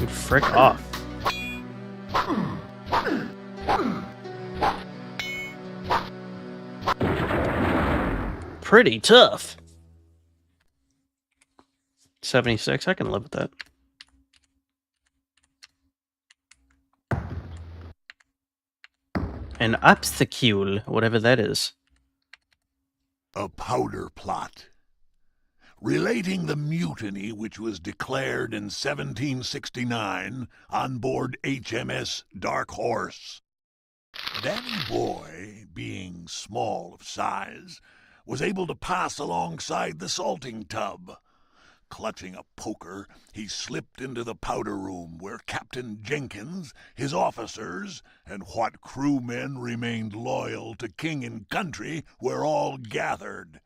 Frick off. Pretty tough. 76, I can live with that. An obstacle, whatever that is. A powder plot. Relating the mutiny which was declared in 1769 on board HMS Dark Horse. Danny Boy, being small of size, was able to pass alongside the salting tub. Clutching a poker, he slipped into the powder room where Captain Jenkins, his officers, and what crewmen remained loyal to king and country were all gathered.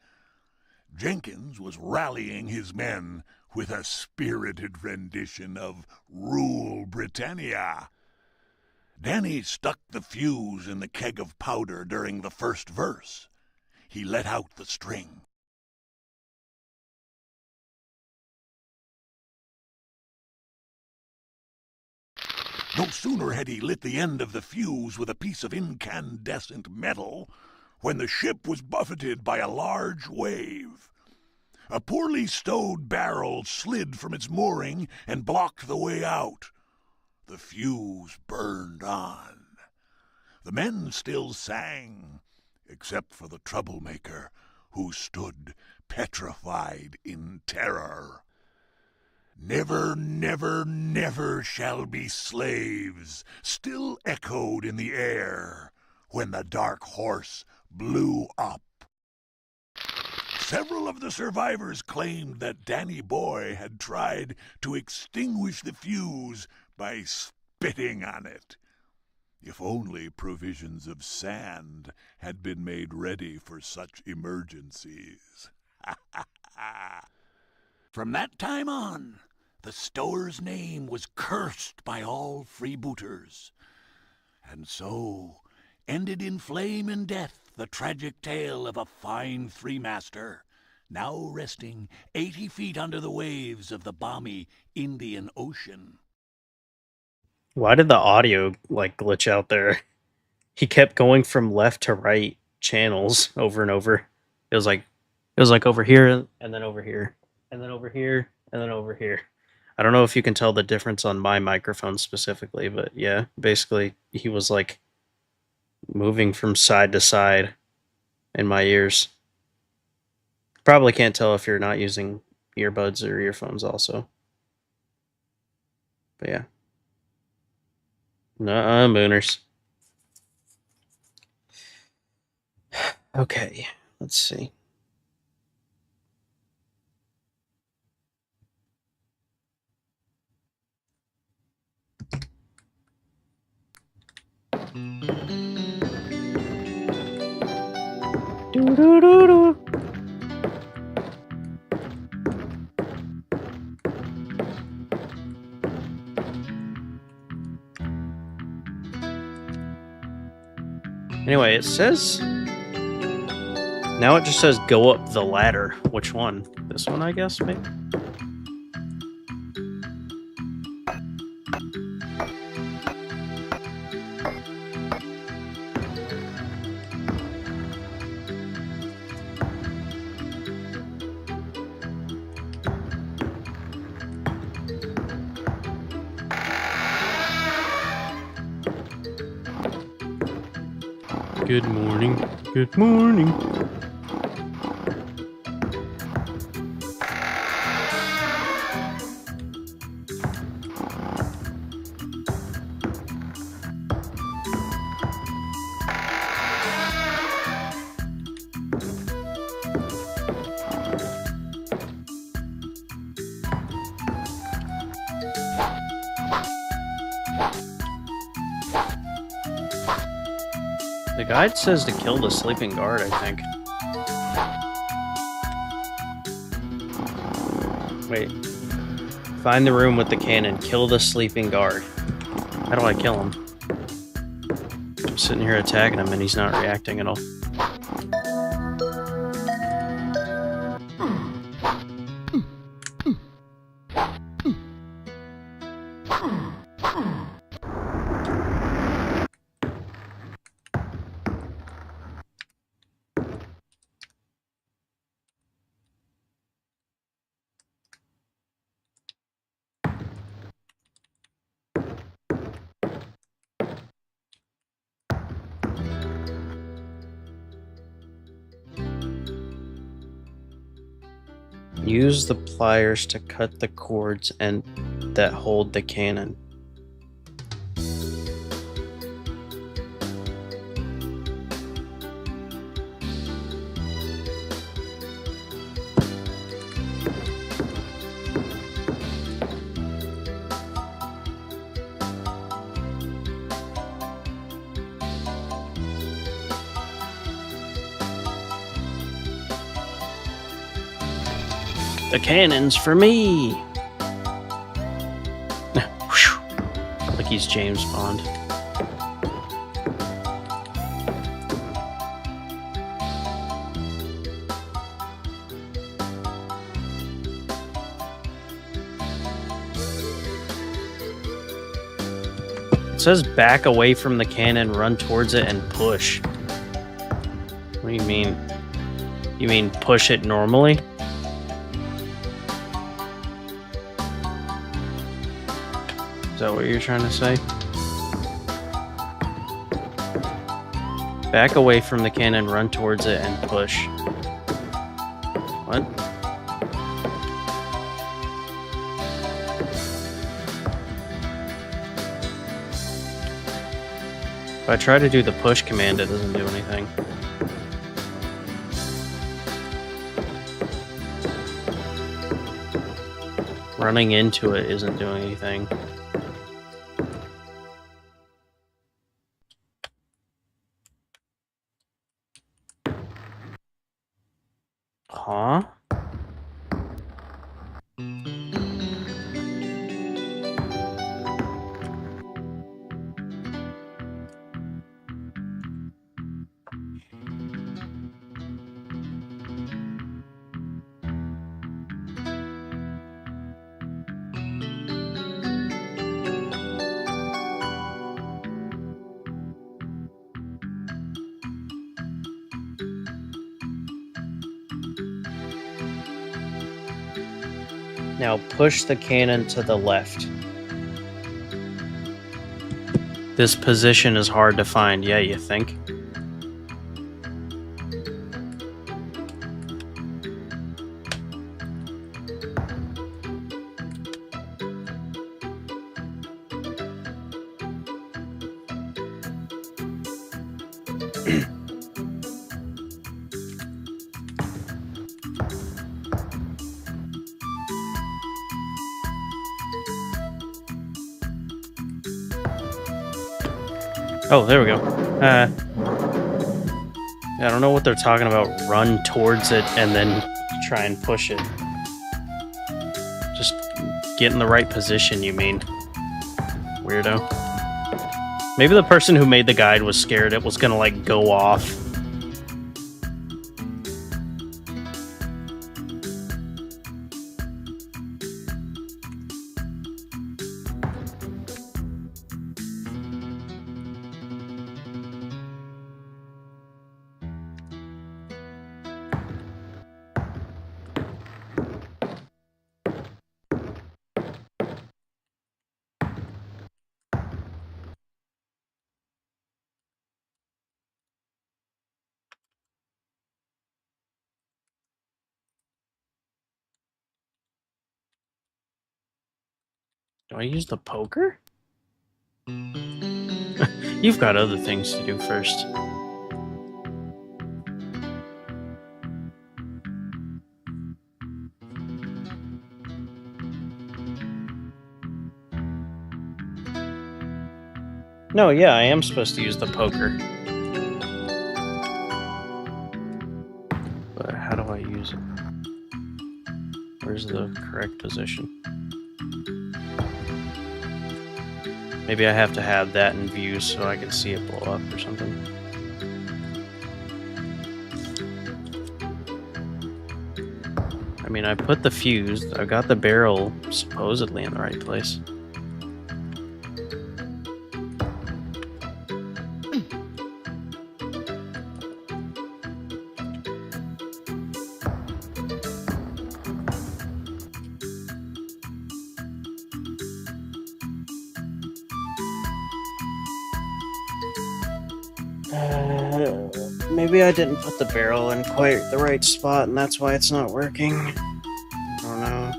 Jenkins was rallying his men with a spirited rendition of Rule Britannia. Danny stuck the fuse in the keg of powder during the first verse. He let out the string. No sooner had he lit the end of the fuse with a piece of incandescent metal when the ship was buffeted by a large wave. A poorly stowed barrel slid from its mooring and blocked the way out. The fuse burned on. The men still sang, except for the troublemaker, who stood petrified in terror. "Never, never, never shall be slaves," still echoed in the air when the Dark Horse blew up. Several of the survivors claimed that Danny Boy had tried to extinguish the fuse by spitting on it. If only provisions of sand had been made ready for such emergencies. From that time on, the store's name was cursed by all freebooters. And so ended in flame and death the tragic tale of a fine freemaster, now resting 80 feet under the waves of the balmy Indian Ocean. Why did the audio like glitch out there? He kept going from left to right channels over and over. It was like over here and then over here and then over here and then over here. I don't know if you can tell the difference on my microphone specifically, but yeah, basically he was like moving from side to side in my ears. Probably can't tell if you're not using earbuds or earphones also. But yeah. Nuh-uh, mooners. Okay, let's see. Do-do-do-do. Anyway, it says... Now it just says go up the ladder. Which one? This one, I guess, maybe? Good morning. Good morning. The guide says to kill the sleeping guard, I think. Wait. Find the room with the cannon. Kill the sleeping guard. How do I kill him? I'm sitting here attacking him and he's not reacting at all. Use the pliers to cut the cords and that hold the cannon. The cannon's for me! Like he's James Bond. It says back away from the cannon, run towards it, and push. What do you mean? You mean push it normally? Is that what you're trying to say? Back away from the cannon, run towards it, and push. What? If I try to do the push command, it doesn't do anything. Running into it isn't doing anything. Huh? Now push the cannon to the left. This position is hard to find, yeah, you think? Oh, there we go. I don't know what they're talking about. Run towards it and then try and push it. Just get in the right position, you mean? Weirdo. Maybe the person who made the guide was scared it was gonna, like, go off. Do I use the poker? You've got other things to do first. No, yeah, I am supposed to use the poker. But how do I use it? Where's the correct position? Maybe I have to have that in view so I can see it blow up or something. I mean, I put the fuse, I got the barrel supposedly in the right place. Maybe I didn't put the barrel in quite the right spot, and that's why it's not working. I don't know.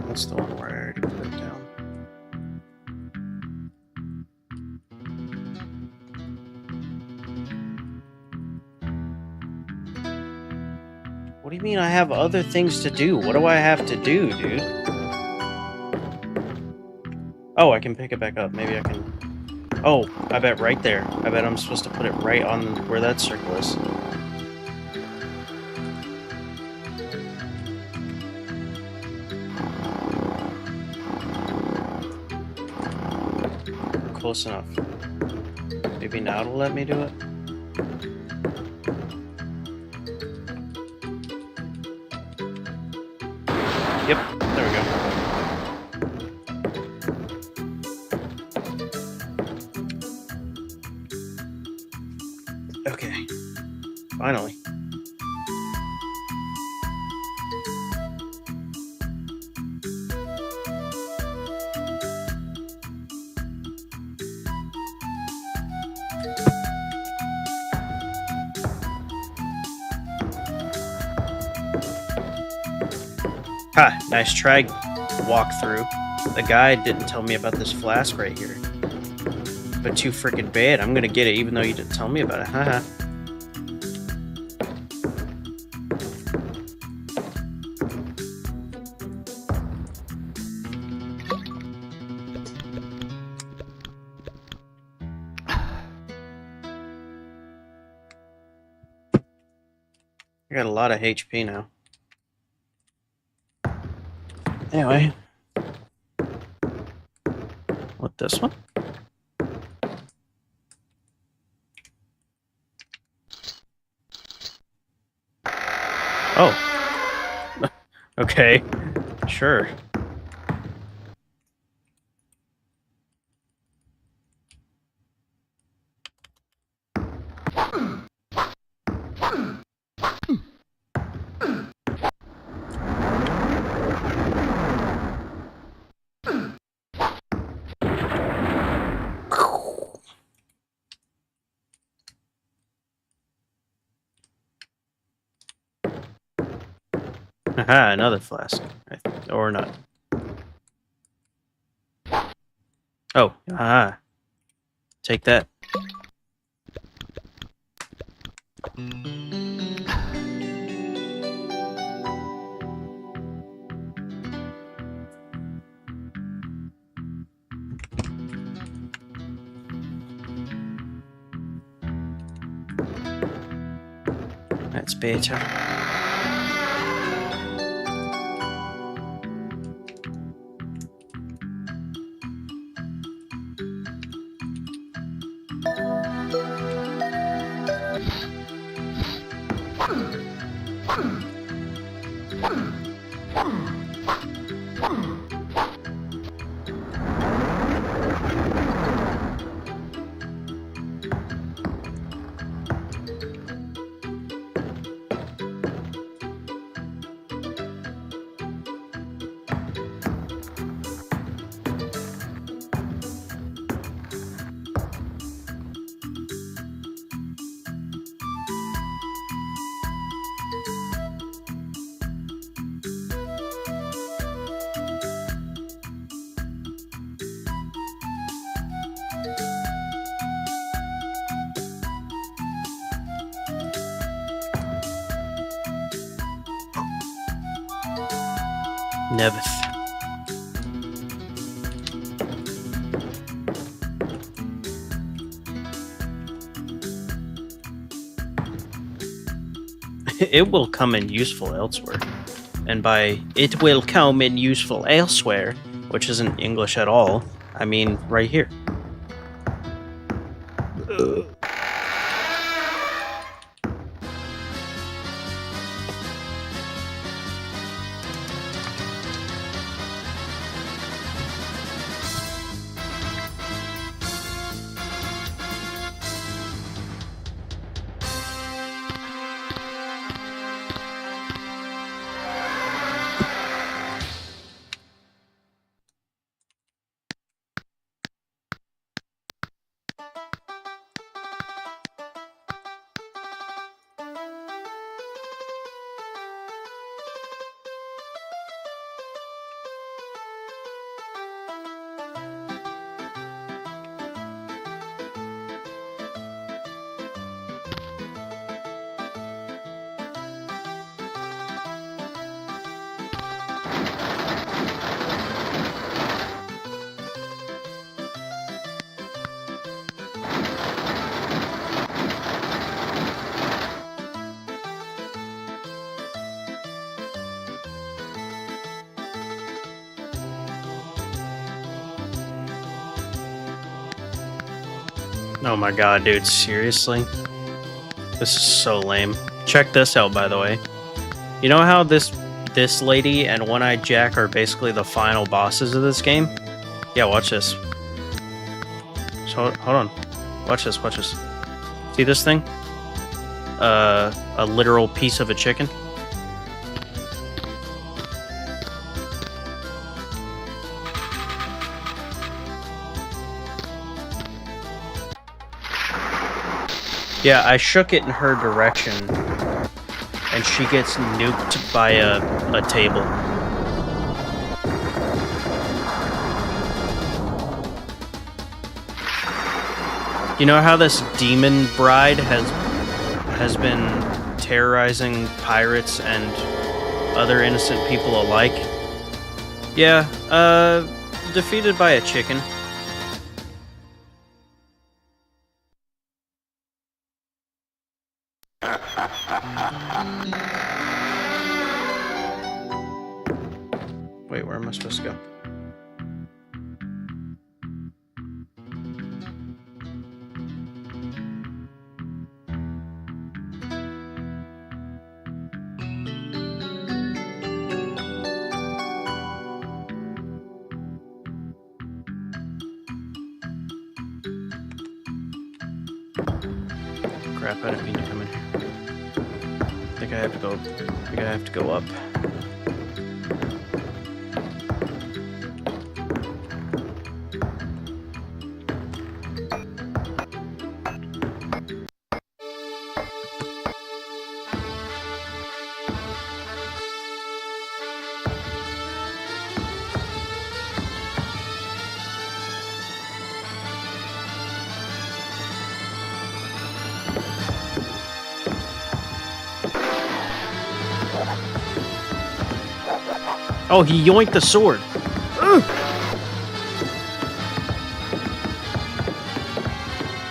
That's the one where I already put it down. What do you mean I have other things to do? What do I have to do, dude? Oh, I can pick it back up. Maybe I can... Oh, I bet right there. I bet I'm supposed to put it right on where that circle is. Close enough. Maybe now it'll let me do it. Yep, there we go. Okay, finally. Ha! Nice try, walkthrough. The guy didn't tell me about this flask right here. But too freaking bad. I'm gonna get it even though you didn't tell me about it. Haha. I got a lot of HP now. Anyway. What, this one? Oh. Okay. Sure. Aha, another flask. Or not. Oh, aha. Take that. That's better. Nevith. It will come in useful elsewhere. And by it will come in useful elsewhere, which isn't English at all, I mean right here. Oh my god, dude, seriously? This is so lame. Check this out, by the way. You know how this lady and One-Eyed Jack are basically the final bosses of this game? Yeah, watch this. So, hold on. Watch this, watch this. See this thing? A literal piece of a chicken? Yeah, I shook it in her direction, and she gets nuked by a table. You know how this demon bride has been terrorizing pirates and other innocent people alike? Yeah, defeated by a chicken. Wait, where am I supposed to go? Crap, I didn't mean to come in here. I think I have to go up. Oh, he yoinked the sword. Ugh.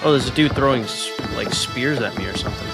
Oh, there's a dude throwing, like, spears at me or something.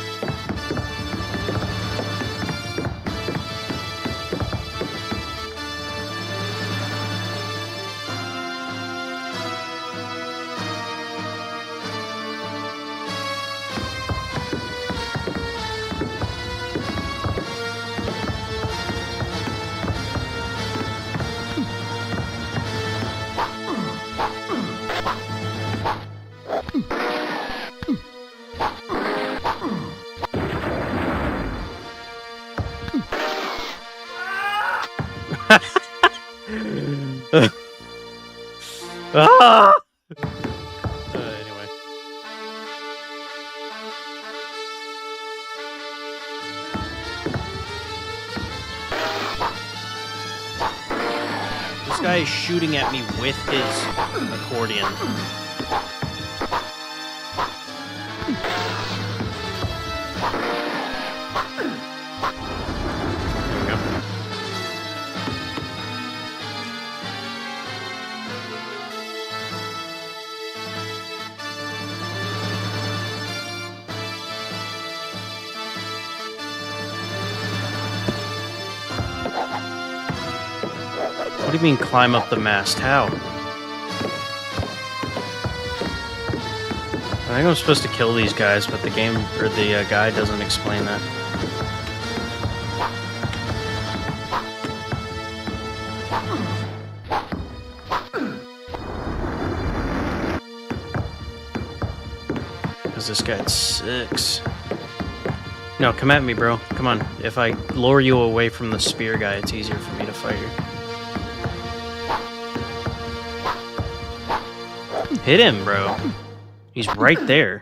Ah! Anyway. This guy is shooting at me with his accordion. What do you mean climb up the mast? How? I think I'm supposed to kill these guys, but the game, or the guy doesn't explain that. Because this guy had 6. No, come at me, bro. Come on. If I lure you away from the spear guy, it's easier for me to fight you. Hit him, bro. He's right there.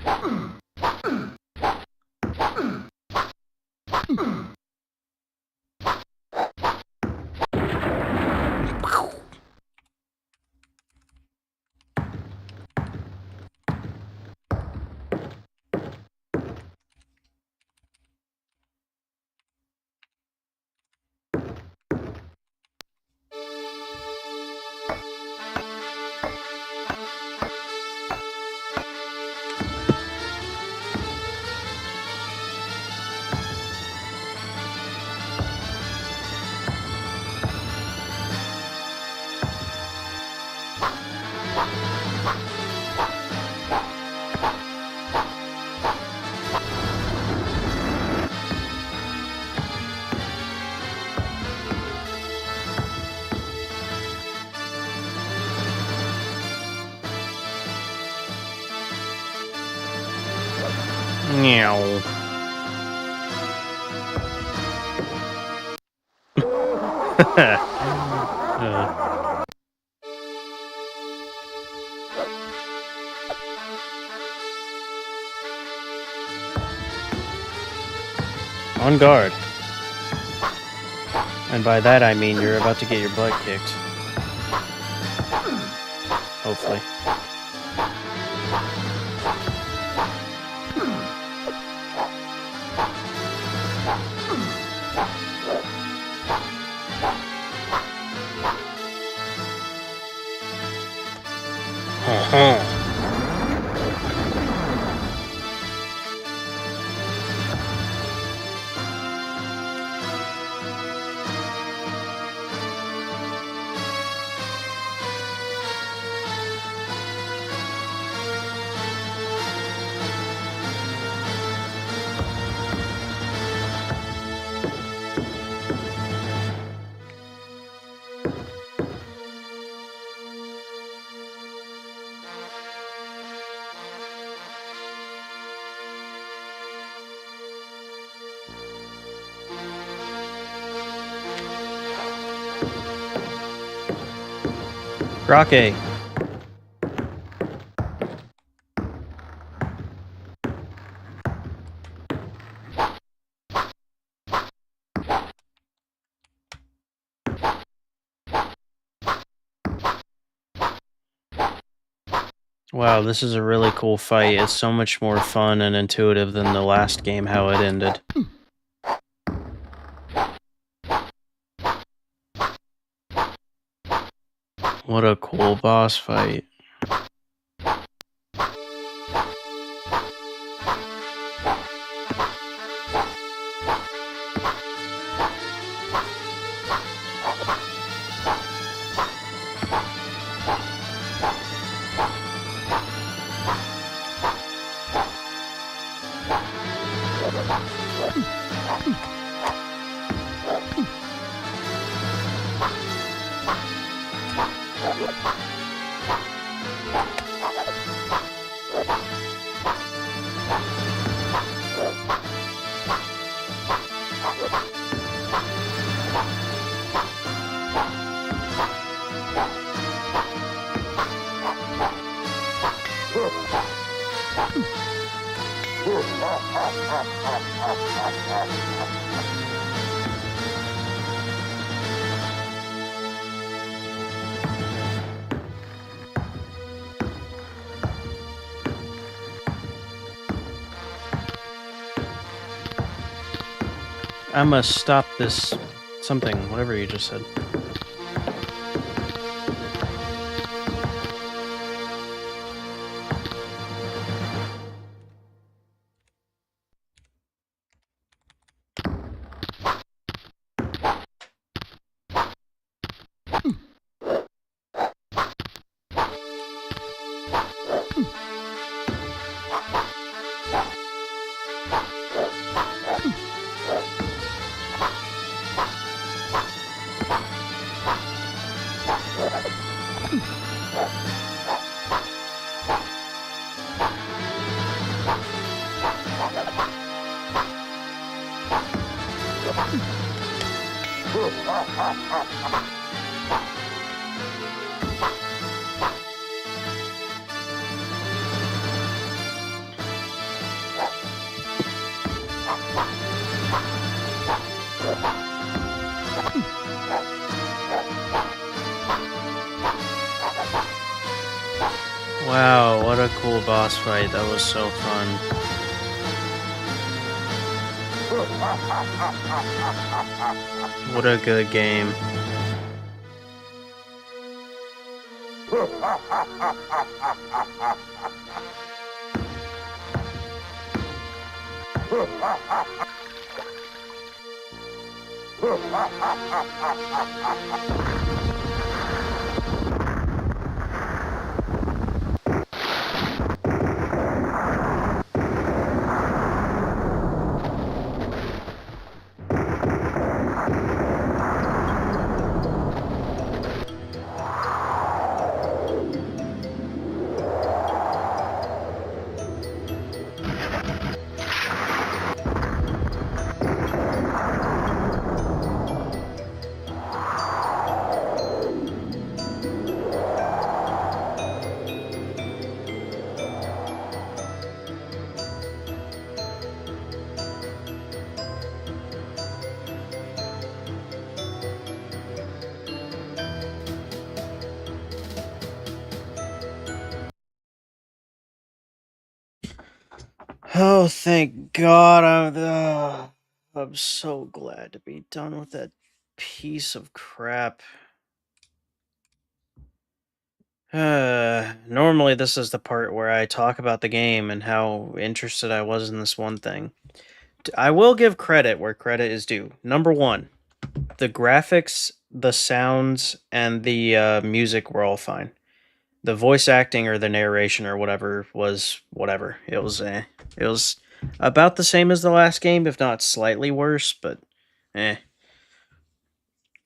Meow. On guard. And by that I mean you're about to get your butt kicked. Hopefully. Rocky. Wow, this is a really cool fight. It's so much more fun and intuitive than the last game, how it ended. What a cool boss fight. I must stop this something, whatever you just said. Wow, what a cool boss fight. That was so fun. What a good game. Oh, thank God. I'm so glad to be done with that piece of crap. Normally this is the part where I talk about the game and how interested I was in this one thing. I will give credit where credit is due. Number one, the graphics, the sounds, and the music were all fine. The voice acting or the narration or whatever was whatever. It was about the same as the last game, if not slightly worse, but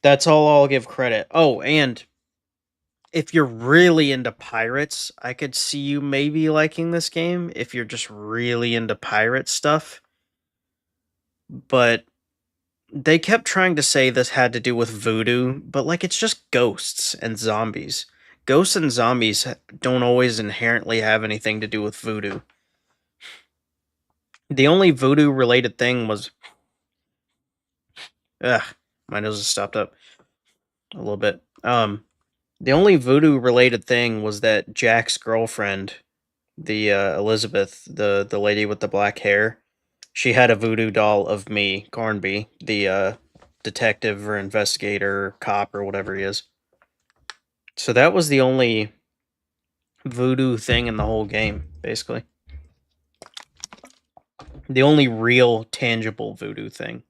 that's all I'll give credit. Oh, and if you're really into pirates, I could see you maybe liking this game if you're just really into pirate stuff. But they kept trying to say this had to do with voodoo, but like it's just ghosts and zombies. ghosts and zombies don't always inherently have anything to do with voodoo. The only voodoo related thing was... Ugh, my nose is stopped up a little bit. The only voodoo related thing was that Jack's girlfriend, the Elizabeth, the lady with the black hair, she had a voodoo doll of me, Cornby, the detective or investigator or cop or whatever he is. So that was the only voodoo thing in the whole game, basically. The only real, tangible voodoo thing.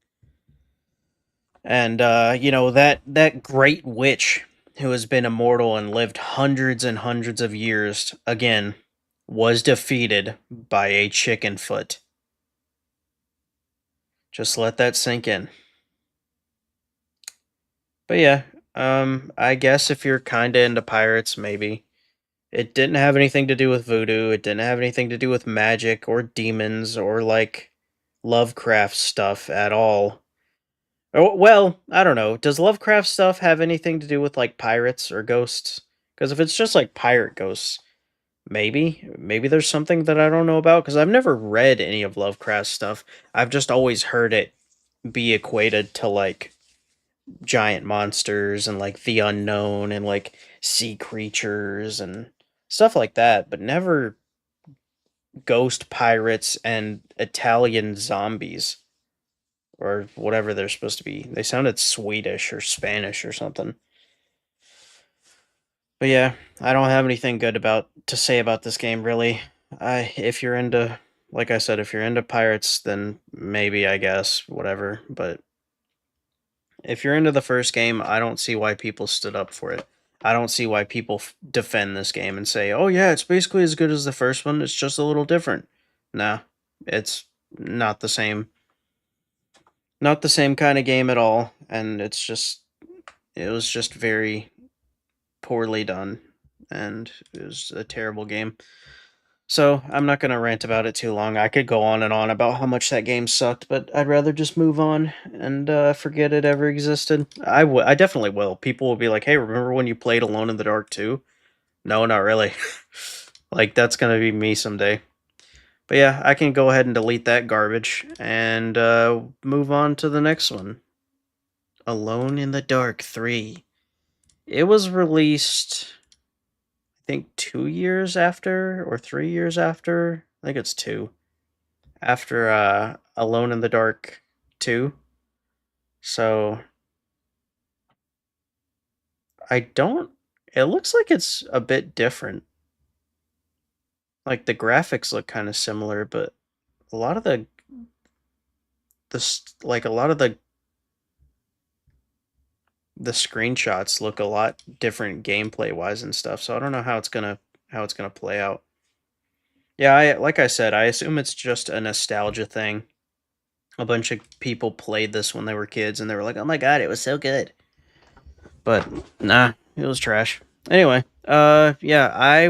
And, you know, that great witch who has been immortal and lived hundreds and hundreds of years, again, was defeated by a chicken foot. Just let that sink in. But yeah, I guess if you're kinda into pirates, maybe. It didn't have anything to do with voodoo, it didn't have anything to do with magic or demons or, like, Lovecraft stuff at all. Oh, well, I don't know. Does Lovecraft stuff have anything to do with, like, pirates or ghosts? Because if it's just, like, pirate ghosts, maybe. Maybe there's something that I don't know about, because I've never read any of Lovecraft's stuff. I've just always heard it be equated to, like, giant monsters and, like, the unknown and, like, sea creatures and stuff like that, but never ghost pirates and Italian zombies. Or whatever they're supposed to be. They sounded Swedish or Spanish or something. But yeah, I don't have anything good to say about this game, really. If you're into, like I said, if you're into pirates, then maybe, I guess, whatever. But if you're into the first game, I don't see why people stood up for it. I don't see why people defend this game and say, oh yeah, it's basically as good as the first one, it's just a little different. Nah, it's not the same. Not the same kind of game at all, and it was just very poorly done, and it was a terrible game. So, I'm not going to rant about it too long. I could go on and on about how much that game sucked, but I'd rather just move on and forget it ever existed. I definitely will. People will be like, hey, remember when you played Alone in the Dark 2? No, not really. Like, that's going to be me someday. But yeah, I can go ahead and delete that garbage and move on to the next one. Alone in the Dark 3. It was released, I think, 2 years after or 3 years after. I think it's 2. After Alone in the Dark 2. So it looks like it's a bit different. Like, the graphics look kind of similar, but a lot of the screenshots look a lot different gameplay wise and stuff, so I don't know how it's gonna play out. Yeah, like I said, I assume it's just a nostalgia thing. A bunch of people played this when they were kids and they were like, oh my god, it was so good. But nah, it was trash. Anyway, yeah,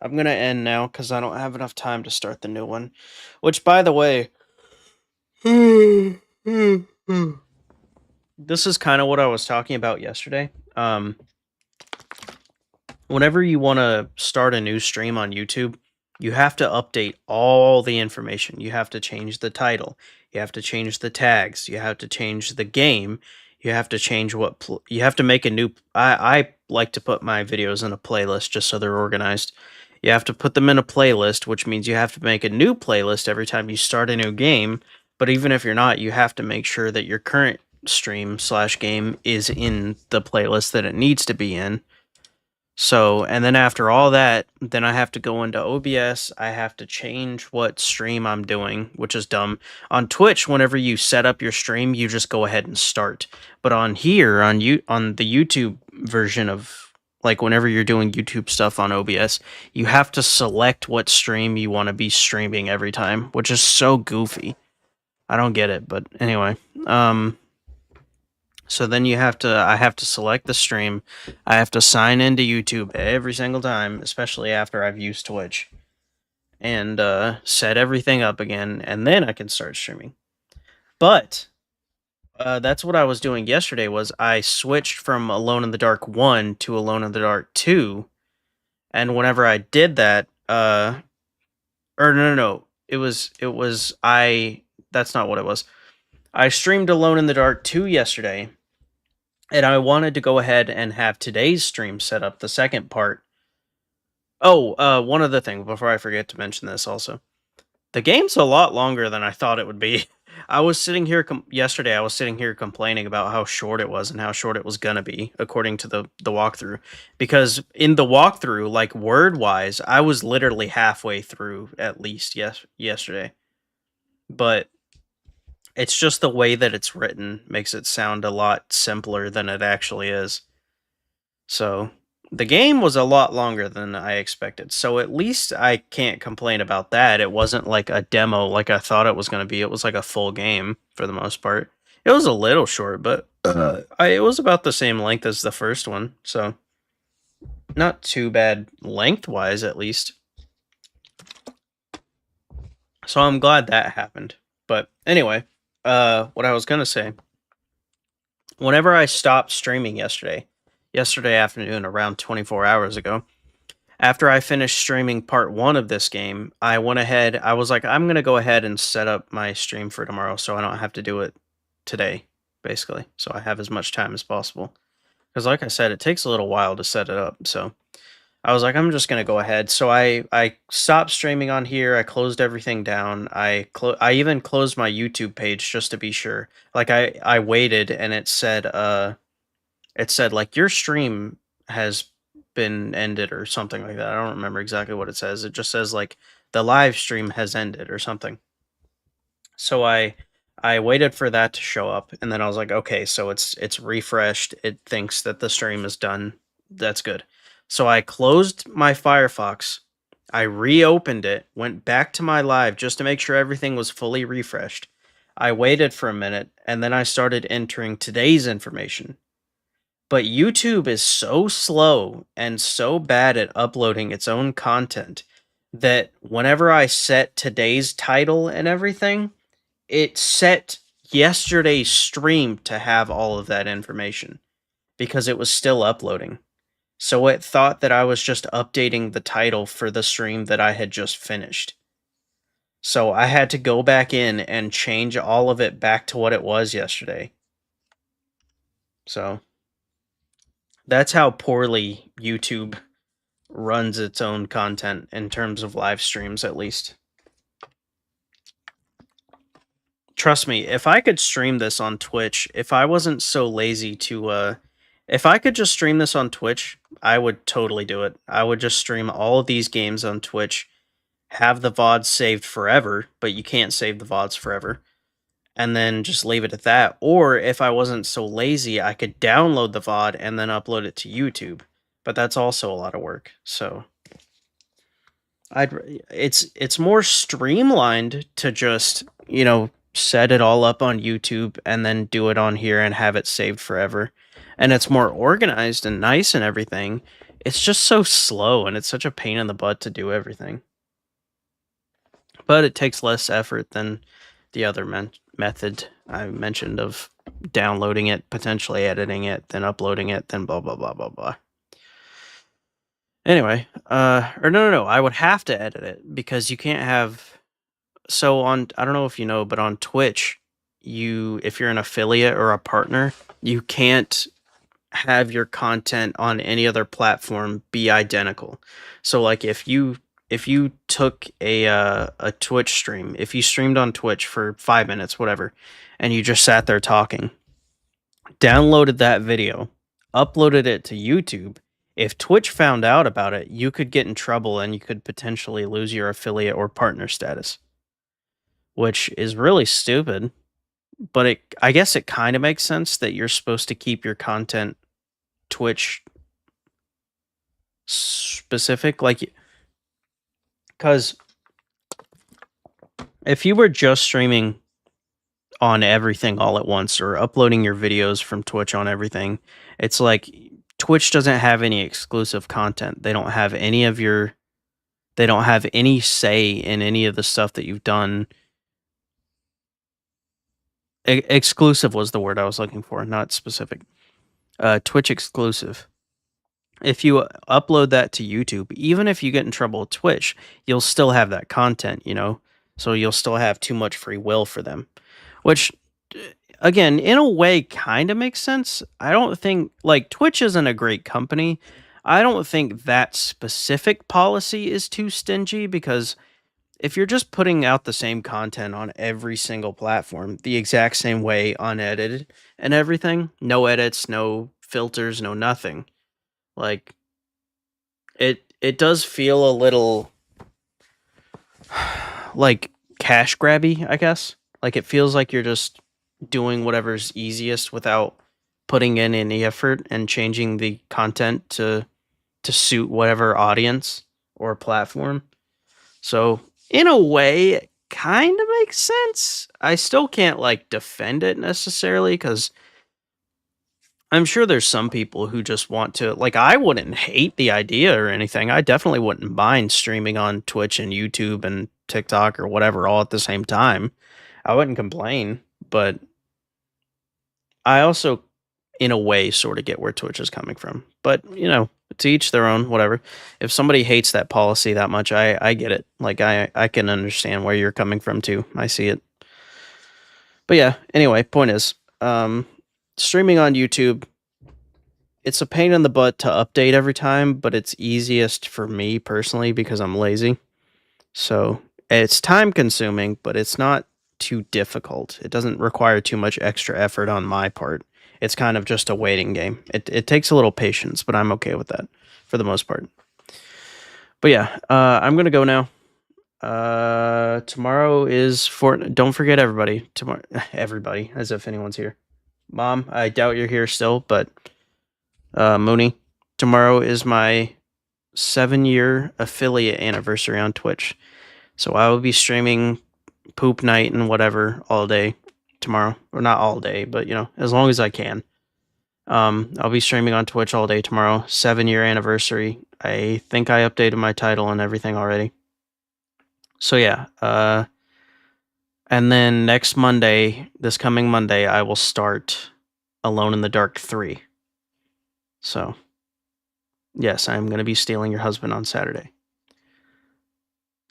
I'm gonna end now because I don't have enough time to start the new one. Which, by the way, this is kind of what I was talking about yesterday. Whenever you want to start a new stream on YouTube, you have to update all the information. You have to change the title. You have to change the tags. You have to change the game. You have to change you have to make a new... I like to put my videos in a playlist just so they're organized. You have to put them in a playlist, which means you have to make a new playlist every time you start a new game. But even if you're not, you have to make sure that your current stream/game is in the playlist that it needs to be in. So, and then after all that, then I have to go into OBS. I have to change what stream I'm doing, which is dumb. On Twitch, whenever you set up your stream, you just go ahead and start. But on here, on the YouTube version of, like, whenever you're doing YouTube stuff on OBS, you have to select what stream you want to be streaming every time, which is so goofy. I don't get it, but anyway. So then I have to select the stream. I have to sign into YouTube every single time, especially after I've used Twitch. And set everything up again, and then I can start streaming. But That's what I was doing yesterday. Was I switched from Alone in the Dark 1 to Alone in the Dark 2, and whenever I did that, or no, that's not what it was. I streamed Alone in the Dark 2 yesterday, and I wanted to go ahead and have today's stream set up, the second part. Oh, one other thing before I forget to mention this also. The game's a lot longer than I thought it would be. I was sitting here yesterday. I was sitting here complaining about how short it was and how short it was gonna be, according to the walkthrough. Because in the walkthrough, like word wise, I was literally halfway through at least yesterday. But it's just the way that it's written makes it sound a lot simpler than it actually is. So the game was a lot longer than I expected, so at least I can't complain about that. It wasn't like a demo like I thought it was going to be. It was like a full game for the most part. It was a little short, but it was about the same length as the first one, so not too bad lengthwise at least. So I'm glad that happened. But anyway, what I was going to say, whenever I stopped streaming yesterday afternoon, around 24 hours ago, after I finished streaming part 1 of this game, I went ahead, I was like, I'm going to go ahead and set up my stream for tomorrow so I don't have to do it today, basically. So I have as much time as possible. Because like I said, it takes a little while to set it up, so I was like, I'm just going to go ahead. So I stopped streaming on here, I closed everything down, I even closed my YouTube page just to be sure. Like, I waited, and it said, like, your stream has been ended or something like that. I don't remember exactly what it says. It just says, like, the live stream has ended or something. So I waited for that to show up, and then I was like, okay, so it's refreshed. It thinks that the stream is done. That's good. So I closed my Firefox. I reopened it, went back to my live just to make sure everything was fully refreshed. I waited for a minute, and then I started entering today's information. But YouTube is so slow and so bad at uploading its own content that whenever I set today's title and everything, it set yesterday's stream to have all of that information because it was still uploading. So it thought that I was just updating the title for the stream that I had just finished. So I had to go back in and change all of it back to what it was yesterday. So that's how poorly YouTube runs its own content in terms of live streams, at least. Trust me, if I could stream this on Twitch, if I wasn't so lazy to, if I could just stream this on Twitch, I would totally do it. I would just stream all of these games on Twitch, have the VODs saved forever, but you can't save the VODs forever, and then just leave it at that. Or if I wasn't so lazy, I could download the VOD and then upload it to YouTube, but that's also a lot of work. So it's more streamlined to just, you know, set it all up on YouTube and then do it on here and have it saved forever. And it's more organized and nice and everything. It's just so slow and it's such a pain in the butt to do everything. But it takes less effort than the other method I mentioned of downloading it, potentially editing it, then uploading it, then blah, blah, blah, blah, blah. Anyway, or no, I would have to edit it because you can't have... So on, I don't know if you know, but on Twitch, if you're an affiliate or a partner, you can't have your content on any other platform be identical. So like if you took a Twitch stream, if you streamed on Twitch for 5 minutes, whatever, and you just sat there talking, downloaded that video, uploaded it to YouTube, if Twitch found out about it, you could get in trouble and you could potentially lose your affiliate or partner status. Which is really stupid, but I guess it kind of makes sense that you're supposed to keep your content Twitch specific, like, because if you were just streaming on everything all at once or uploading your videos from Twitch on everything, it's like Twitch doesn't have any exclusive content. They don't have any say in any of the stuff that you've done. exclusive was the word I was looking for, not specific. Twitch exclusive. If you upload that to YouTube, even if you get in trouble with Twitch, you'll still have that content, you know? So you'll still have too much free will for them. Which, again, in a way, kind of makes sense. I don't think, like, Twitch isn't a great company. I don't think that specific policy is too stingy, because if you're just putting out the same content on every single platform, the exact same way, unedited and everything, no edits, no filters, no nothing, like, it does feel a little like cash grabby, I guess. Like, it feels like you're just doing whatever's easiest without putting in any effort and changing the content to suit whatever audience or platform. So in a way, it kind of makes sense. I still can't, like, defend it necessarily, because I'm sure there's some people who just want to, like, I wouldn't hate the idea or anything. I definitely wouldn't mind streaming on Twitch and YouTube and TikTok or whatever all at the same time. I wouldn't complain, but I also, in a way, sort of get where Twitch is coming from. But, you know, to each their own, whatever. If somebody hates that policy that much, I get it. Like, I can understand where you're coming from, too. I see it. But yeah, anyway, point is, streaming on YouTube, it's a pain in the butt to update every time, but it's easiest for me personally because I'm lazy. So it's time consuming, but it's not too difficult. It doesn't require too much extra effort on my part. It's kind of just a waiting game. It takes a little patience, but I'm okay with that for the most part. But yeah, I'm going to go now. Tomorrow is don't forget everybody. Tomorrow, everybody, as if anyone's here. Mom, I doubt you're here still, but Mooney, tomorrow is my 7-year affiliate anniversary on Twitch. So I will be streaming poop night and whatever all day tomorrow. Or not all day, but, you know, as long as I can. I'll be streaming on Twitch all day tomorrow. 7-year anniversary. I think I updated my title and everything already. So yeah, and then next Monday, this coming Monday, I will start Alone in the Dark 3. So, yes, I'm going to be stealing your husband on Saturday.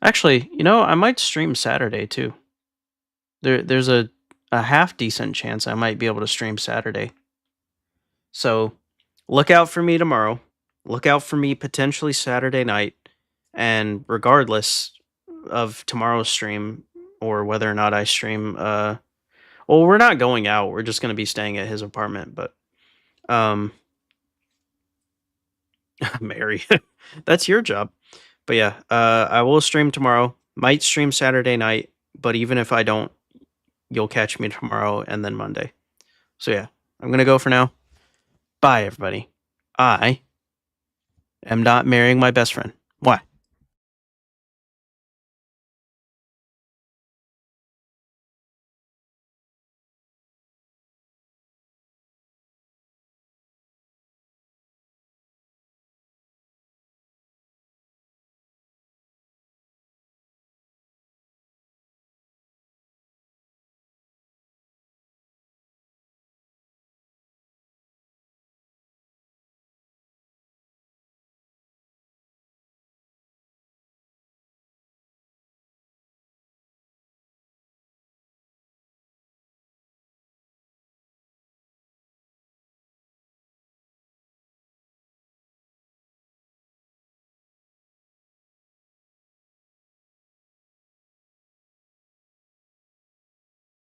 Actually, you know, I might stream Saturday too. There's a half decent chance I might be able to stream Saturday. So, look out for me tomorrow. Look out for me potentially Saturday night. And regardless of tomorrow's stream or whether or not I stream, well, we're not going out. We're just going to be staying at his apartment, but Mary, that's your job. But yeah, I will stream tomorrow. Might stream Saturday night, but even if I don't, you'll catch me tomorrow and then Monday. So yeah, I'm going to go for now. Bye, everybody. I am not marrying my best friend.